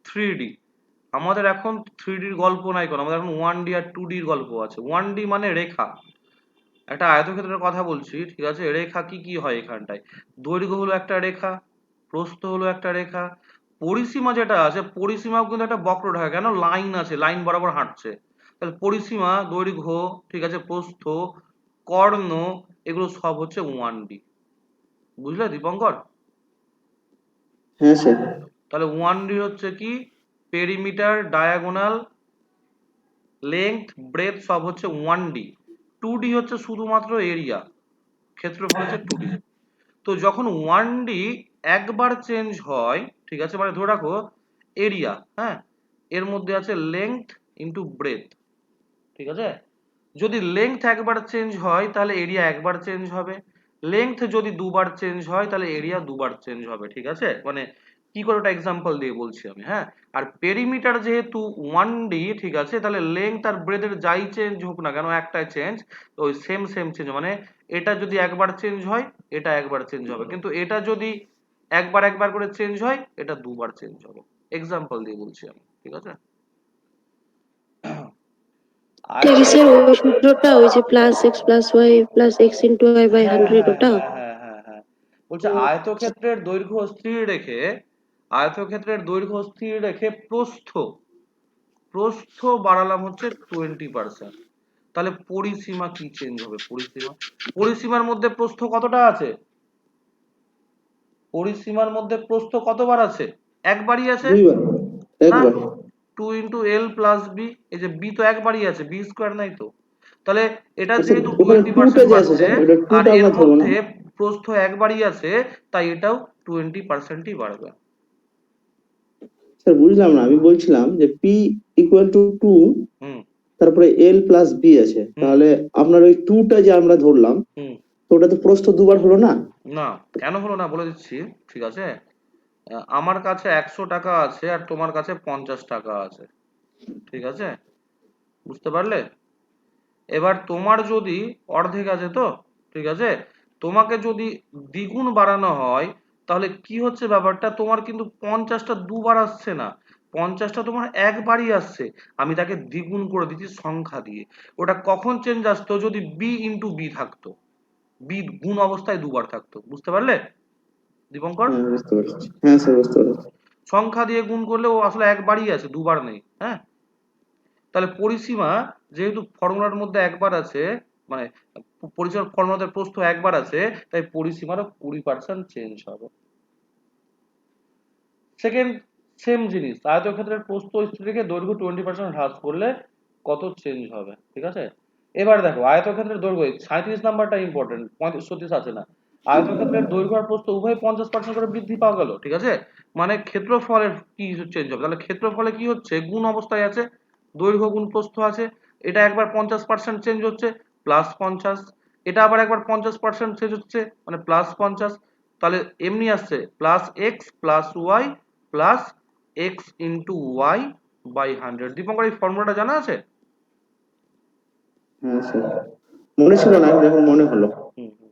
3D। আমাদের এখন 3Dর গল্প নাই কোনো, আমাদের এখন 1D আর 2Dর গল্প আছে। 1D মানে রেখা, একটা আয়তক্ষেত্রের কথা বলছি, ঠিক আছে। রেখা কি কি হয় এখানটায়? দৈর্ঘ্য হলো একটা রেখা, প্রস্থ হলো একটা রেখা, পরিসীমা যেটা আছে, পরিসীমাও কিন্তু একটা বক্ররেখা, কেন লাইন আছে, লাইন বরাবর হাঁটছে। তাহলে পরিসীমা, দৈর্ঘ্য, ঠিক আছে, প্রস্থ, কর্ণ, এগুলো সব হচ্ছে 1D। বুঝলে দীপঙ্কর? হ্যাঁ স্যার। তাহলে 1D হচ্ছে কি, পেরিমিটার, ডায়াগোনাল, লেংথ, ব্রেথ সব হচ্ছে 1D। 2D হচ্ছে শুধুমাত্র এরিয়া, ক্ষেত্রফল হচ্ছে 2D। তো যখন 1D একবার চেঞ্জ হয়, ঠিক আছে, মানে ধরে রাখো এরিয়া, হ্যাঁ, এর মধ্যে আছে লেংথ ইন্টু ব্রেথ, ঠিক আছে। যদি লেংথ একবার চেঞ্জ হয় তাহলে এরিয়া একবার চেঞ্জ হবে, লেংথ যদি দুবার চেঞ্জ হয় তাহলে এরিয়া দুবার চেঞ্জ হবে, ঠিক আছে। মানে কি করে ওটা এক্সাম্পল দিয়ে বলছি আমি, হ্যাঁ। আর পেরিমিটার যেহেতু 1D, ঠিক আছে, তাহলে লেংথ আর ব্রেথের যাই চেঞ্জ হোক না কেন, একটাই চেঞ্জ, ওই সেম সেম চেঞ্জ, মানে এটা যদি একবার চেঞ্জ হয় এটা একবার চেঞ্জ হবে, কিন্তু এটা যদি একবার একবার করে চেঞ্জ হয় এটা দুবার চেঞ্জ হবে। এক্সাম্পল দিয়ে বলছি আমি, ঠিক আছে। ঠিক আছে স্যার, ওই সূত্রটা ওই যে +x+y+x*y/100 ওটা। হ্যাঁ, বলছে আয়তক্ষেত্রের দৈর্ঘ্য স্থির রেখে, আয়তক্ষেত্রের দৈর্ঘ্য স্থির রেখে প্রস্থ বাড়ালাম হচ্ছে 20%। তাহলে পরিসীমা কি চেঞ্জ হবে? পরিসীমার মধ্যে প্রস্থ কতটা আছে? পরিসীমার মধ্যে প্রস্থ কতবার আছে? একবারই আছে দুইবার, না, একবার। 2 × l + b, এই যে b তো একবারই আছে, b স্কয়ার নাই তো। তাহলে এটা আচ্ছা, যেহেতু ওখানে 20% টুটা যে আছে বাড়ছে, স্যার, ওটা আর টুটা এর আমরা ধরবো না। মধ্যে প্রস্থ একবারই আছে, তাই এটাও 20%ই বাড়বে। স্যার বুঝলাম না, আমি বলছিলাম যে পি ইকুয়াল টু 2, হুম তারপরে এল প্লাস বি আছে, হুম তাহলে আপনার ওই টুটা যে আমরা ধরলাম, হুম তো ওটা তো প্রস্থ দুবার হলো না? না, কেন হলো না বলে দিচ্ছি, ঠিক আছে। আমার কাছে 100 টাকা আছে আর তোমার কাছে 50 টাকা আছে, ঠিক আছে, বুঝতে পারলে? এবার তোমার যদি অর্ধেক আছে তো, ঠিক আছে, তোমাকে যদি দ্বিগুণ বাড়ানো হয় তাহলে কি হচ্ছে ব্যাপারটা, তোমার কিন্তু 50টা দুবার আসছে না, 50টা তোমার একবারই আসছে। আমি তাকে দ্বিগুণ করে দিচ্ছি সংখ্যা দিয়ে। ওটা কখন চেঞ্জ আসতো? যদি বি ইন্টু বি থাকতো, বি গুণ অবস্থায় দুবার থাকতো, বুঝতে পারলে দীপঙ্কর? হ্যাঁ বুঝতে পারছি, হ্যাঁ স্যার বুঝতে পারছি। সংখ্যা দিয়ে গুণ করলে ও আসলে একবারই আছে, দুবার নেই, হ্যাঁ। তাহলে পরিসীমা যেহেতু ফর্মুলার মধ্যে একবার আছে, মানে পরিসীমার ফর্মুলাতে প্রস্থ একবার আছে, তাই পরিসীমারও 20% চেঞ্জ হবে। সেকেন্ড সেম জিনিস, আয়তক্ষেত্রের প্রস্থ স্থির রেখে দৈর্ঘ্য 20% হ্রাস করলে কত চেঞ্জ হবে, ঠিক আছে। এবার দেখো আয়তক্ষেত্রের দৈর্ঘ্য 37 নাম্বারটা ইম্পর্টেন্ট, 35-36 আছে না। আয়তক্ষেত্রের দৈর্ঘ্য আর প্রস্থ উভয় 50% করে বৃদ্ধি পাওয়া গেল, ঠিক আছে। মানে ক্ষেত্রফলের কি চেঞ্জ হবে? তাহলে ক্ষেত্রফলে কি হচ্ছে, গুণ অবস্থায় আছে, দৈর্ঘ্য গুণ প্রস্থ আছে, এটা একবার 50% চেঞ্জ হচ্ছে +50, এটা আবার একবার 50% চেঞ্জ হচ্ছে মানে +50। তাহলে এমনি আসছে +x + y + x * y / 100। Dipankar এই ফর্মুলাটা জানা আছে? হ্যাঁ স্যার, মনে ছিল না, এখন মনে হলো। হুম হুম।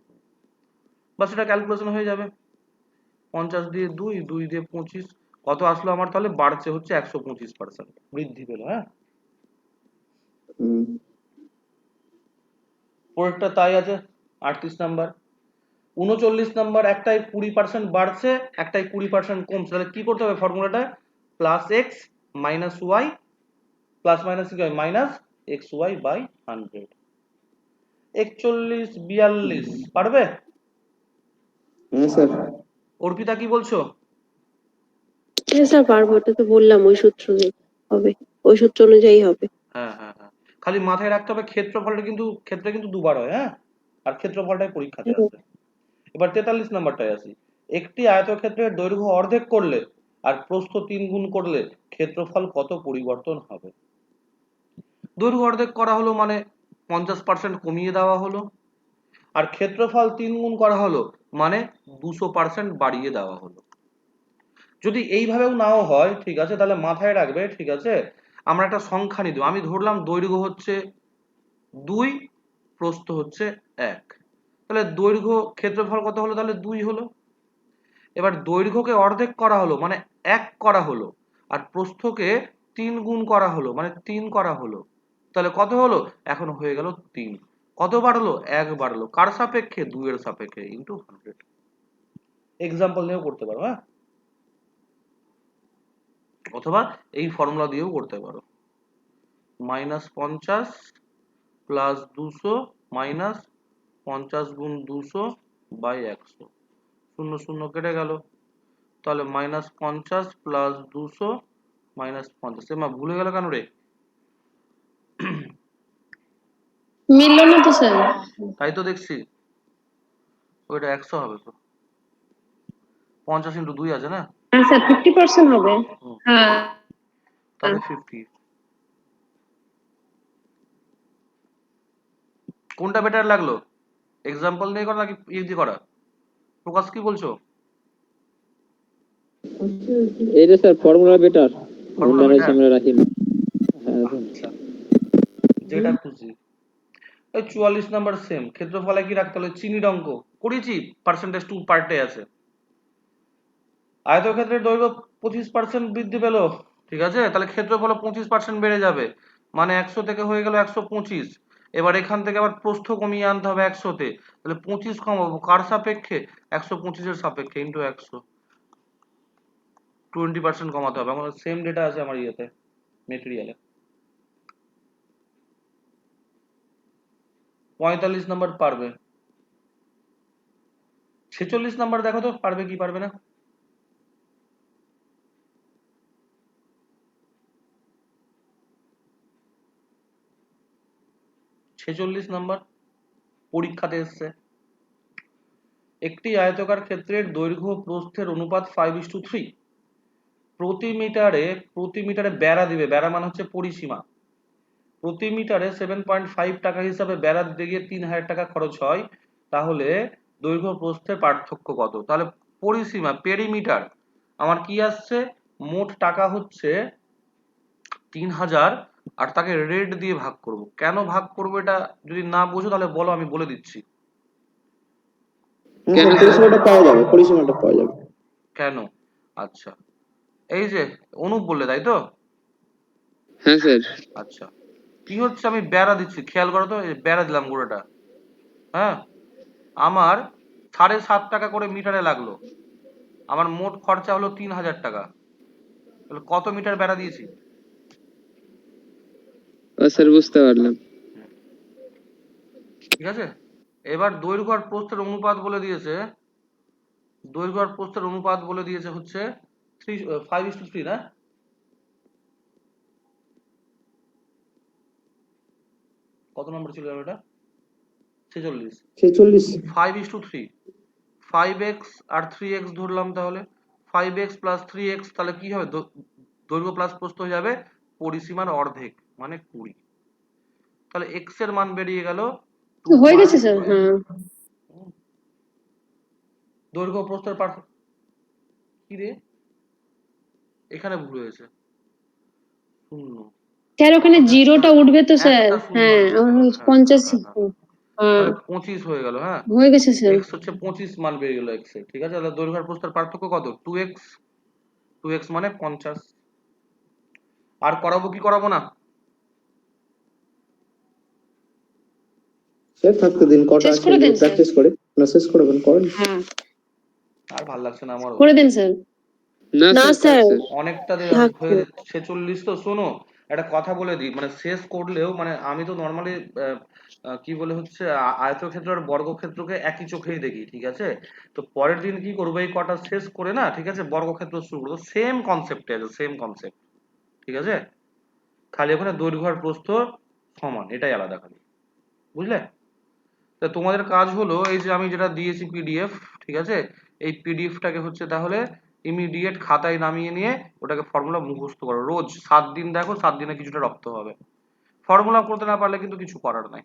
বাস এটা ক্যালকুলেশন হয়ে যাবে। 50 দিয়ে 2, 2 দিয়ে 25, কত আসলো আমার? তাহলে বাড়ছে হচ্ছে 125%, বৃদ্ধি পেল, হ্যাঁ। হুম। পরেরটা তাই আছে, 38 নাম্বার। 39 নাম্বার, একটাই 20% বাড়ছে, একটাই 20% কমছে, তাহলে কি করতে হবে ফর্মুলাটা? +x - y -xy/100। 41 42 পারবে? হ্যাঁ স্যার। অর্পিতা কি বলছো? হ্যাঁ স্যার পারবো, এটা তো বললাম ওই সূত্র দিয়ে হবে, ওই সূত্র অনুযায়ী হবে। হ্যাঁ, খালি মাথায় রাখতে হবে ক্ষেত্রে কিন্তু দুবার হয়, হ্যাঁ, আর ক্ষেত্রফলটাই পরীক্ষাতে আসে। এবার 43 নাম্বারটায় আসি। একটি আয়তক্ষেত্রের দৈর্ঘ্য অর্ধেক করলে আর প্রস্থ 3 গুণ করলে ক্ষেত্রফল কত পরিবর্তন হবে? দৈর্ঘ্য অর্ধেক করা হলো মানে 50% কমিয়ে দেওয়া হলো, আর ক্ষেত্রফল 3 গুণ করা হলো মানে 200% বাড়িয়ে দেওয়া হলো। যদি এইভাবেও নাও হয়, ঠিক আছে, তাহলে মাথায় রাখবে, ঠিক আছে, আমরা একটা সংখ্যা নিয়ে দেবো। আমি ধরলাম দৈর্ঘ্য হচ্ছে 2, প্রস্থ হচ্ছে 1। তাহলে দৈর্ঘ্য ক্ষেত্রফল কত হলো? তাহলে 2 হলো। এবার দৈর্ঘ্যকে অর্ধেক করা হলো মানে 1 করা হলো, আর প্রস্থকে 3 গুণ করা হলো মানে 3 করা হলো। তাহলে কত হলো? এখন হয়ে গেল 3। কত বাড়লো? 1 বাড়লো। কার সাপেক্ষে? 2 এর সাপেক্ষে, ইন্টু 100। এক্সাম্পল নিয়েও করতে পারো, হ্যাঁ, অথবা এই ফর্মুলা দিয়েও করতে পারো। -50 প্লাস 200 মাইনাস 50 গুণ 200 বাই 100, 0 0 কেটে গেল। তাহলে -50 প্লাস 200 মাইনাস 50, মা ভুলে গেল কেন রে? মিললো না তো স্যার। তাই তো দেখছি, ওইটা 100 হবে তো, 50 ইন্টু 2 আছে না, হ্যাঁ স্যার 50% হবে। হুম, হ্যাঁ তাহলে 50। কোনটা বেটার লাগলো? এক্সাম্পল নিয়ে করা নাকি ইয়ে দিয়ে করা? প্রকাশ কি বলছো? এটা স্যার ফর্মুলা বেটার, ফর্মুলা অন্যান্য বেটার? আমরা রাখি না। হ্যাঁ স্যার। আচ্ছা, যেটা খুশি। ওই 44 নাম্বার সেম, ক্ষেত্রফলে কি রাখতে হলো? চিনির অঙ্ক করেছি, পার্সেন্টেজ 2 পার্টে আছে। আয়তক্ষেত্রের দৈর্ঘ্য 25% বৃদ্ধি পেল, ঠিক আছে, তাহলে ক্ষেত্রফল 25% বেড়ে যাবে, মানে 100 থেকে হয়ে গেল 125। এবার এখান থেকে আবার প্রস্থ কমিয়ে আনতে হবে 100-তে, তাহলে 25 কমাবো কার সাপেক্ষে? 125 এর সাপেক্ষে, ইন্টু 100, 20% কমাতে হবে। আমার সেম ডেটা আছে আমার ইয়েতে, মেটেরিয়ালে। 45 নাম্বার পারবে। 46 নাম্বার দেখো তো পারবে কি পারবে না। 46 নাম্বার পরীক্ষাতে এসছে। একটি আয়তকার ক্ষেত্রের দৈর্ঘ্য প্রস্থের অনুপাত 5:3। প্রতি মিটারে বেড়া দিবে, বেড়া মানে হচ্ছে পরিসীমা। প্রতি মিটারে 7.5 টাকা হিসাবে বেড়া দিতে গিয়ে 3000 টাকা খরচ হয়, তাহলে দৈর্ঘ্য প্রস্থের পার্থক্য কত? তাহলে পরিসীমা পেরিমিটার আমার কি আসছে? মোট টাকা হচ্ছে 3000, আর তাকে রেট দিয়ে ভাগ করব। কেন ভাগ করব এটা যদি না বোঝো তাহলে বলো, আমি বলে দিচ্ছি হ্যাঁ স্যার, পরিসীমাটা পাওয়া যাবে, পরিসীমাটা পাওয়া যাবে। কেন। আচ্ছা, এই যে অনুপ বললে, তাই তো? হ্যাঁ স্যার। আচ্ছা, কি হচ্ছে, আমি বেড়া দিচ্ছি, খেয়াল করো তো, এই বেড়া দিলাম গোড়াটা, হ্যাঁ, আমার 7.5 টাকা করে মিটারে লাগলো, আমার মোট খরচা হলো 3000 টাকা, তাহলে কত মিটার বেড়া দিয়েছি? ও স্যার বুঝতে পারলাম। ঠিক আছে, এবার দৈর্ঘ্য আর প্রস্থের অনুপাত বলে দিয়েছে, দৈর্ঘ্য আর প্রস্থের অনুপাত বলে দিয়েছে হচ্ছে 5:3 না? কত নম্বর ছিল এটা? 46। 46। 5:3, 5x আর 3x ধরলাম, তাহলে 5x প্লাস 3x, তাহলে কি হবে? দৈর্ঘ্য প্লাস প্রস্থ হয়ে যাবে পরিসীমার অর্ধেক মানে 20। তাহলে x এর মান বেরিয়ে গেল হয়ে গেছে স্যার। হ্যাঁ দৈর্ঘ্য প্রস্থের পার্থক্য কি রে, এখানে ভুল হয়েছে, 0, স্যার ওখানে জিরোটা উঠবে তো স্যার। একটা 0 হ্যাঁ আছে, আমার হ্যাঁ, 50। হ্যাঁ, হ্যাঁ, হ্যাঁ। হ্যাঁ তাহলে 25 হয়ে গেল, হ্যাঁ, হয়ে গেছে স্যার। x হচ্ছে 25 মান বেরিয়ে গেল x এর, ঠিক আছে, তাহলে দৈর্ঘ্য আর প্রস্থের পার্থক্য কত? 2x, 2x মানে 50। আর করাবো কি করাবো না? স্যার থাকতে দিন, কটা শেষ আছে করে দেন স্যার। প্র্যাকটিস করে না, শেষ করবেন, করেন। হ্যাঁ আর ভাল লাগছে না আমারও, করে দেন স্যার। না না স্যার, স্যার, স্যার। অনেকটা থাক। হয়ে 46। তো শোনো, একটা কথা বলে দিই, মানে শেষ করলেও মানে আমি তো নর্মালি কি বলে হচ্ছে আয়তক্ষেত্র আর বর্গক্ষেত্রকে একই চোখেই দেখি, ঠিক আছে, তো পরের দিন কি করবো, এই কটা শেষ করে না, ঠিক আছে, বর্গক্ষেত্র শুরু করবো, সেম কনসেপ্টে আছে, সেম কনসেপ্ট, ঠিক আছে, খালি ওখানে দৈর্ঘ্য আর প্রস্থ সমান, এটাই আলাদা খালি, বুঝলে? তা তোমাদের কাজ হলো এই যে আমি যেটা দিয়েছি পিডিএফ, ঠিক আছে, এই পিডিএফটাকে হচ্ছে তাহলে ইমিডিয়েট খাতায় নামিয়ে নিয়ে ওটাকে ফর্মুলা মুখস্থ করো, রোজ 7 দিন দেখো, 7 দিনে কিছুটা রপ্ত হবে। ফর্মুলা করতে না পারলে কিন্তু কিছু করার নাই।